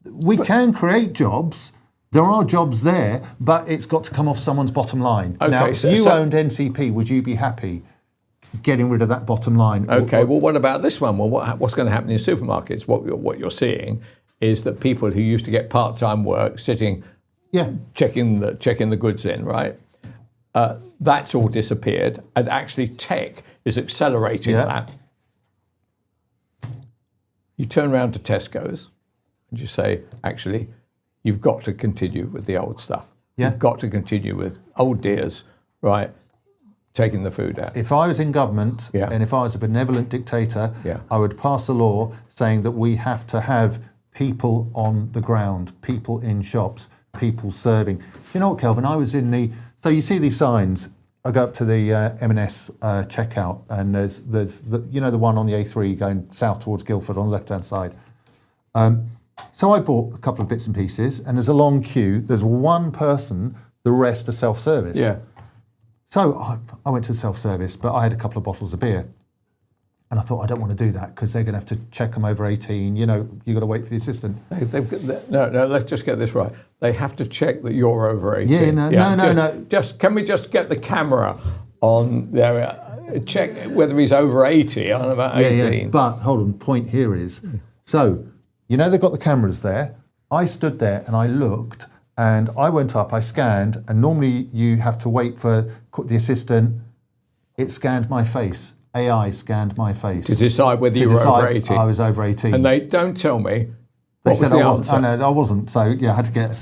we can create jobs. There are jobs there, but it's got to come off someone's bottom line. Okay, now, if you owned NCP, would you be happy getting rid of that bottom line? Okay, well, what about this one? Well, what's going to happen in supermarkets? What you're seeing is that people who used to get part-time work sitting, checking the goods in, right? That's all disappeared, and actually tech is accelerating that. You turn around to Tesco's and you say, actually, you've got to continue with the old stuff. You've got to continue with old dears, right? Taking the food out. If I was in government, and if I was a benevolent dictator, I would pass a law saying that we have to have people on the ground, people in shops, people serving. You know what, Kelvin? I was in so you see these signs. I go up to the M&S checkout, and there's the one on the A3 going south towards Guildford on the left-hand side. So I bought a couple of bits and pieces, and there's a long queue. There's one person, the rest are self-service. Yeah. So I went to the self-service, but I had a couple of bottles of beer. And I thought, I don't want to do that, because they're going to have to check them over 18. You've got to wait for the assistant. No, let's just get this right. They have to check that you're over 18. No. Can we just get the camera on there? Check whether he's over 80 on about 18. Yeah. But hold on, point here is, so, they've got the cameras there. I stood there and I looked, and I went up, I scanned, and normally you have to wait for the assistant. It scanned my face. AI scanned my face. To decide whether you were over 18. I was over 18. And they don't tell me They said I wasn't. I know I wasn't. So I had to get.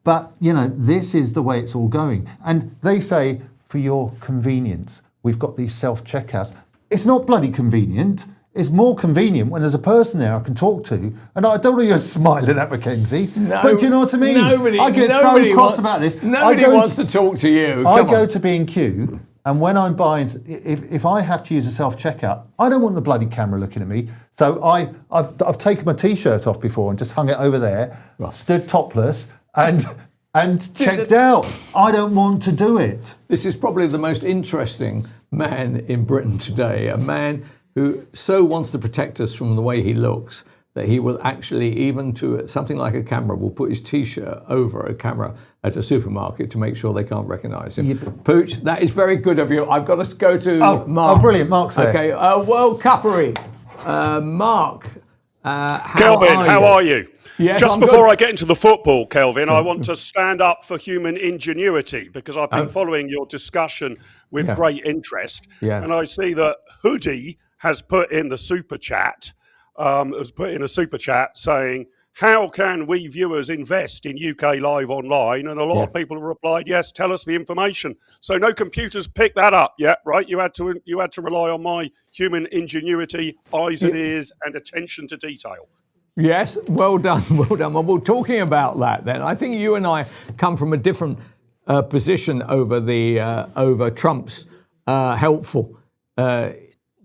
But this is the way it's all going. And they say, for your convenience, we've got these self-checkouts. It's not bloody convenient. It's more convenient when there's a person there I can talk to. And I don't know you're smiling at MacKenzie, but do you know what I mean? I get so cross about this. Nobody wants to talk to you. I go to B&Q, and when I'm buying, if I have to use a self-checkout, I don't want the bloody camera looking at me. So I've taken my T-shirt off before and just hung it over there, stood topless, and checked out. I don't want to do it. This is probably the most interesting man in Britain today, a man who so wants to protect us from the way he looks that he will actually, even to something like a camera, will put his T-shirt over a camera at a supermarket to make sure they can't recognise him. Pooch, that is very good of you. I've got to go to Mark. Oh, brilliant. Mark's there. Okay, World Cuppery. Mark, Kelvin, how are you? Yes, Just before I get into the football, Kelvin, I want to stand up for human ingenuity, because I've been following your discussion with great interest. Yeah. And I see that Hoodie has put in the super chat, saying, how can we viewers invest in UK Live Online? And a lot of people have replied, yes, tell us the information. So no computers pick that up yet, right? You had to rely on my human ingenuity, eyes and ears, and attention to detail. Yes, well done, well done. Well, talking about that then, I think you and I come from a different position over Trump's helpful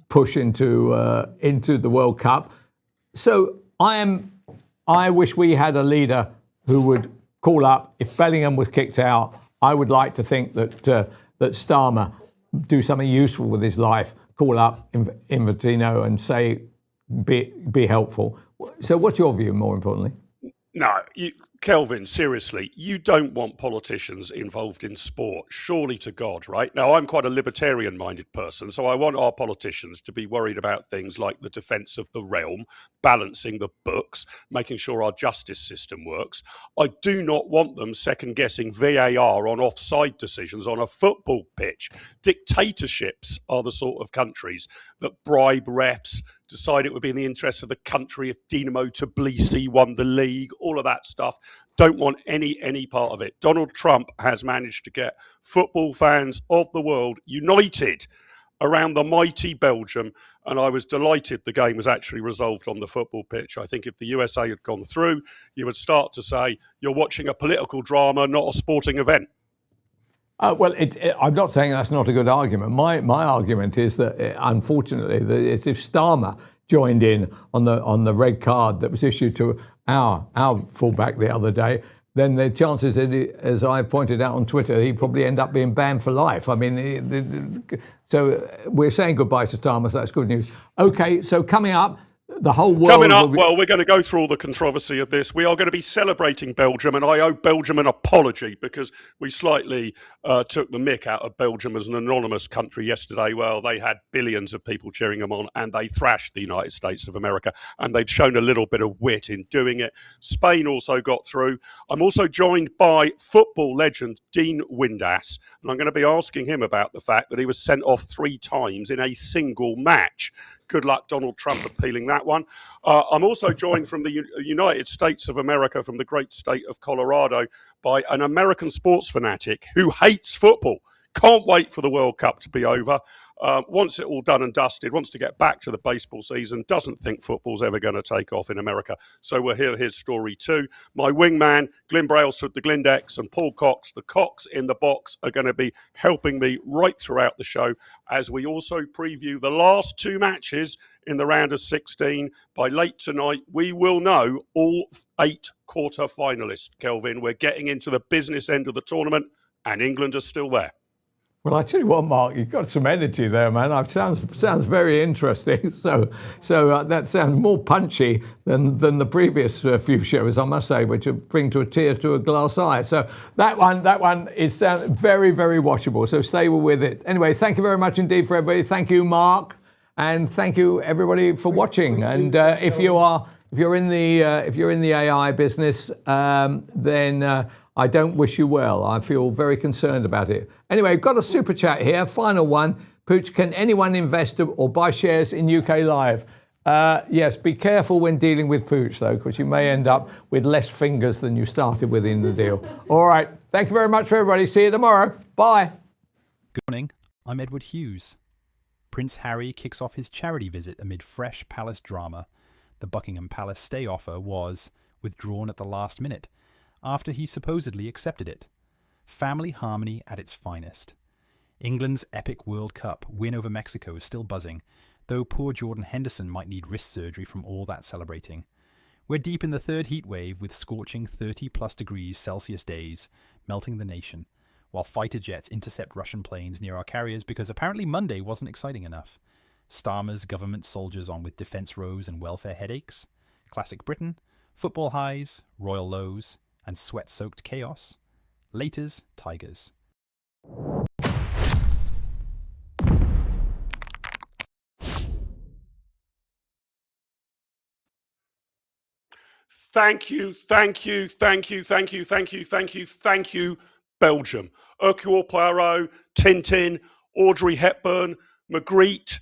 push into the World Cup. So I wish we had a leader who would call up if Bellingham was kicked out. I would like to think that Starmer do something useful with his life, call up Infantino and say, be helpful. So what's your view, more importantly? No, Kelvin, seriously, you don't want politicians involved in sport, surely to God, right? Now, I'm quite a libertarian-minded person, so I want our politicians to be worried about things like the defence of the realm, balancing the books, making sure our justice system works. I do not want them second-guessing VAR on offside decisions on a football pitch. Dictatorships are the sort of countries that bribe refs, decide it would be in the interest of the country if Dinamo Tbilisi won the league, all of that stuff. Don't want any part of it. Donald Trump has managed to get football fans of the world united around the mighty Belgium, and I was delighted the game was actually resolved on the football pitch. I think if the USA had gone through, you would start to say you're watching a political drama, not a sporting event. Well, I'm not saying that's not a good argument. My argument is that, unfortunately, it's if Starmer joined in on the red card that was issued to our fullback the other day, then the chances, as I pointed out on Twitter, he'd probably end up being banned for life. I mean, so we're saying goodbye to Starmer, so that's good news. Okay, so coming up, the whole world... Coming up, well, we're going to go through all the controversy of this. We are going to be celebrating Belgium, and I owe Belgium an apology because we slightly took the mick out of Belgium as an anonymous country yesterday. Well, they had billions of people cheering them on, and they thrashed the United States of America, and they've shown a little bit of wit in doing it. Spain also got through. I'm also joined by football legend Dean Windass, and I'm going to be asking him about the fact that he was sent off 3 times in a single match. Good luck, Donald Trump, appealing that one. I'm also joined from the United States of America, from the great state of Colorado, by an American sports fanatic who hates football. Can't wait for the World Cup to be over. Wants it all done and dusted, wants to get back to the baseball season, doesn't think football's ever going to take off in America. So we'll hear his story too. My wingman, Glyn Brailsford, the Glindex, and Paul Cox, the Cox in the Box, are going to be helping me right throughout the show as we also preview the last 2 matches in the round of 16. By late tonight, we will know all 8 quarter-finalists, Kelvin. We're getting into the business end of the tournament, and England are still there. Well, I tell you what, Mark, you've got some energy there, man. It sounds very interesting. So that sounds more punchy than the previous few shows, I must say, which bring to a tear to a glass eye. So that one is very, very watchable. So stay with it. Anyway, thank you very much indeed for everybody. Thank you, Mark, and thank you everybody for watching. And if you're in the AI business, then I don't wish you well. I feel very concerned about it. Anyway, I've got a super chat here. Final one. Pooch, can anyone invest or buy shares in UK Live? Yes, be careful when dealing with Pooch, though, because you may end up with less fingers than you started with in the deal. All right. Thank you very much for everybody. See you tomorrow. Bye. Good morning. I'm Edward Hughes. Prince Harry kicks off his charity visit amid fresh palace drama. The Buckingham Palace stay offer was withdrawn at the last minute, after he supposedly accepted it. Family harmony at its finest. England's epic World Cup win over Mexico is still buzzing, though poor Jordan Henderson might need wrist surgery from all that celebrating. We're deep in the 3rd heat wave with scorching 30+ degrees Celsius days, melting the nation, while fighter jets intercept Russian planes near our carriers because apparently Monday wasn't exciting enough. Starmer's government soldiers on with defence rows and welfare headaches. Classic Britain, football highs, royal lows, and sweat-soaked chaos. Laters, Tigers. Thank you, Belgium. Hercule Poirot, Tintin, Audrey Hepburn, Magritte.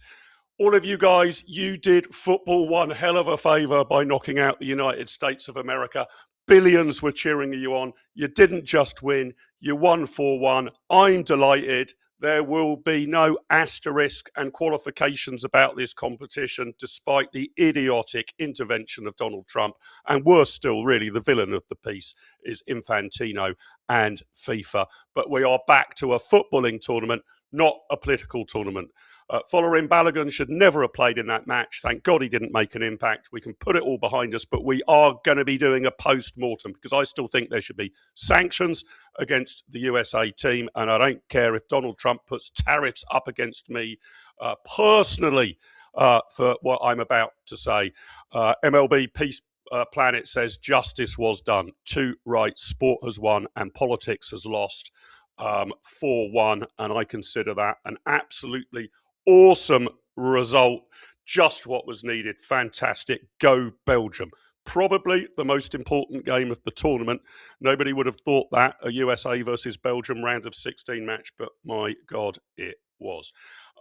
All of you guys, you did football one hell of a favour by knocking out the United States of America. Billions were cheering you on. You didn't just win, you won 4-1. I'm delighted. There will be no asterisk and qualifications about this competition, despite the idiotic intervention of Donald Trump. And worse still, really, the villain of the piece is Infantino and FIFA. But we are back to a footballing tournament, not a political tournament. Following Balogun should never have played in that match. Thank God he didn't make an impact. We can put it all behind us, but we are going to be doing a post-mortem because I still think there should be sanctions against the USA team, and I don't care if Donald Trump puts tariffs up against me personally for what I'm about to say. MLB, peace planet says justice was done. Two right, sport has won and politics has lost 4-1. And I consider that an absolutely awesome result. Just what was needed. Fantastic. Go Belgium. Probably the most important game of the tournament. Nobody would have thought that, a USA versus Belgium round of 16 match, but my God, it was.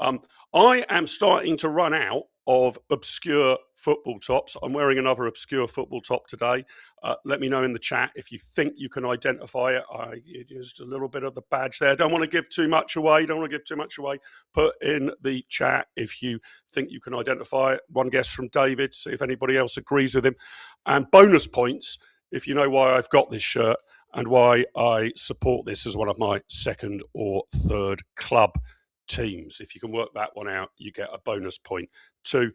I am starting to run out of obscure football tops. I'm wearing another obscure football top today. Let me know in the chat if you think you can identify it. It is a little bit of the badge there. Don't want to give too much away. Put in the chat if you think you can identify it. One guess from David, see if anybody else agrees with him. And bonus points if you know why I've got this shirt and why I support this as one of my second or third club teams. If you can work that one out, you get a bonus point too.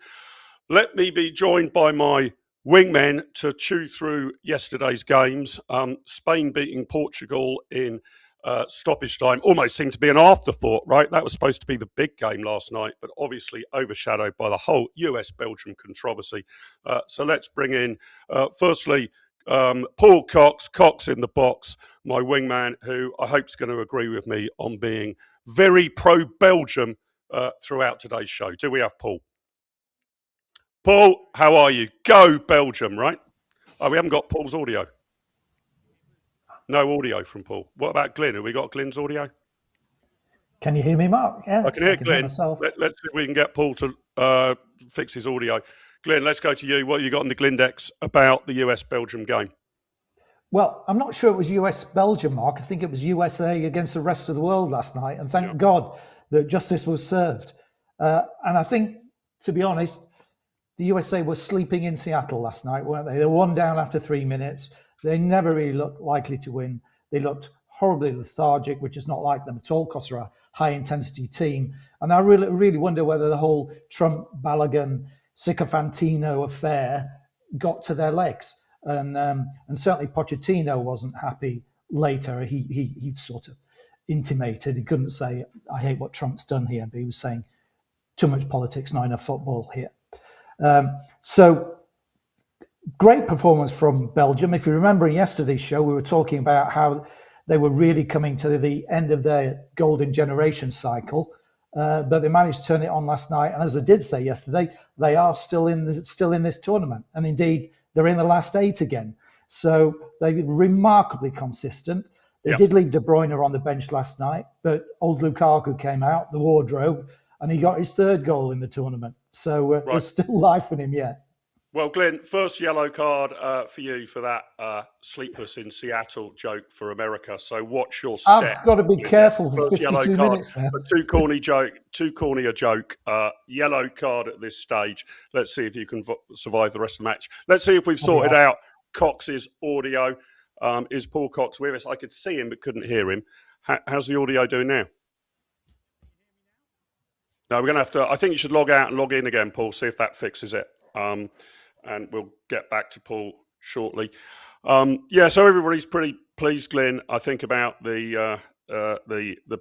Let me be joined by my wingmen to chew through yesterday's games. Spain beating Portugal in stoppage time almost seemed to be an afterthought, right? That was supposed to be the big game last night, but obviously overshadowed by the whole US-Belgium controversy. So let's bring in, firstly, Paul Cox in the box, my wingman, who I hope is going to agree with me on being very pro-Belgium throughout today's show. Do we have Paul? Paul, how are you? Go Belgium, right? Oh, we haven't got Paul's audio. No audio from Paul. What about Glyn? Have we got Glyn's audio? Can you hear me, Mark? Yeah, I can hear Glyn. Let's see if we can get Paul to fix his audio. Glyn, let's go to you. What have you got on the Glindex about the US-Belgium game? Well, I'm not sure it was US-Belgium, Mark. I think it was USA against the rest of the world last night. And thank God that justice was served. And I think, to be honest, the USA were sleeping in Seattle last night, weren't they? They were 1 down after 3 minutes. They never really looked likely to win. They looked horribly lethargic, which is not like them at all because they're a high-intensity team. And I really wonder whether the whole Trump-Balogun Sycophantino affair got to their legs. And certainly Pochettino wasn't happy later. He sort of intimated, he couldn't say, I hate what Trump's done here, but he was saying too much politics, not enough football here. So great performance from Belgium. If you remember in yesterday's show, we were talking about how they were really coming to the end of their golden generation cycle, but they managed to turn it on last night. And as I did say yesterday, they are still in this tournament, and indeed they're in the last 8 again. So they've been remarkably consistent. They did leave De Bruyne on the bench last night, but old Lukaku came out, the wardrobe, and he got his 3rd goal in the tournament. So there's still life in him yet. Well, Glyn, first yellow card for you for that sleepless in Seattle joke for America. So watch your step. I've got to be careful for first 52 minutes now. Too corny a joke. Yellow card at this stage. Let's see if you can survive the rest of the match. Let's see if we've sorted out Cox's audio. Is Paul Cox with us? I could see him but couldn't hear him. How's the audio doing now? No, we're going to have to... I think you should log out and log in again, Paul, see if that fixes it. And we'll get back to Paul shortly. So everybody's pretty pleased, Glyn, I think, about the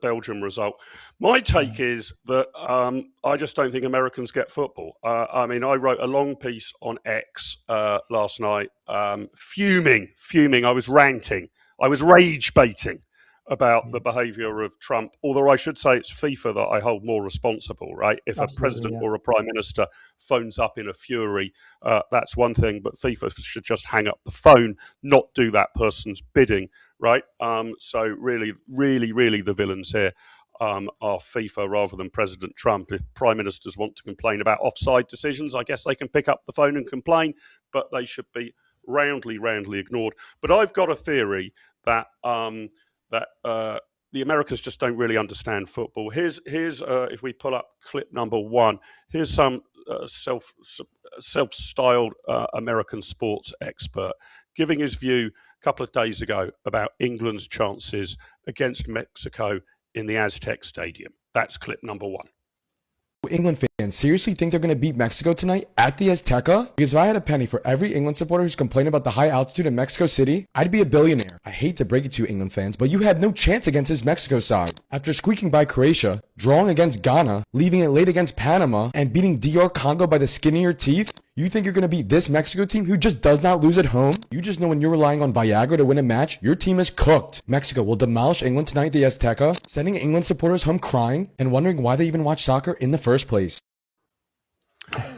Belgium result. My take is that I just don't think Americans get football. I wrote a long piece on X last night, fuming. I was ranting. I was rage baiting about the behaviour of Trump, although I should say it's FIFA that I hold more responsible, right? If a president or a prime minister phones up in a fury, that's one thing, but FIFA should just hang up the phone, not do that person's bidding, right? So really the villains here are FIFA rather than President Trump. If prime ministers want to complain about offside decisions, I guess they can pick up the phone and complain, but they should be roundly ignored. But I've got a theory that the Americans just don't really understand football. Here's if we pull up clip number 1, here's some self-styled American sports expert giving his view a couple of days ago about England's chances against Mexico in the Aztec Stadium. That's clip number 1. England fans seriously think they're going to beat Mexico tonight at the Azteca? Because if I had a penny for every England supporter who's complaining about the high altitude in Mexico City, I'd be a billionaire. I hate to break it to you, England fans, but you had no chance against this Mexico side. After squeaking by Croatia, drawing against Ghana, leaving it late against Panama, and beating DR Congo by the skin of your teeth, You think you're going to beat this Mexico team who just does not lose at home? You just know when you're relying on Viagra to win a match, your team is cooked. Mexico will demolish England tonight at the Azteca, sending England supporters home crying and wondering why they even watch soccer in the first place.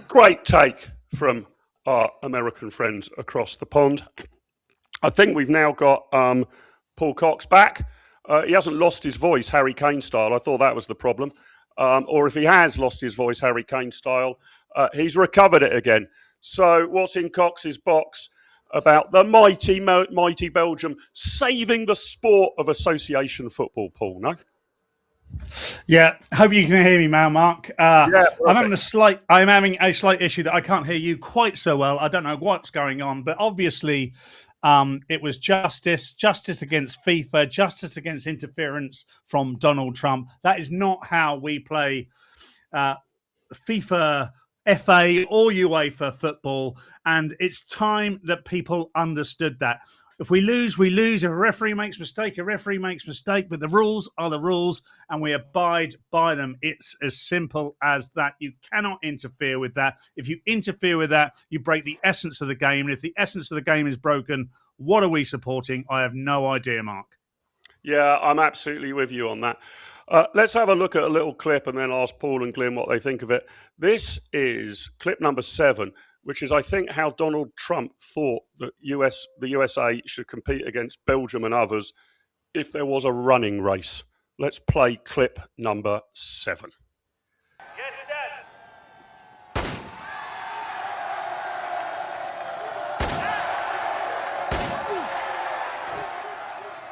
Great take from our American friends across the pond. I think we've now got Paul Cox back. He hasn't lost his voice, Harry Kane style. I thought that was the problem. Or if he has lost his voice, Harry Kane style, he's recovered it again. So what's in Cox's box about the mighty Belgium saving the sport of association football, Paul? No? Yeah, hope you can hear me now, Mark. I'm having a slight issue that I can't hear you quite so well. I don't know what's going on, but obviously it was justice against FIFA, justice against interference from Donald Trump. That is not how we play FIFA, FA or UEFA football, and it's time that people understood that. If we lose, we lose. If a referee makes a mistake, but the rules are the rules and we abide by them. It's as simple as that. You cannot interfere with that. If you interfere with that, you break the essence of the game. And if the essence of the game is broken, what are we supporting? I have no idea, Mark. Yeah, I'm absolutely with you on that. Let's have a look at a little clip and then ask Paul and Glyn what they think of it. This is clip number 7, which is, I think, how Donald Trump thought that the USA should compete against Belgium and others if there was a running race. Let's play clip number 7. Get set.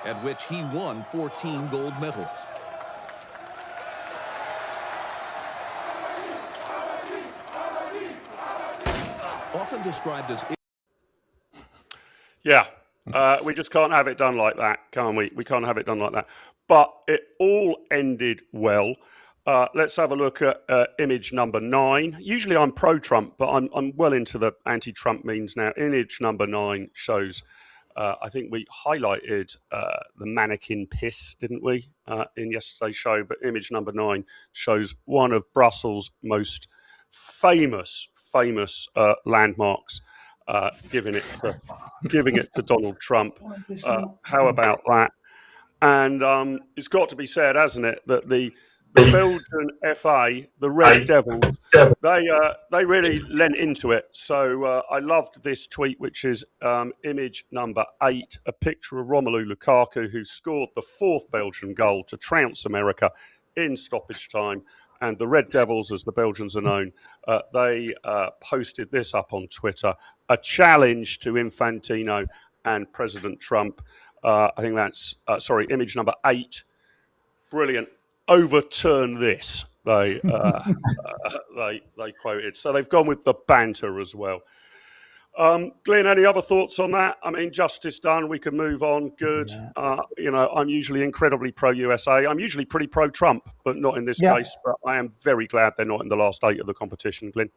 At which he won 14 gold medals. Often described as... Yeah, we just can't have it done like that, can we? We can't have it done like that. But it all ended well. Let's have a look at image number 9. Usually I'm pro-Trump, but I'm well into the anti-Trump memes now. Image number 9 shows, I think we highlighted the mannequin piss, didn't we, in yesterday's show? But image number 9 shows one of Brussels' most famous landmarks, giving it to Donald Trump. How about that? And it's got to be said, hasn't it, that the Belgian FA, the Red Devils, they really lent into it. So I loved this tweet, which is image number 8, a picture of Romelu Lukaku, who scored the 4th Belgian goal to trounce America in stoppage time. And the Red Devils, as the Belgians are known, they posted this up on Twitter, a challenge to Infantino and President Trump. I think that's, image number 8. Brilliant. Overturn this, they quoted. So they've gone with the banter as well. Glyn, any other thoughts on that? I mean, justice done. We can move on. Good. Yeah. I'm usually incredibly pro-USA. I'm usually pretty pro-Trump, but not in this case. But I am very glad they're not in the last 8 of the competition, Glyn.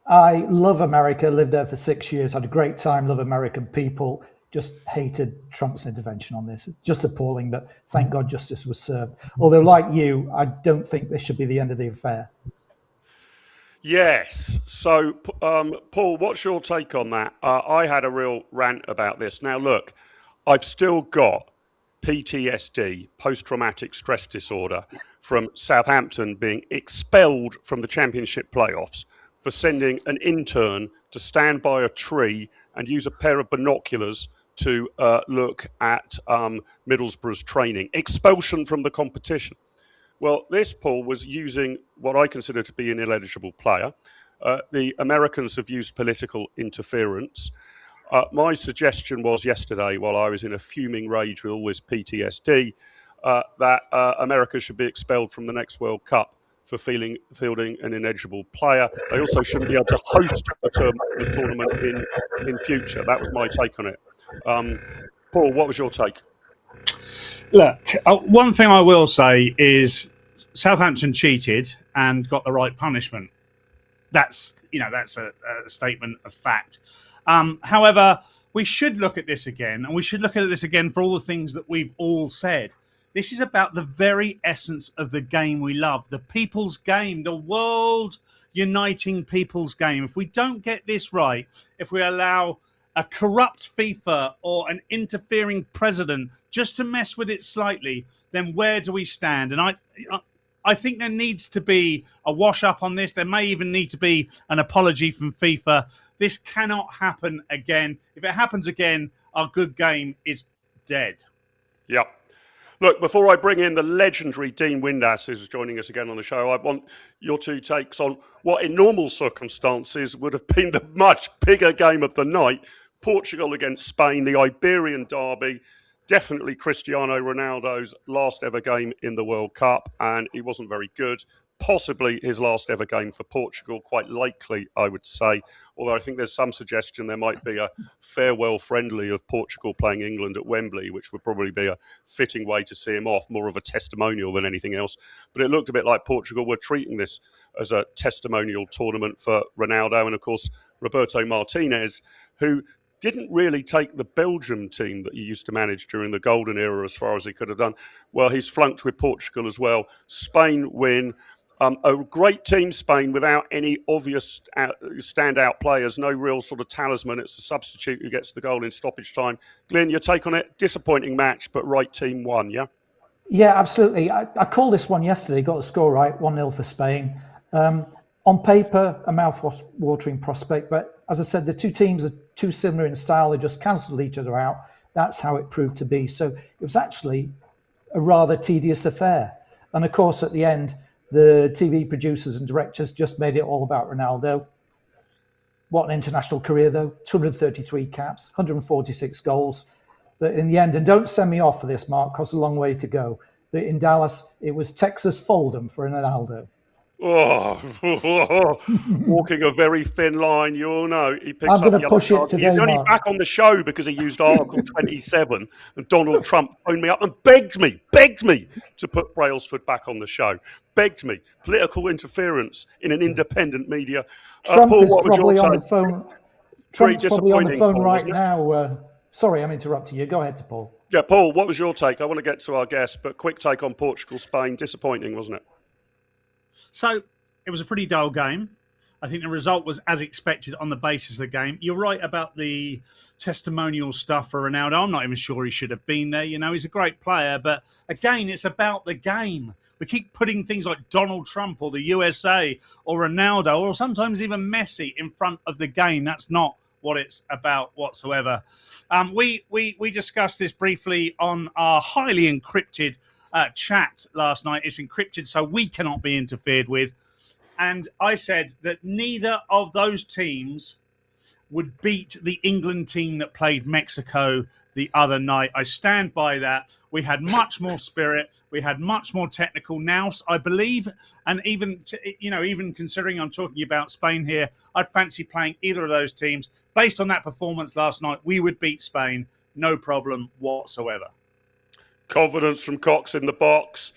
I love America. Lived there for 6 years. Had a great time. Love American people. Just hated Trump's intervention on this. Just appalling, but thank God justice was served. Although, like you, I don't think this should be the end of the affair. Yes. So, Paul, what's your take on that? I had a real rant about this. Now, look, I've still got PTSD, post-traumatic stress disorder, from Southampton being expelled from the Championship playoffs for sending an intern to stand by a tree and use a pair of binoculars to look at Middlesbrough's training. Expulsion from the competition. Well, this, Paul, was using what I consider to be an ineligible player. The Americans have used political interference. My suggestion was yesterday, while I was in a fuming rage with all this PTSD, that America should be expelled from the next World Cup for fielding an ineligible player. They also shouldn't be able to host the tournament in future. That was my take on it. Paul, what was your take? Look, one thing I will say is Southampton cheated and got the right punishment. That's a statement of fact. However, we should look at this again, and we should look at this again for all the things that we've all said. This is about the very essence of the game we love, the people's game, the world uniting people's game. If we don't get this right, if we allow a corrupt FIFA or an interfering president just to mess with it slightly, then where do we stand? And I think there needs to be a wash up on this. There may even need to be an apology from FIFA. This cannot happen again. If it happens again, our good game is dead. Yep. Look, before I bring in the legendary Dean Windass, who's joining us again on the show, I want your two takes on what in normal circumstances would have been the much bigger game of the night. Portugal against Spain, the Iberian derby. Definitely Cristiano Ronaldo's last ever game in the World Cup, and he wasn't very good. Possibly his last ever game for Portugal, quite likely, I would say. Although I think there's some suggestion there might be a farewell friendly of Portugal playing England at Wembley, which would probably be a fitting way to see him off, more of a testimonial than anything else. But it looked a bit like Portugal were treating this as a testimonial tournament for Ronaldo. And of course, Roberto Martinez, who didn't really take the Belgium team that he used to manage during the golden era as far as he could have done. Well, he's flunked with Portugal as well. Spain win. A great team, Spain, without any obvious standout players, no real sort of talisman. It's a substitute who gets the goal in stoppage time. Glyn, your take on it? Disappointing match, but right team won, yeah? Yeah, absolutely. I called this one yesterday, got the score right, 1-0 for Spain. On paper, a mouth-watering prospect, but as I said, the two teams are too similar in style. They just cancelled each other out. That's how it proved to be. So it was actually a rather tedious affair. And of course, at the end, the TV producers and directors just made it all about Ronaldo. What an international career, though. 233 caps, 146 goals. But in the end, and don't send me off for this, Mark, because a long way to go. But in Dallas, it was Texas Fold'em for Ronaldo. Oh, walking a very thin line. You all know he picks I'm up going to push it today, He's only Mark. back on the show because he used Article 27, and Donald Trump phoned me up and begged me to put Brailsford back on the show. Begged me. Political interference in an independent media. Trump Paul, is what was probably your on the take? phone. Trump's probably on the phone right now. Sorry, I'm interrupting you. Go ahead, Paul. Yeah, Paul, what was your take? I want to get to our guest, but quick take on Portugal, Spain. Disappointing, wasn't it? So it was a pretty dull game. I think the result was as expected on the basis of the game. You're right about the testimonial stuff for Ronaldo. I'm not even sure he should have been there. You know, he's a great player, but again, it's about the game. We keep putting things like Donald Trump or the USA or Ronaldo or sometimes even Messi in front of the game. That's not what it's about whatsoever. We discussed this briefly on our highly encrypted chat last night. It's encrypted, so we cannot be interfered with. And I said that neither of those teams would beat the England team that played Mexico the other night. I stand by that. We had much more spirit. We had much more technical nous, I believe. And even considering I'm talking about Spain here, I'd fancy playing either of those teams. Based on that performance last night, we would beat Spain. No problem whatsoever. Confidence from Cox in the box.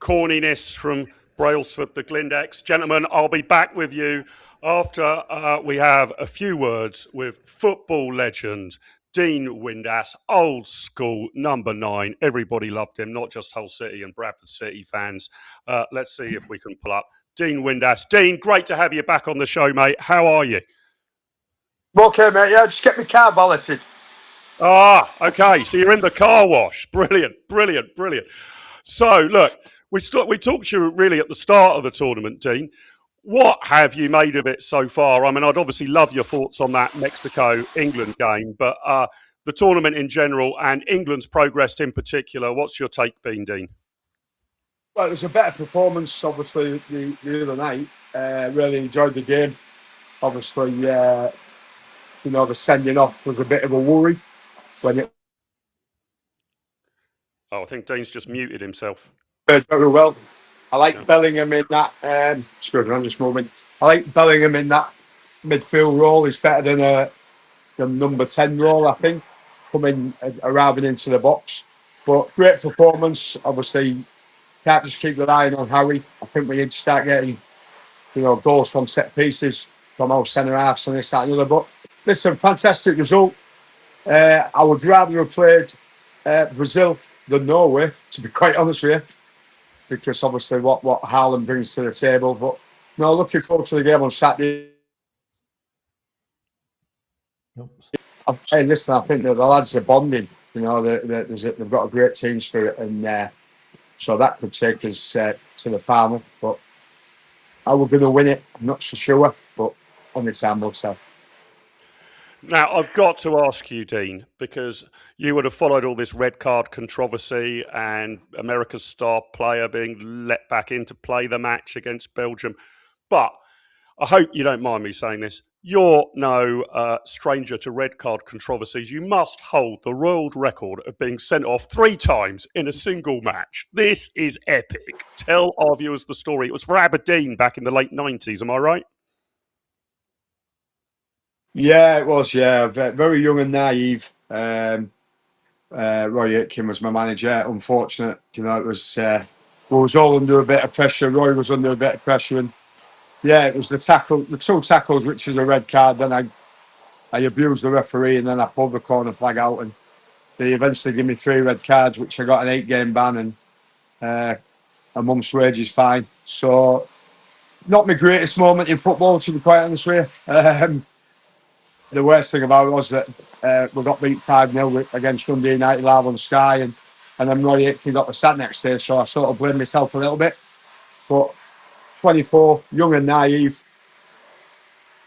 Corniness from Brailsford, the Glindex. Gentlemen, I'll be back with you after we have a few words with football legend Dean Windass, old school number 9. Everybody loved him, not just Hull City and Bradford City fans. Let's see if we can pull up Dean Windass. Dean, great to have you back on the show, mate. How are you? Okay, mate. Yeah, just get my car balloted. Ah, okay. So you're in the car wash. Brilliant. So, look, we talked to you really at the start of the tournament, Dean. What have you made of it so far? I mean, I'd obviously love your thoughts on that Mexico-England game, but the tournament in general and England's progress in particular, what's your take been, Dean? Well, it was a better performance, obviously, the other night. Really enjoyed the game. Obviously, the sending off was a bit of a worry when it. Oh, I think Dean's just muted himself. Very well. I like Bellingham in that. Excuse me, on this moment. I like Bellingham in that midfield role. He's better than the number 10 role, I think, arriving into the box. But great performance. Obviously, can't just keep relying on Harry. I think we need to start getting, goals from set pieces from our centre halves and this, that, and the other. But listen, fantastic result. I would rather have played Brazil than Norway, to be quite honest with you, because obviously what Haaland brings to the table. But no, looking forward to the game on Saturday. Hey, listen, I think that the lads are bonding. You know, they've got a great team spirit, and so that could take us to the final. But how we're going to win it, I'm not so sure. But only time will tell. Now, I've got to ask you, Dean, because you would have followed all this red card controversy and America's star player being let back in to play the match against Belgium. But I hope you don't mind me saying this. You're no stranger to red card controversies. You must hold the world record of being sent off 3 times in a single match. This is epic. Tell our viewers the story. It was for Aberdeen back in the late 90s, am I right? Yeah, it was. Yeah, very young and naive. Roy Aitken was my manager. Unfortunate, you know, it was. We was all under a bit of pressure. Roy was under a bit of pressure, and yeah, it was the 2 tackles, which is a red card. Then I abused the referee, and then I pulled the corner flag out, and they eventually gave me 3 red cards, which I got an 8-game ban and a month's wages fine. So, not my greatest moment in football, to be quite honest with you. The worst thing about it was that we got beat 5-0 against Dundee United live on Sky, and then Roy Aitken got the sat next day, so I sort of blamed myself a little bit. But 24, young and naive,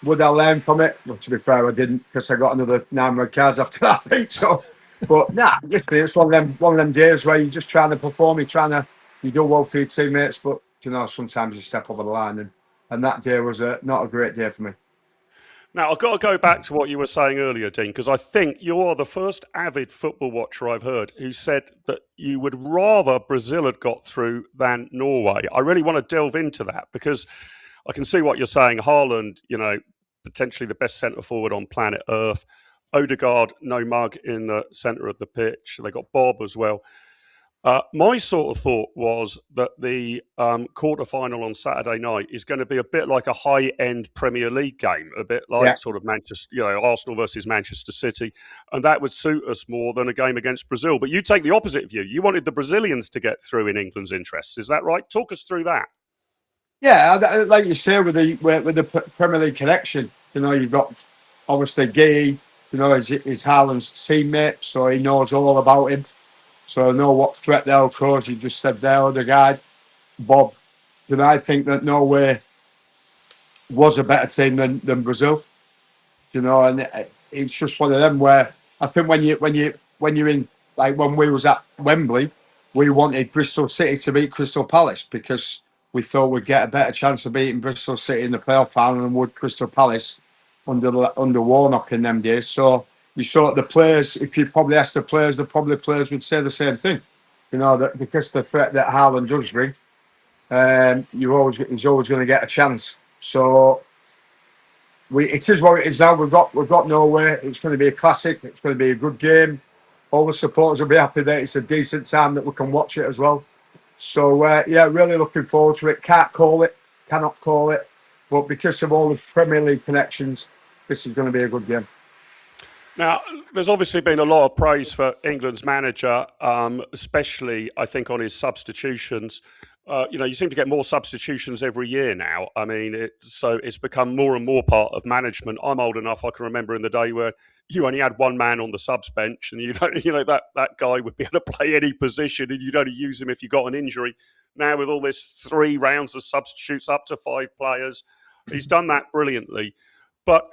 would I learn from it? Well, to be fair, I didn't, because I got another 9 red cards after that, I think. So, but listen, it's one of them days where you're just trying to perform, you do well for your teammates, but you know, sometimes you step over the line, and that day was not a great day for me. Now, I've got to go back to what you were saying earlier, Dean, because I think you are the first avid football watcher I've heard who said that you would rather Brazil had got through than Norway. I really want to delve into that because I can see what you're saying. Haaland, you know, potentially the best centre forward on planet Earth. Odegaard, no mug in the centre of the pitch. They got Bob as well. My sort of thought was that the quarter-final on Saturday night is going to be a bit like a high-end Premier League game, a bit like sort of Manchester, you know, Arsenal versus Manchester City, and that would suit us more than a game against Brazil. But you take the opposite view. You wanted the Brazilians to get through in England's interests. Is that right? Talk us through that. Yeah, like you say, with the Premier League connection, you know, you've got obviously Gay, you know, is Haaland's teammate, so he knows all about him. So I know what threat they'll cause. You just said there, the guy, Bob. You know, I think that Norway was a better team than Brazil. You know, and it's just one of them where I think when you're in, like when we was at Wembley, we wanted Bristol City to beat Crystal Palace because we thought we'd get a better chance of beating Bristol City in the playoff final than would Crystal Palace under Warnock in them days. So you saw the players. If you probably asked the players would say the same thing. You know, that because of the threat that Haaland does bring, he's always going to get a chance. So it is what it is now. We've got Norway. It's going to be a classic. It's going to be a good game. All the supporters will be happy that it's a decent time that we can watch it as well. So really looking forward to it. Cannot call it, but because of all the Premier League connections, this is going to be a good game. Now, there's obviously been a lot of praise for England's manager, especially, I think, on his substitutions. You seem to get more substitutions every year now. I mean, so it's become more and more part of management. I'm old enough, I can remember in the day where you only had one man on the subs bench and that guy would be able to play any position and you'd only use him if you got an injury. Now with all this 3 rounds of substitutes up to 5 players, he's done that brilliantly. But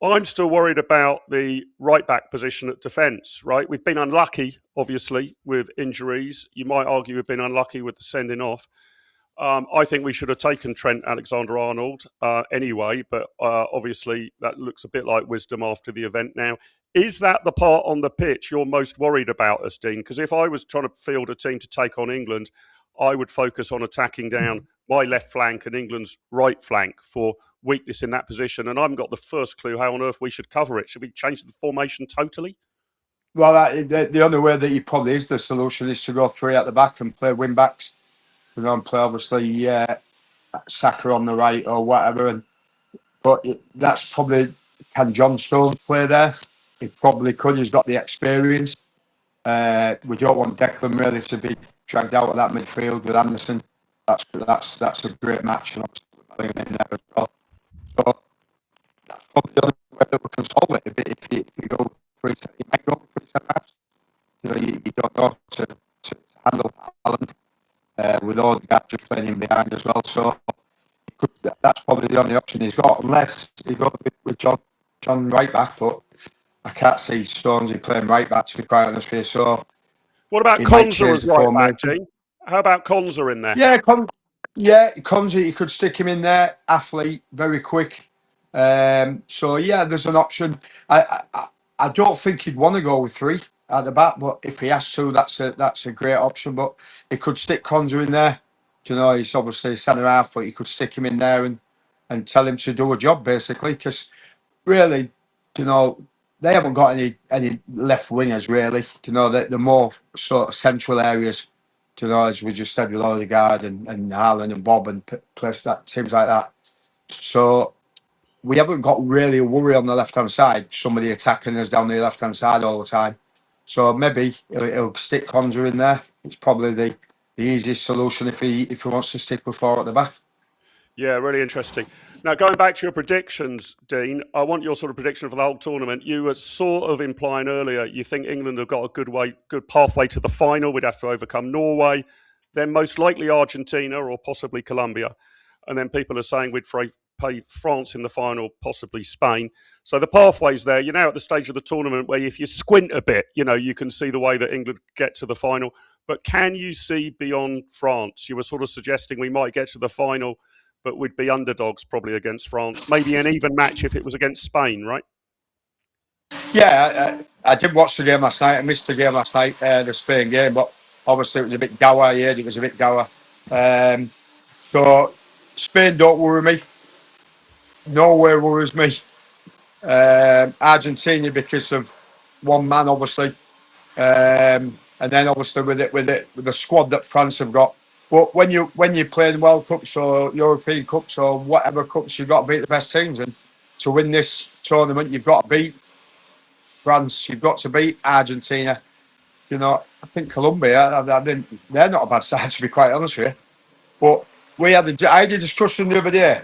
I'm still worried about the right-back position at defence, right? We've been unlucky, obviously, with injuries. You might argue we've been unlucky with the sending off. I think we should have taken Trent Alexander-Arnold anyway, but obviously that looks a bit like wisdom after the event now. Is that the part on the pitch you're most worried about, Dean? Because if I was trying to field a team to take on England, I would focus on attacking down my left flank and England's right flank for weakness in that position, and I haven't got the first clue how on earth we should cover it. Should we change the formation totally? Well, the only way that probably is the solution is to go 3 at the back and play wing backs. You know, and play obviously Saka on the right or whatever. But that's probably, can John Stones play there? He probably could. He's got the experience. We don't want Declan really to be dragged out of that midfield with Anderson. That's a great match, and obviously we're Bellingham in there as well. So that's probably the only way that we can solve it. If you go for it, you might go for it. You know, you don't know to handle Haaland with all the guys just playing in behind as well. So that's probably the only option he's got, unless he goes with John right back. But I can't see Stonesy playing right back, to be quite honest with you. So what about Konza as right back, Gene? How about Konza in there? Yeah, Konza, you could stick him in there. Athlete, very quick. So yeah, there's an option. I don't think he'd want to go with 3 at the back, but if he has to, that's a great option. But he could stick Konza in there. You know, he's obviously centre half, but you could stick him in there and tell him to do a job basically. Because really, you know, they haven't got any left wingers really. You know, they're more sort of central areas. You know, as we just said with Odegaard and Haaland and Bob and place that teams like that. So we haven't got really a worry on the left hand side. Somebody attacking us down the left hand side all the time. So maybe he'll stick Konza in there. It's probably the easiest solution if he wants to stick with 4 at the back. Yeah, really interesting. Now, going back to your predictions, Dean, I want your sort of prediction for the whole tournament. You were sort of implying earlier you think England have got a good pathway to the final. We'd have to overcome Norway, then most likely Argentina or possibly Colombia. And then people are saying we'd play France in the final, possibly Spain. So the pathway's there. You're now at the stage of the tournament where if you squint a bit, you know, you can see the way that England get to the final. But can you see beyond France? You were sort of suggesting we might get to the final, but we'd be underdogs probably against France. Maybe an even match if it was against Spain, right? Yeah, I did watch the game last night. I missed the game last night, the Spain game, but obviously it was a bit dour. I heard it was a bit dour. So Spain don't worry me. Norway worries me. Argentina because of one man, obviously, and then obviously with the squad that France have got. But when you're playing World Cups or European Cups or whatever cups, you've got to beat the best teams, and to win this tournament, you've got to beat France. You've got to beat Argentina. You know, I think Colombia. They're not a bad side, to be quite honest with you. But I had a discussion the other day.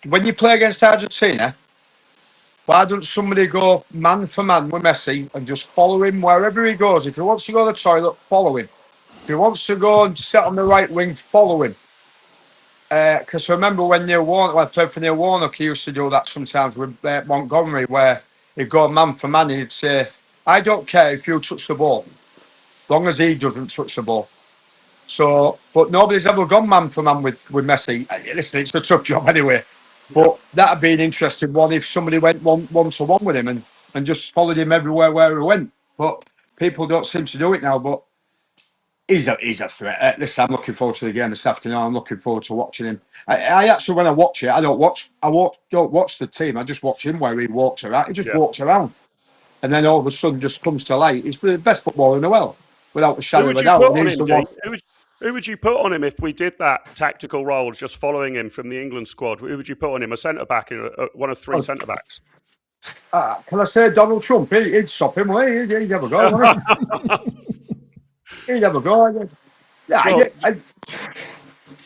When you play against Argentina, why don't somebody go man for man with Messi and just follow him wherever he goes? If he wants to go to the toilet, follow him. If he wants to go and sit on the right wing, follow him. Because remember when I played for Neil Warnock, he used to do that sometimes with Montgomery, where he'd go man for man and he'd say, I don't care if you touch the ball, as long as he doesn't touch the ball. So, but nobody's ever gone man for man with Messi. Listen, it's a tough job anyway. But that'd be an interesting one if somebody went one-to-one with him and just followed him everywhere where he went. But people don't seem to do it now. But he's a threat. Listen, I'm looking forward to the game this afternoon. I'm looking forward to watching him. I actually, when I watch it, don't watch the team. I just watch him where he walks around. He just walks around, and then all of a sudden, just comes to light. He's the best footballer in the world, without a shadow of a doubt. Who would you put on him if we did that tactical role, just following him from the England squad? Who would you put on him? A centre back, one of 3 centre backs. Can I say Donald Trump? He'd stop him. He'd never go. Wouldn't he? He'd never go. Yeah,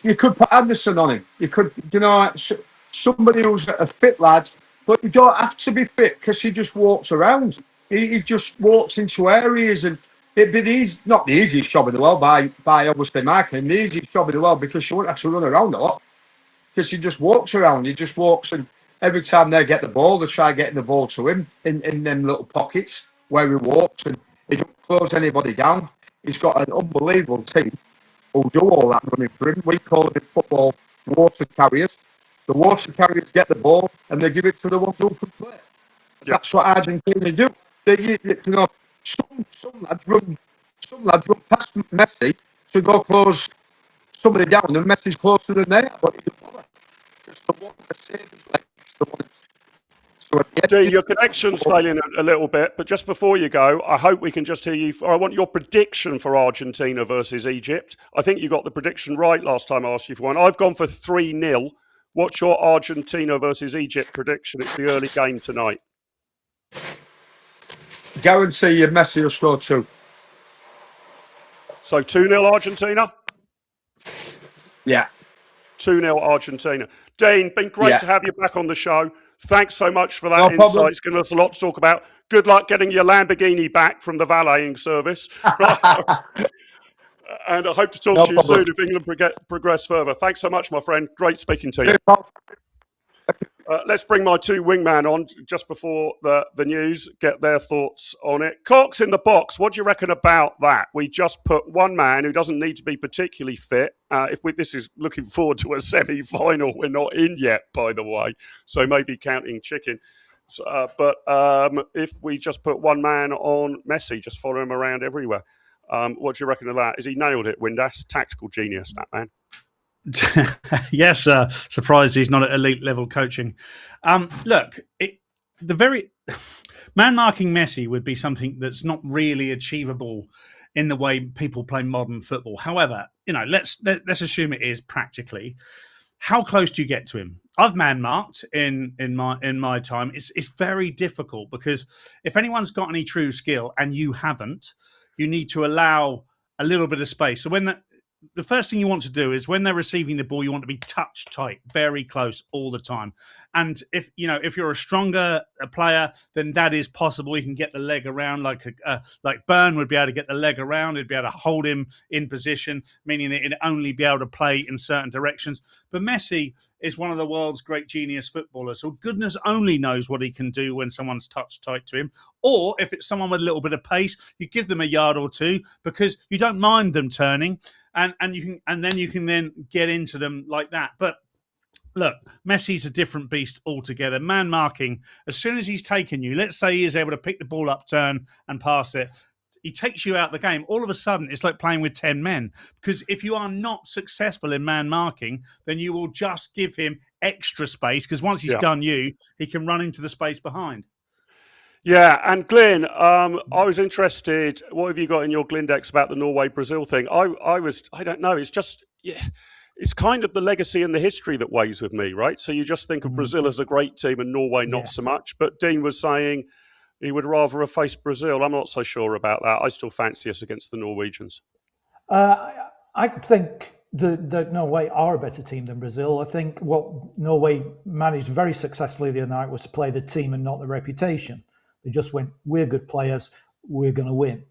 you could put Anderson on him. You could, you know, somebody who's a fit lad, but you don't have to be fit because he just walks around. He just walks into areas, and it'd be not the easiest job in the world by obviously marking, the easiest job in the world because you won't have to run around a lot because he just walks around. He just walks, and every time they get the ball, they try getting the ball to him in them little pockets where he walks, and he don't close anybody down. He's got an unbelievable team who'll do all that running for him. We call it in football water carriers. The water carriers get the ball and they give it to the ones who can play. That's what Argentina do. You know, some lads run past Messi to go close somebody down, and Messi's closer than they are, but he doesn't bother. Because the one that saves his legs, the one. Your connection's failing a little bit, but just before you go, I hope we can just hear you. I want your prediction for Argentina versus Egypt. I think you got the prediction right last time I asked you for one. I've gone for 3-0. What's your Argentina versus Egypt prediction? It's the early game tonight. Guarantee you Messi will score 2. So 2-0 Argentina? Yeah. 2-0 Argentina. Dean, been great to have you back on the show. Thanks so much for that No insight. problem. It's given us a lot to talk about. Good luck getting your Lamborghini back from the valeting service. And I hope to talk to you soon if England progress further. Thanks so much, my friend. Great speaking to you. Let's bring my two wingman on just before the news, get their thoughts on it. Corks in the box, what do you reckon about that? We just put one man who doesn't need to be particularly fit. This is looking forward to a semi-final. We're not in yet, by the way, so maybe counting chicken. But if we just put one man on Messi, just follow him around everywhere. What do you reckon of that? Has he nailed it, Windass? Tactical genius, that man. Yes, surprised he's not at elite level coaching. Look, the very man marking Messi would be something that's not really achievable in the way people play modern football. However, let's assume it is practically. How close do you get to him? I've man marked in my time. It's very difficult because if anyone's got any true skill and you haven't, you need to allow a little bit of space. So when the first thing you want to do is when they're receiving the ball, you want to be touch tight, very close all the time. And if you're a stronger player, then that is possible. You can get the leg around like Byrne would be able to get the leg around. He'd be able to hold him in position, meaning that he'd only be able to play in certain directions. But Messi is one of the world's great genius footballers. So goodness only knows what he can do when someone's touch tight to him. Or if it's someone with a little bit of pace, you give them a yard or two because you don't mind them turning. And then you can get into them like that. But look, Messi's a different beast altogether. Man marking, as soon as he's taken you, let's say he is able to pick the ball up, turn and pass it, he takes you out the game. All of a sudden, it's like playing with 10 men. Because if you are not successful in man marking, then you will just give him extra space. Because once he's done you, he can run into the space behind. Yeah, and Glyn, I was interested. What have you got in your Glindex about the Norway-Brazil thing? I don't know. It's just, it's kind of the legacy and the history that weighs with me, right? So you just think of Brazil as a great team and Norway not so much. But Dean was saying he would rather have faced Brazil. I'm not so sure about that. I still fancy us against the Norwegians. I think that Norway are a better team than Brazil. I think what Norway managed very successfully the other night was to play the team and not the reputation. They just went, we're good players, we're going to win.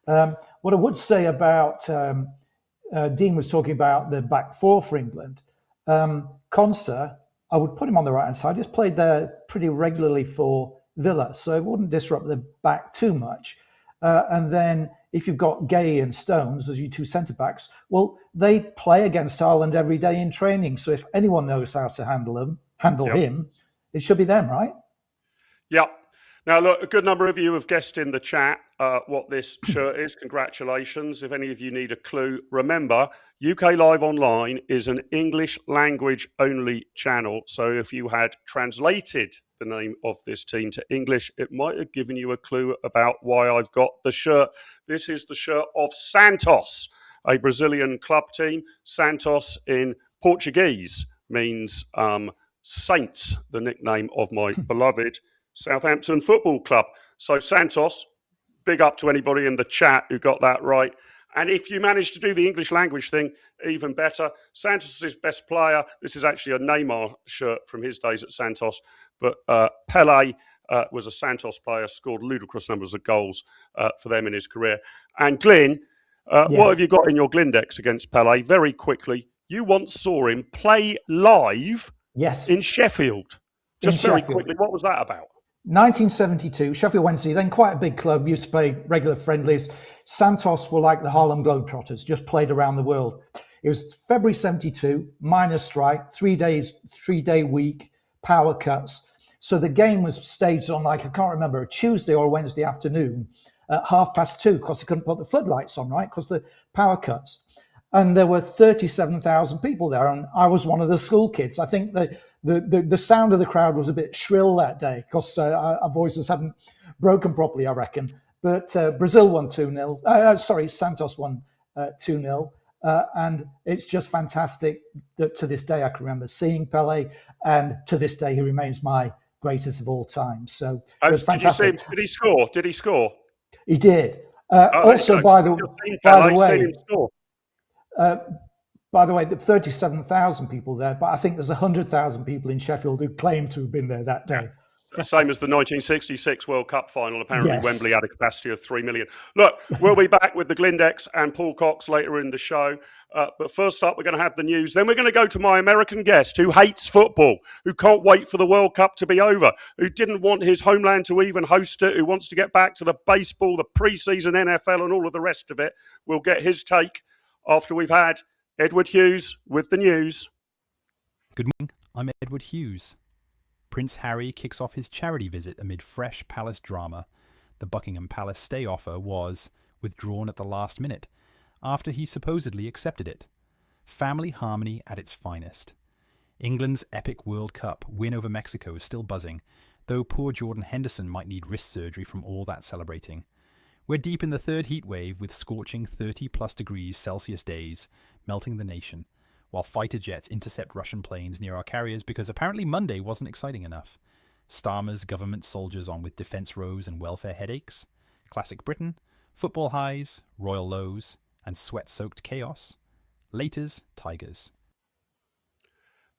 What I would say about, Dean was talking about the back four for England. Konsa, I would put him on the right-hand side. He's played there pretty regularly for Villa, so it wouldn't disrupt the back too much. And then if you've got Gay and Stones as your two centre-backs, well, they play against Ireland every day in training. So if anyone knows how to handle him, it should be them, right? Yeah. Now, look, a good number of you have guessed in the chat what this shirt is. Congratulations. If any of you need a clue, remember, UK Live Online is an English language only channel. So if you had translated the name of this team to English, it might have given you a clue about why I've got the shirt. This is the shirt of Santos, a Brazilian club team. Santos in Portuguese means saints, the nickname of my beloved Southampton Football Club. So Santos, big up to anybody in the chat who got that right. And if you manage to do the English language thing, even better. Santos' best player, this is actually a Neymar shirt from his days at Santos, but Pelé was a Santos player, scored ludicrous numbers of goals for them in his career. And Glyn, what have you got in your Glindex against Pelé? Very quickly, you once saw him play live in Sheffield. Just very quickly, what was that about? 1972, Sheffield Wednesday, then quite a big club, used to play regular friendlies. Santos were like the Harlem Globetrotters, just played around the world. It was February 72, miners' strike, 3-day week, power cuts. So the game was staged on I can't remember, a Tuesday or a Wednesday afternoon at 2:30 because they couldn't put the floodlights on, right? Because the power cuts. And there were 37,000 people there, and I was one of the school kids. I think the sound of the crowd was a bit shrill that day because our voices hadn't broken properly, I reckon. But Brazil won 2-0. Santos won 2-0. And it's just fantastic that to this day I can remember seeing Pelé, and to this day he remains my greatest of all time. So it was fantastic. Did he score? He did. Also, by the way, 37,000 people there, but I think there's 100,000 people in Sheffield who claim to have been there that day. Same as the 1966 World Cup final. Apparently, Yes. Wembley had a capacity of 3 million. Look, we'll be back with the Glindex and Paul Cox later in the show. But first up, we're going to have the news. Then we're going to go to my American guest who hates football, who can't wait for the World Cup to be over, who didn't want his homeland to even host it, who wants to get back to the baseball, the preseason NFL, and all of the rest of it. We'll get his take after we've had Edward Hughes with the news. Good morning, I'm Edward Hughes. Prince Harry kicks off his charity visit amid fresh palace drama. The Buckingham Palace stay offer was withdrawn at the last minute after he supposedly accepted it. Family harmony at its finest. England's epic World Cup win over Mexico is still buzzing, though poor Jordan Henderson might need wrist surgery from all that celebrating. We're deep in the third heat wave with scorching 30+ degrees Celsius days, melting the nation, while fighter jets intercept Russian planes near our carriers because apparently Monday wasn't exciting enough. Starmer's government soldiers on with defence rows and welfare headaches. Classic Britain, football highs, royal lows, and sweat-soaked chaos. Laters, Tigers.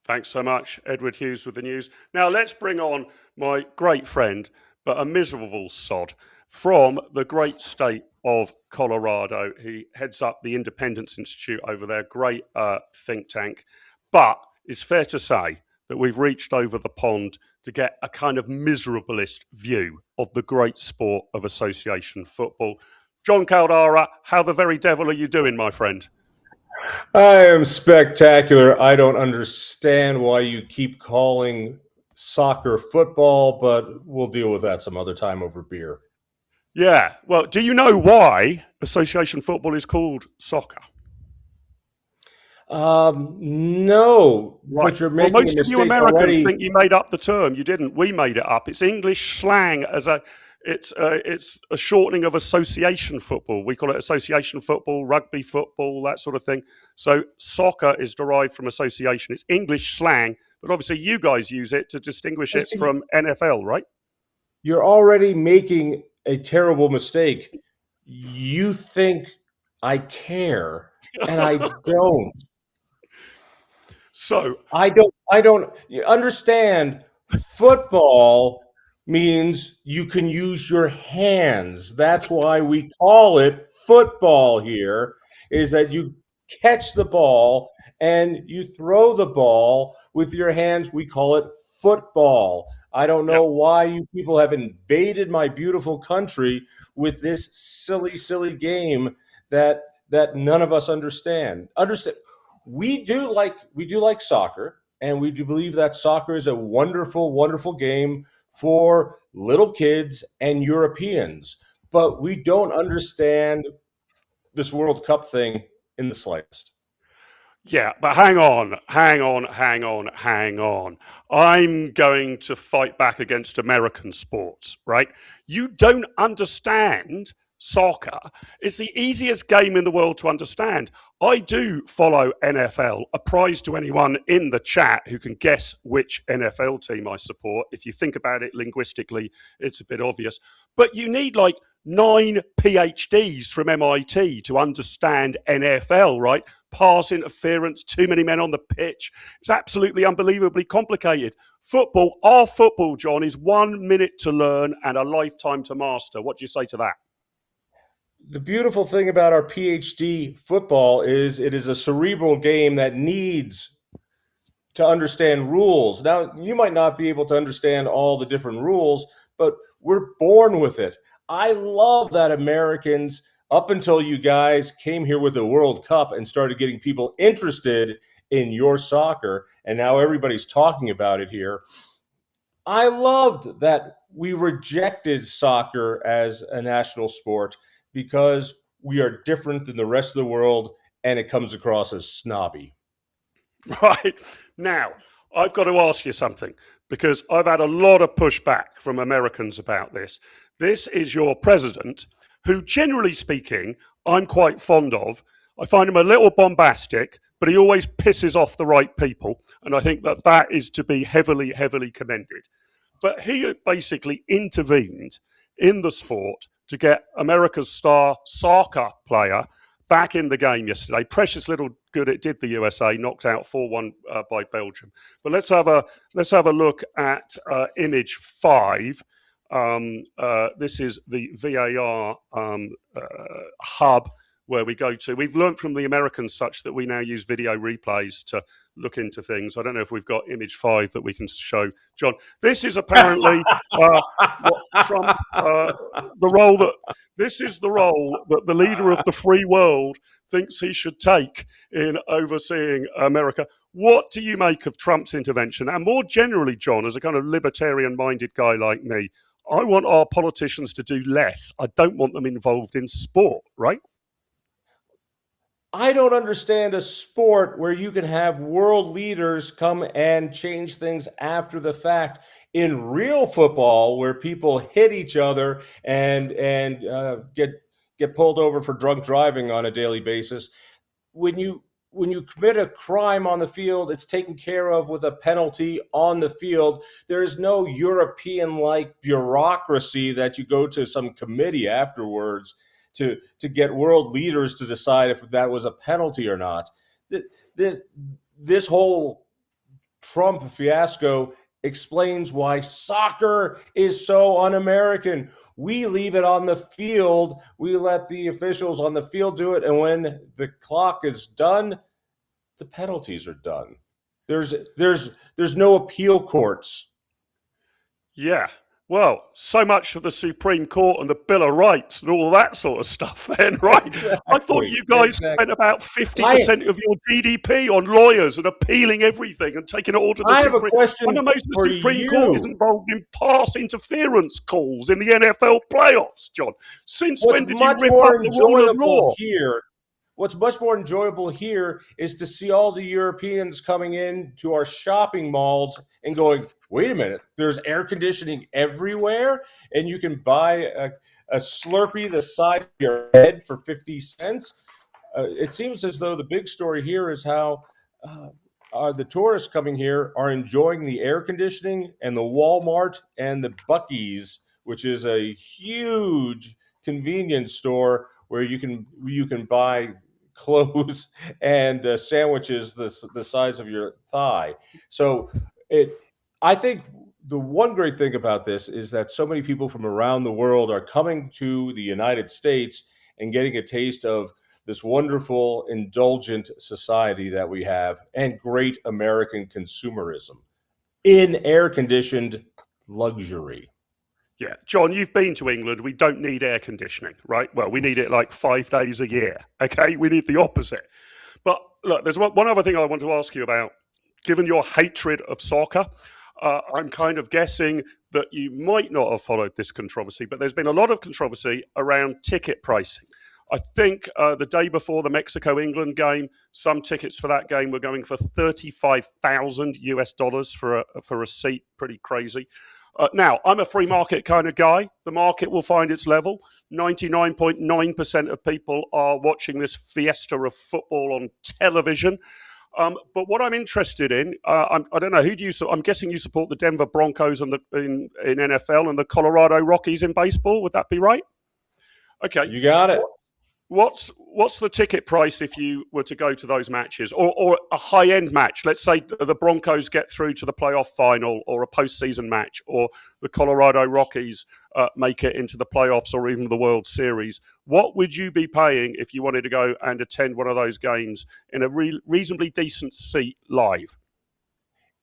Thanks so much, Edward Hughes with the news. Now let's bring on my great friend, but a miserable sod, from the great state of Colorado. He heads up the Independence Institute over there, great think tank. But it's fair to say that we've reached over the pond to get a kind of miserablest view of the great sport of association football. John Caldara, how the very devil are you doing, my friend? I am spectacular. I don't understand why you keep calling soccer football, but we'll deal with that some other time over beer. Yeah. Well, do you know why association football is called soccer? No. Right. But you're making most a of you mistake Americans already. think you made up the term. You didn't. We made it up. It's English slang it's a shortening of association football. We call it association football, rugby football, that sort of thing. So soccer is derived from association. It's English slang, but obviously you guys use it to distinguish it from NFL, right? You're already making a terrible mistake. You think I care, and I don't. So I don't you understand. Football means you can use your hands. That's why we call it football here, is that you catch the ball and you throw the ball with your hands. We call it football. I don't know why you people have invaded my beautiful country with this silly, silly game that none of us understand. We do like soccer, and we do believe that soccer is a wonderful, wonderful game for little kids and Europeans. But we don't understand this World Cup thing in the slightest. Yeah, but hang on. I'm going to fight back against American sports, right? You don't understand soccer. It's the easiest game in the world to understand. I do follow NFL. A prize to anyone in the chat who can guess which NFL team I support. If you think about it linguistically, it's a bit obvious. But you need like 9 PhDs from MIT to understand NFL, right? Pass interference, too many men on the pitch. It's absolutely unbelievably complicated. Football, our football, John, is 1 minute to learn and a lifetime to master. What do you say to that? The beautiful thing about our PhD football is it is a cerebral game that needs to understand rules. Now, you might not be able to understand all the different rules, but we're born with it. I love that Americans, up until you guys came here with the World Cup and started getting people interested in your soccer, and now everybody's talking about it here. I loved that we rejected soccer as a national sport because we are different than the rest of the world, and it comes across as snobby. Right. Now, I've got to ask you something, because I've had a lot of pushback from Americans about this. This is your president, who, generally speaking, I'm quite fond of. I find him a little bombastic, but he always pisses off the right people, and I think that is to be heavily, heavily commended. But he basically intervened in the sport to get America's star soccer player back in the game yesterday. Precious little good it did the USA, knocked out 4-1 by Belgium. But let's have a look at image 5. This is the VAR hub where we go to. We've learned from the Americans such that we now use video replays to look into things. I don't know if we've got image 5 that we can show, John. This is apparently what Trump, this is the role that the leader of the free world thinks he should take in overseeing America. What do you make of Trump's intervention? And more generally, John, as a kind of libertarian-minded guy like me, I want our politicians to do less. I don't want them involved in sport, right? I don't understand a sport where you can have world leaders come and change things after the fact. In real football, where people hit each other and get pulled over for drunk driving on a daily basis, when you commit a crime on the field, it's taken care of with a penalty on the field. There is no European-like bureaucracy that you go to some committee afterwards to get world leaders to decide if that was a penalty or not. This whole Trump fiasco explains why soccer is so un-American. We leave it on the field. We let the officials on the field do it, and when the clock is done, the penalties are done. There's no appeal courts. Yeah. Well, so much for the Supreme Court and the Bill of Rights and all that sort of stuff then, right? Exactly. I thought you guys spent about 50% of your GDP on lawyers and appealing everything and taking it all to the Supreme Court. I have a question for you. The Supreme Court is involved in pass interference calls in the NFL playoffs, John. Since when did you rip up the rule of law? What's much more enjoyable here is to see all the Europeans coming in to our shopping malls and going, wait a minute, there's air conditioning everywhere, and you can buy a Slurpee the size of your head for 50 cents. It seems as though the big story here is how the tourists coming here are enjoying the air conditioning and the Walmart and the Buc-ee's, which is a huge convenience store where you can buy clothes and sandwiches the size of your thigh. So I think the one great thing about this is that so many people from around the world are coming to the United States and getting a taste of this wonderful, indulgent society that we have and great American consumerism in air-conditioned luxury. Yeah, John, you've been to England. We don't need air conditioning, right? Well, we need it like 5 days a year, okay? We need the opposite. But look, there's one other thing I want to ask you about. Given your hatred of soccer, I'm kind of guessing that you might not have followed this controversy, but there's been a lot of controversy around ticket pricing. I think the day before the Mexico-England game, some tickets for that game were going for $35,000 for a seat. Pretty crazy. Now, I'm a free market kind of guy. The market will find its level. 99.9% of people are watching this fiesta of football on television. But what I'm interested in, I don't know, who do you? I'm guessing you support the Denver Broncos in NFL and the Colorado Rockies in baseball. Would that be right? Okay, you got it. What's the ticket price if you were to go to those matches, or a high-end match? Let's say the Broncos get through to the playoff final, or a postseason match, or the Colorado Rockies make it into the playoffs, or even the World Series. What would you be paying if you wanted to go and attend one of those games in a reasonably decent seat live?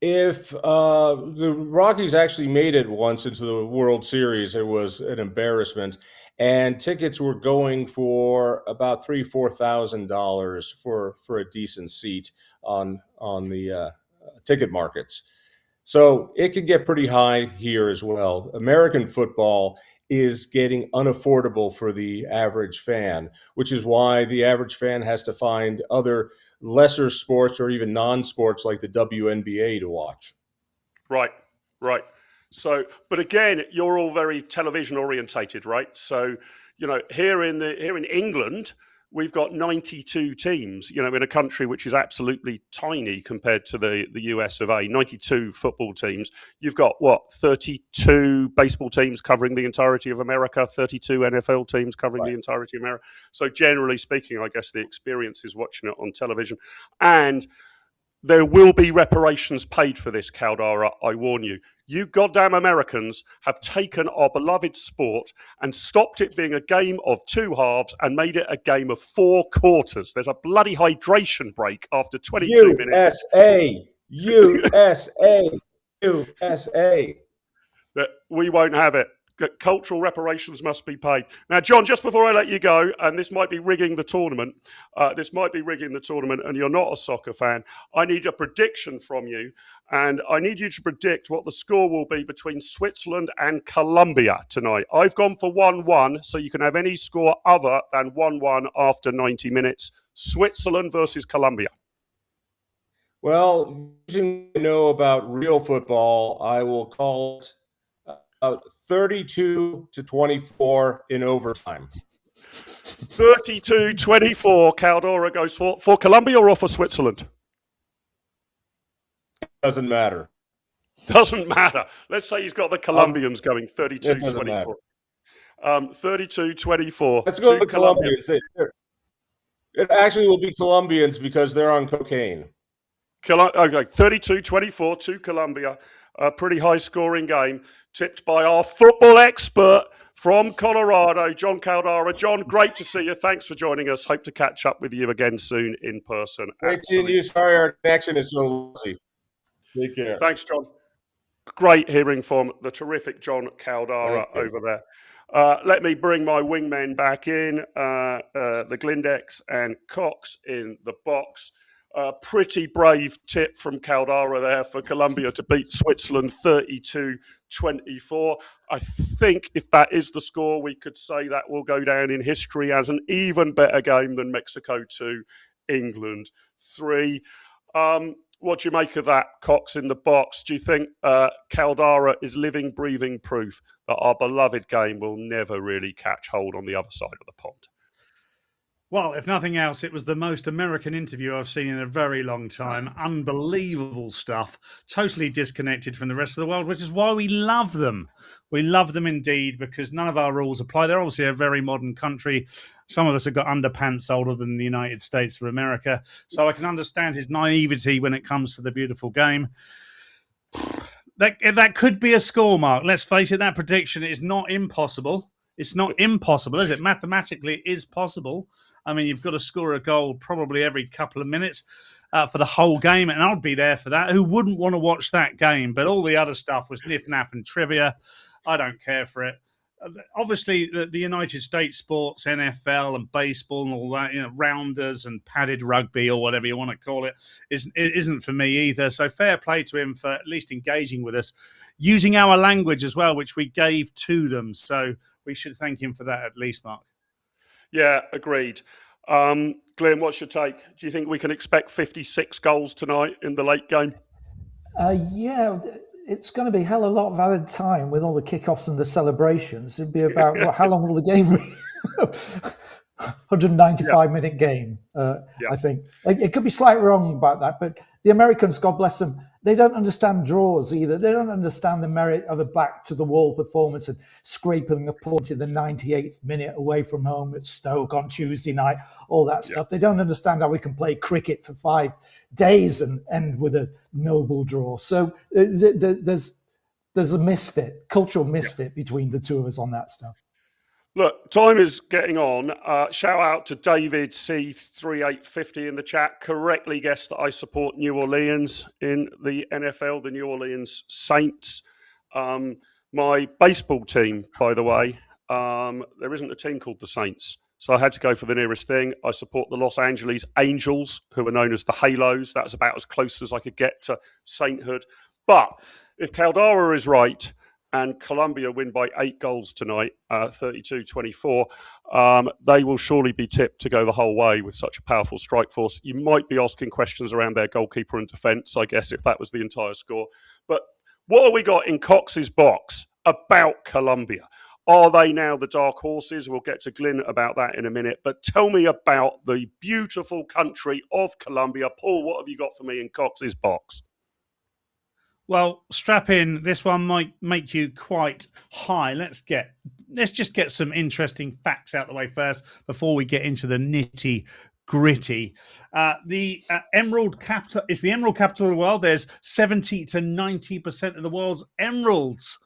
If the Rockies actually made it once into the World Series, it was an embarrassment. And tickets were going for about $3,000-$4,000 for a decent seat on the ticket markets. So it could get pretty high here as well. American football is getting unaffordable for the average fan, which is why the average fan has to find other lesser sports or even non-sports like the WNBA to watch. Right. So, but again, you're all very television orientated, right? So, here in England, we've got 92 teams, in a country which is absolutely tiny compared to the US of A, 92 football teams. You've got, 32 baseball teams covering the entirety of America, 32 NFL teams covering the entirety of America. So generally speaking, I guess the experience is watching it on television. And there will be reparations paid for this, Caldara, I warn you. You goddamn Americans have taken our beloved sport and stopped it being a game of two halves and made it a game of four quarters. There's a bloody hydration break after 22 minutes. USA. That we won't have it. Cultural reparations must be paid. Now, John, just before I let you go, and this might be rigging the tournament, and you're not a soccer fan, I need a prediction from you, and I need you to predict what the score will be between Switzerland and Colombia tonight. I've gone for 1-1, so you can have any score other than 1-1 after 90 minutes. Switzerland versus Colombia. Well, using what I know about real football, I will call it 32-24 in overtime. 32-24, Caldara goes for Colombia or for Switzerland? Doesn't matter. Doesn't matter. Let's say he's got the Colombians going 32-24. 32-24. Let's go to the Colombians. It actually will be Colombians because they're on cocaine. Okay, 32-24 to Colombia. A pretty high-scoring game, tipped by our football expert from Colorado, John Caldara. John, great to see you. Thanks for joining us. Hope to catch up with you again soon in person. Great seeing you. Sorry our connection is so lousy. Take care. Thanks, John. Great hearing from the terrific John Caldara over there. Let me bring my wingmen back in, the Glindex and Cox in the box. Pretty brave tip from Caldara there for Colombia to beat Switzerland 32-24. I think if that is the score, we could say that will go down in history as an even better game than Mexico 2, England 3. What do you make of that, Cox in the box? Do you think Caldara is living, breathing proof that our beloved game will never really catch hold on the other side of the pond? Well, if nothing else, it was the most American interview I've seen in a very long time. Unbelievable stuff. Totally disconnected from the rest of the world, which is why we love them. We love them indeed because none of our rules apply. They're obviously a very modern country. Some of us have got underpants older than the United States of America. So I can understand his naivety when it comes to the beautiful game. That could be a score, Mark. Let's face it, that prediction is not impossible. It's not impossible, is it? Mathematically, it is possible. I mean, you've got to score a goal probably every couple of minutes for the whole game, and I'd be there for that. Who wouldn't want to watch that game? But all the other stuff was niff-naff and trivia. I don't care for it. Obviously, the United States sports, NFL and baseball and all that, rounders and padded rugby or whatever you want to call it, isn't for me either. So fair play to him for at least engaging with us, using our language as well, which we gave to them. So we should thank him for that at least, Mark. Yeah, agreed. Glenn, what's your take? Do you think we can expect 56 goals tonight in the late game? Yeah, it's going to be a hell of a lot of added time with all the kickoffs and the celebrations. It'd be about, how long will the game be? 195-minute game, I think. It could be slightly wrong about that, but the Americans, God bless them, they don't understand draws either. They don't understand the merit of a back-to-the-wall performance and scraping a point in the 98th minute away from home at Stoke on Tuesday night, all that stuff. They don't understand how we can play cricket for 5 days and end with a noble draw. So there's a misfit, cultural misfit between the two of us on that stuff. Look, time is getting on. Shout out to David C3850 in the chat. Correctly guessed that I support New Orleans in the NFL, the New Orleans Saints. My baseball team, by the way, there isn't a team called the Saints. So I had to go for the nearest thing. I support the Los Angeles Angels, who are known as the Halos. That's about as close as I could get to sainthood. But if Caldara is right, and Colombia win by 8 goals tonight, 32-24, they will surely be tipped to go the whole way with such a powerful strike force. You might be asking questions around their goalkeeper and defence, I guess, if that was the entire score. But what have we got in Cox's box about Colombia? Are they now the dark horses? We'll get to Glyn about that in a minute. But tell me about the beautiful country of Colombia. Paul, what have you got for me in Cox's box? Well, strap in. This one might make you quite high. Let's just get some interesting facts out the way first before we get into the nitty gritty. The emerald capital is the emerald capital of the world. There's 70 to 90% of the world's emeralds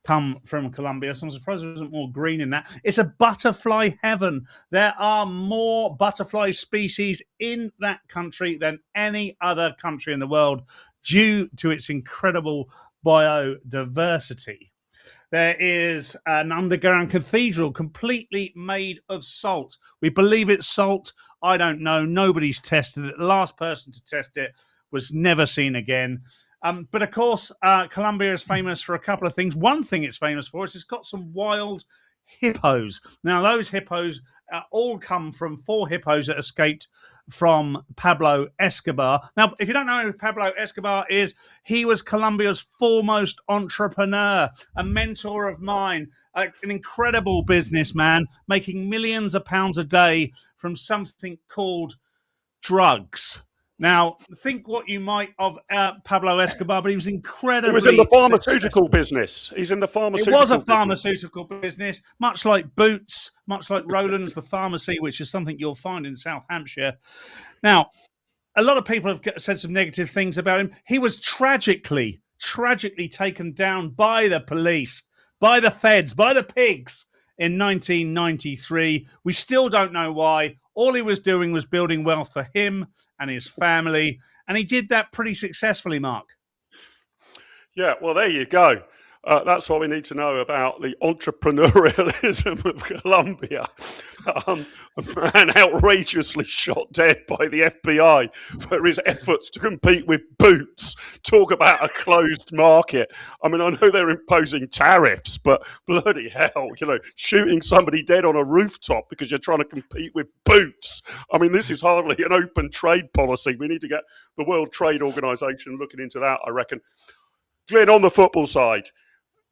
come from Colombia. So I'm surprised there isn't more green in that. It's a butterfly heaven. There are more butterfly species in that country than any other country in the world, due to its incredible biodiversity. There is an underground cathedral completely made of salt. We believe it's salt. I don't know. Nobody's tested it. The last person to test it was never seen again. But of course, Colombia is famous for a couple of things. One thing it's famous for is it's got some wild hippos. Now, those hippos all come from 4 hippos that escaped from Pablo Escobar. Now, if you don't know who Pablo Escobar is, he was Colombia's foremost entrepreneur, a mentor of mine, an incredible businessman, making millions of pounds a day from something called drugs. Now, think what you might of Pablo Escobar, but he was incredibly. He was in the pharmaceutical successful. business. He's in the pharmaceutical. It was a business. pharmaceutical business, much like Boots, much like Roland's the Pharmacy, which is something you'll find in South Hampshire. Now, a lot of people have said some negative things about him. He was tragically taken down by the police, by the feds, by the pigs in 1993. We still don't know why. All he was doing was building wealth for him and his family, and he did that pretty successfully, Mark. Yeah, well, there you go. That's what we need to know about the entrepreneurialism of Colombia. A man outrageously shot dead by the FBI for his efforts to compete with Boots. Talk about a closed market. I mean, I know they're imposing tariffs, but bloody hell, shooting somebody dead on a rooftop because you're trying to compete with Boots. I mean, this is hardly an open trade policy. We need to get the World Trade Organization looking into that, I reckon. Glyn, on the football side,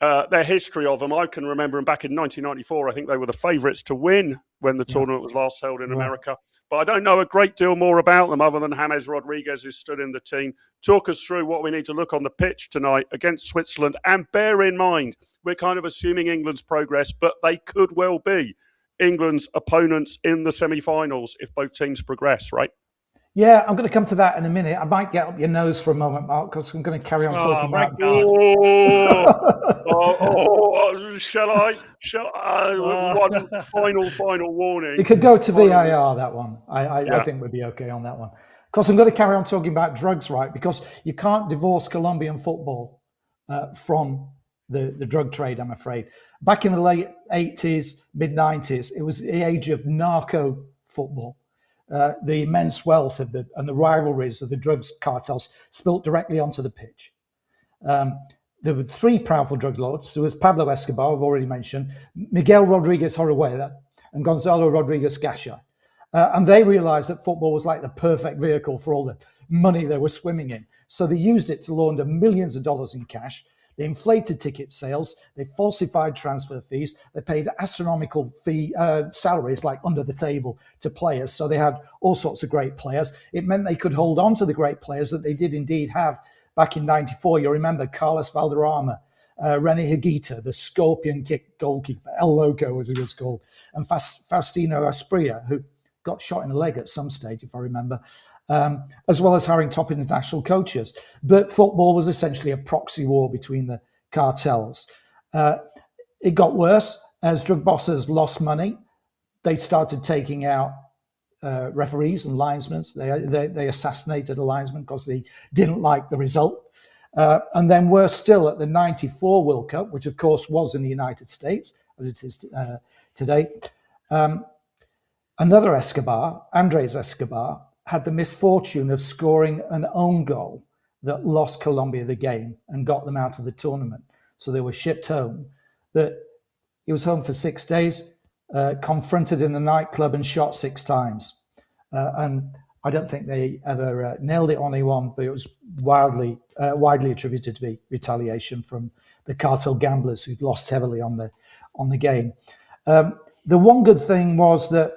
their history of them, I can remember them back in 1994. I think they were the favourites to win when the tournament was last held in America. But I don't know a great deal more about them other than James Rodriguez is stood in the team. Talk us through what we need to look on the pitch tonight against Switzerland. And bear in mind, we're kind of assuming England's progress, but they could well be England's opponents in the semi-finals if both teams progress, right? Yeah, I'm going to come to that in a minute. I might get up your nose for a moment, Mark, because I'm going to carry on talking about. Shall I? One final warning. You could go to VAR, that one. I think we'd be okay on that one. Because I'm going to carry on talking about drugs, right? Because you can't divorce Colombian football from the drug trade, I'm afraid. Back in the late 80s, mid-90s, it was the age of narco football. The immense wealth of and the rivalries of the drugs cartels spilt directly onto the pitch. There were 3 powerful drug lords. There was Pablo Escobar, I've already mentioned, Miguel Rodriguez Orihuela, and Gonzalo Rodriguez Gasha. And they realized that football was like the perfect vehicle for all the money they were swimming in. So they used it to launder millions of dollars in cash. They inflated ticket sales. They falsified transfer fees. They paid astronomical salaries, like under the table, to players. So they had all sorts of great players. It meant they could hold on to the great players that they did indeed have back in '94. You remember Carlos Valderrama, René Higuita, the scorpion kick goalkeeper, El Loco as he was called, and Faustino Asprilla, who got shot in the leg at some stage, if I remember. As well as having top international coaches. But football was essentially a proxy war between the cartels. It got worse as drug bosses lost money. They started taking out referees and linesmen. They assassinated a linesman because they didn't like the result. And then worse still, at the '94 World Cup, which of course was in the United States, as it is today, another Escobar, Andres Escobar, had the misfortune of scoring an own goal that lost Colombia the game and got them out of the tournament. So they were shipped home. He was home for 6 days, confronted in a nightclub and shot 6 times. And I don't think they ever nailed it on anyone, but it was widely attributed to be retaliation from the cartel gamblers who'd lost heavily on the game. The one good thing was that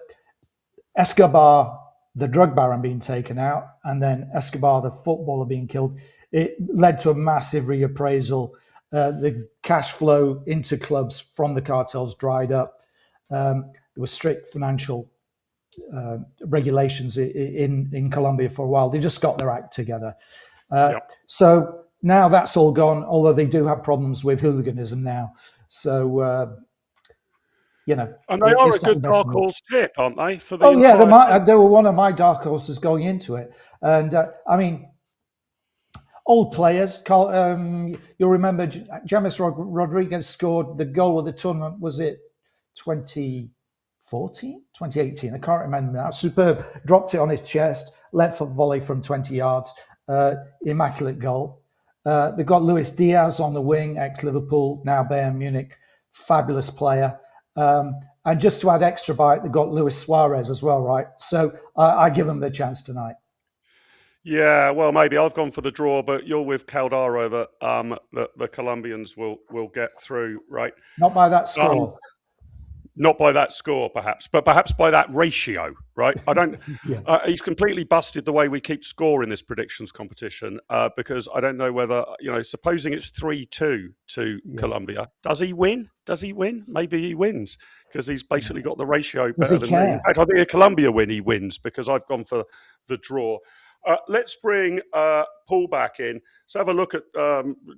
Escobar, the drug baron, being taken out, and then Escobar, the footballer, being killed. It led to a massive reappraisal. The cash flow into clubs from the cartels dried up. There were strict financial regulations in Colombia for a while. They just got their act together. So now that's all gone, although they do have problems with hooliganism now. So, and they are a good dark horse tip, aren't they? For the they were one of my dark horses going into it. And I mean, old players. You'll remember James Rodriguez scored the goal of the tournament. Was it 2014, 2018? I can't remember now. Superb. Dropped it on his chest. Left foot volley from 20 yards. Immaculate goal. They've got Luis Diaz on the wing, ex-Liverpool, now Bayern Munich. Fabulous player. And just to add extra bite, they've got Luis Suarez as well, right? So I give them the chance tonight. Yeah, well, maybe I've gone for the draw, but you're with Caldaro that the Colombians will get through, right? Not by that score. Not by that score, perhaps, but perhaps by that ratio, right? I don't. He's completely busted the way we keep score in this predictions competition because I don't know whether supposing it's 3-2 to Colombia, does he win? Does he win? Maybe he wins because he's basically got the ratio better than me. In fact, I think a Colombia win, he wins because I've gone for the draw. Let's bring Paul back in. Let's have a look at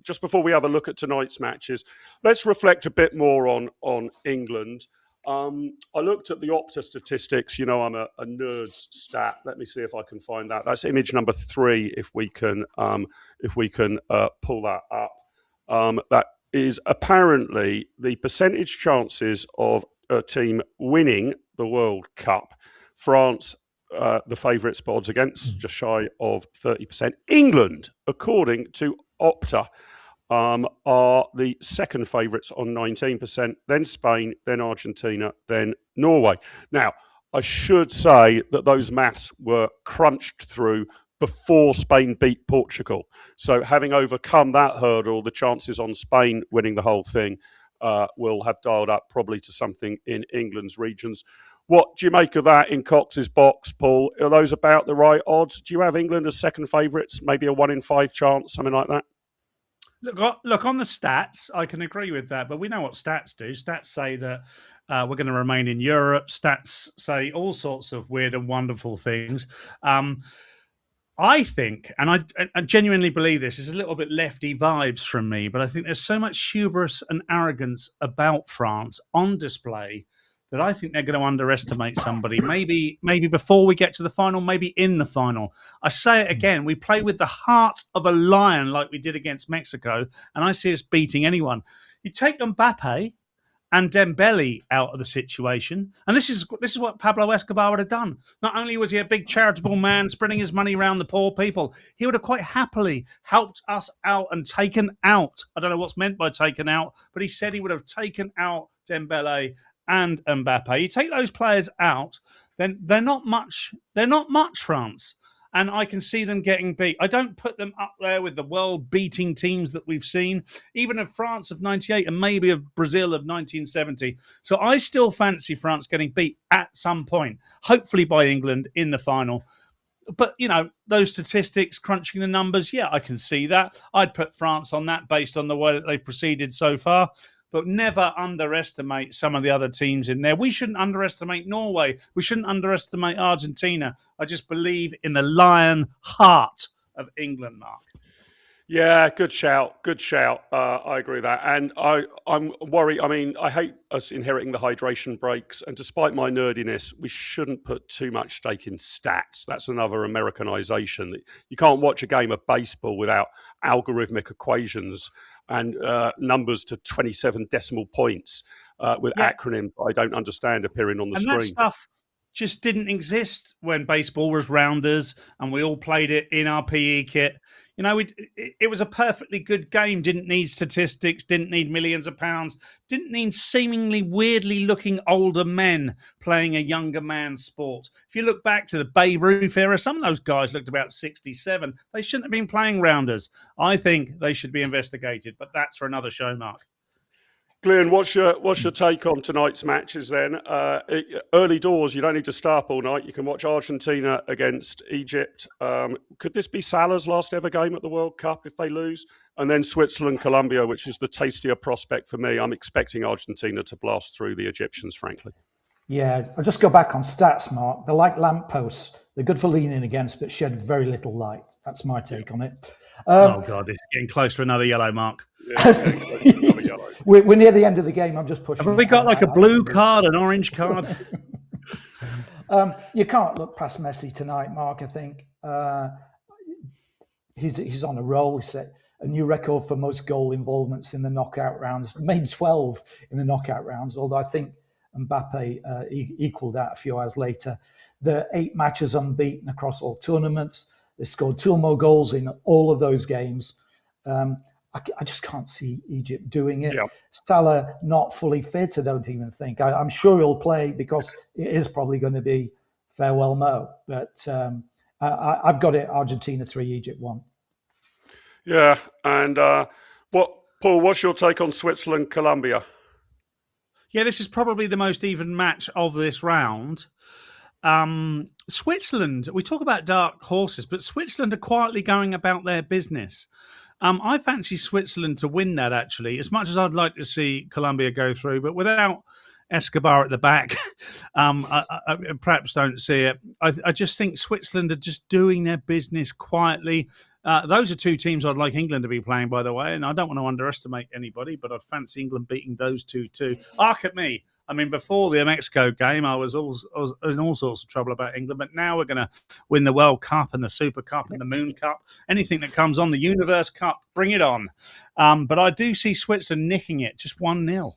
just before we have a look at tonight's matches. Let's reflect a bit more on England. I looked at the Opta statistics. I'm a nerd's stat. Let me see if I can find that. That's image number 3. If we can pull that up, that is apparently the percentage chances of a team winning the World Cup. France, the favourites, but odds against just shy of 30%. England, according to Opta, are the second favourites on 19%, then Spain, then Argentina, then Norway. Now, I should say that those maths were crunched through before Spain beat Portugal. So having overcome that hurdle, the chances on Spain winning the whole thing will have dialed up probably to something in England's regions. What do you make of that in Cox's box, Paul? Are those about the right odds? Do you have England as second favourites? Maybe a 1 in 5 chance, something like that? Look, on the stats, I can agree with that, but we know what stats do. Stats say that we're going to remain in Europe. Stats say all sorts of weird and wonderful things. I think, and I genuinely believe this, is a little bit lefty vibes from me, but I think there's so much hubris and arrogance about France on display that I think they're going to underestimate somebody. Maybe before we get to the final, maybe in the final. I say it again, we play with the heart of a lion like we did against Mexico, and I see us beating anyone. You take Mbappe and Dembele out of the situation, and this is what Pablo Escobar would have done. Not only was he a big charitable man spreading his money around the poor people, he would have quite happily helped us out and taken out, I don't know what's meant by taken out, but he said he would have taken out Dembele and Mbappe. You take those players out, then they're not much, France. And I can see them getting beat. I don't put them up there with the world-beating teams that we've seen, even of France of 98 and maybe of Brazil of 1970. So I still fancy France getting beat at some point, hopefully by England in the final. But, those statistics, crunching the numbers, I can see that. I'd put France on that based on the way that they've proceeded so far. But never underestimate some of the other teams in there. We shouldn't underestimate Norway. We shouldn't underestimate Argentina. I just believe in the lion heart of England, Mark. Yeah, good shout. Good shout. I agree with that. And I'm worried. I mean, I hate us inheriting the hydration breaks. And despite my nerdiness, we shouldn't put too much stake in stats. That's another Americanization. You can't watch a game of baseball without algorithmic equations and numbers to 27 decimal points with acronyms I don't understand appearing on the screen. That stuff just didn't exist when baseball was rounders and we all played it in our PE kit. You know, it was a perfectly good game. Didn't need statistics, didn't need millions of pounds, didn't need seemingly weirdly looking older men playing a younger man's sport. If you look back to the Babe Ruth era, some of those guys looked about 67. They shouldn't have been playing rounders. I think they should be investigated, but that's for another show, Mark. Glenn, what's your take on tonight's matches then? Early doors, you don't need to stay up all night. You can watch Argentina against Egypt. Could this be Salah's last ever game at the World Cup if they lose? And then Switzerland, Colombia, which is the tastier prospect for me. I'm expecting Argentina to blast through the Egyptians, frankly. Yeah, I'll just go back on stats, Mark. They're like lampposts. They're good for leaning against, but shed very little light. That's my take on it. Oh, God, this is getting close to another yellow, Mark. We're near the end of the game. I'm just pushing. Have we got like a blue card, an orange card? You can't look past Messi tonight, Mark. I think he's on a roll. He set a new record for most goal involvements in the knockout rounds. Made 12 in the knockout rounds, although I think Mbappe equaled that a few hours later. The 8 matches unbeaten across all tournaments. They scored 2 or more goals in all of those games. I just can't see Egypt doing it. Yeah. Salah not fully fit, I don't even think. I'm sure he'll play because it is probably going to be farewell Mo. But I've got it, Argentina 3, Egypt 1. Yeah, and Paul, what's your take on Switzerland, Colombia? Yeah, this is probably the most even match of this round. Switzerland, we talk about dark horses, but Switzerland are quietly going about their business. I fancy Switzerland to win that, actually, as much as I'd like to see Colombia go through. But without Escobar at the back, I perhaps don't see it. I just think Switzerland are just doing their business quietly. Those are 2 teams I'd like England to be playing, by the way, and I don't want to underestimate anybody, but I'd fancy England beating those 2 too. Arc at me. I mean, before the Mexico game, I was in all sorts of trouble about England, but now we're going to win the World Cup and the Super Cup and the Moon Cup. Anything that comes on, the Universe Cup, bring it on. But I do see Switzerland nicking it, just 1-0.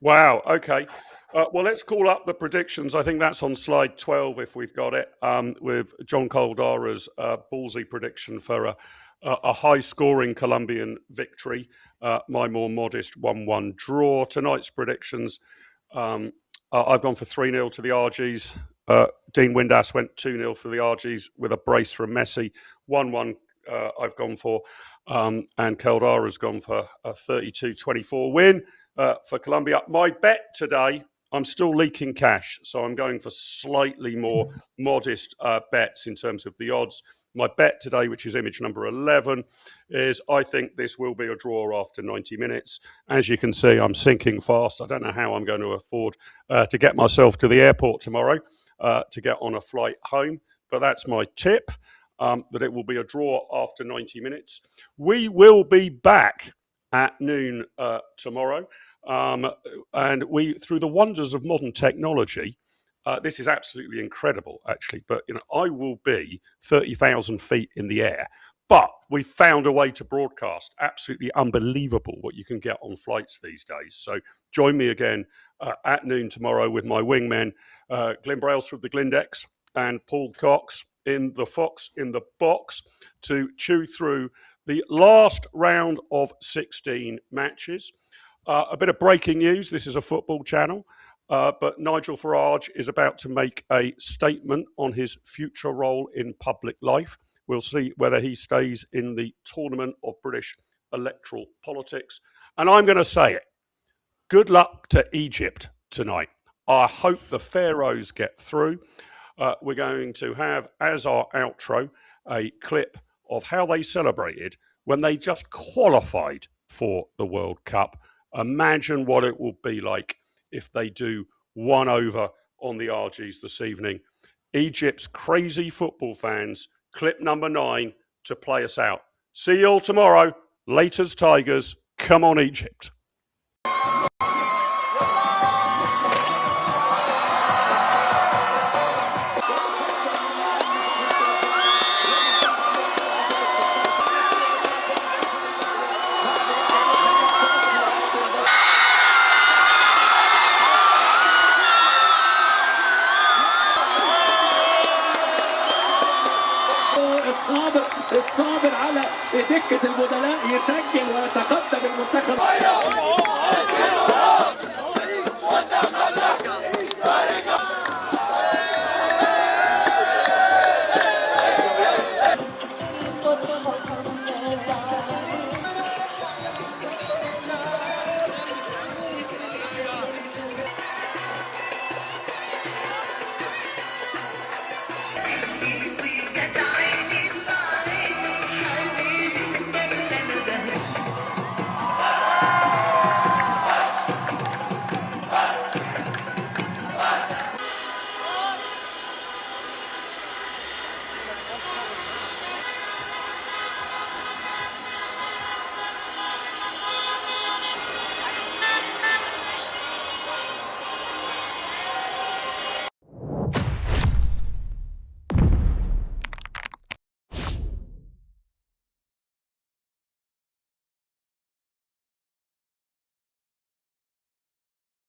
Wow, okay. Well, let's call up the predictions. I think that's on slide 12, if we've got it, with John Caldara's ballsy prediction for a high-scoring Colombian victory. My more modest 1-1 draw. Tonight's predictions, I've gone for 3-0 to the RGs. Dean Windass went 2-0 for the RGs with a brace from Messi. 1-1 I've gone for. And Caldara's gone for a 32-24 win for Colombia. My bet today, I'm still leaking cash, so I'm going for slightly more modest bets in terms of the odds. My bet today, which is image number 11, is I think this will be a draw after 90 minutes. As you can see, I'm sinking fast. I don't know how I'm going to afford to get myself to the airport tomorrow to get on a flight home. But that's my tip, that it will be a draw after 90 minutes. We will be back at noon tomorrow. And we, through the wonders of modern technology, this is absolutely incredible, actually. But I will be 30,000 feet in the air. But we found a way to broadcast. Absolutely unbelievable what you can get on flights these days. So join me again at noon tomorrow with my wingmen, Glenn Brailsford of the Glindex and Paul Cox in the Fox in the Box to chew through the last round of 16 matches. A bit of breaking news. This is a football channel. But Nigel Farage is about to make a statement on his future role in public life. We'll see whether he stays in the tournament of British electoral politics. And I'm going to say it. Good luck to Egypt tonight. I hope the Pharaohs get through. We're going to have, as our outro, a clip of how they celebrated when they just qualified for the World Cup. Imagine what it will be like if they do 1-over on the RGs this evening. Egypt's crazy football fans, clip number 9 to play us out. See you all tomorrow. Laters, Tigers. Come on, Egypt. إصابة دكة البدلاء يسجل ويتقدم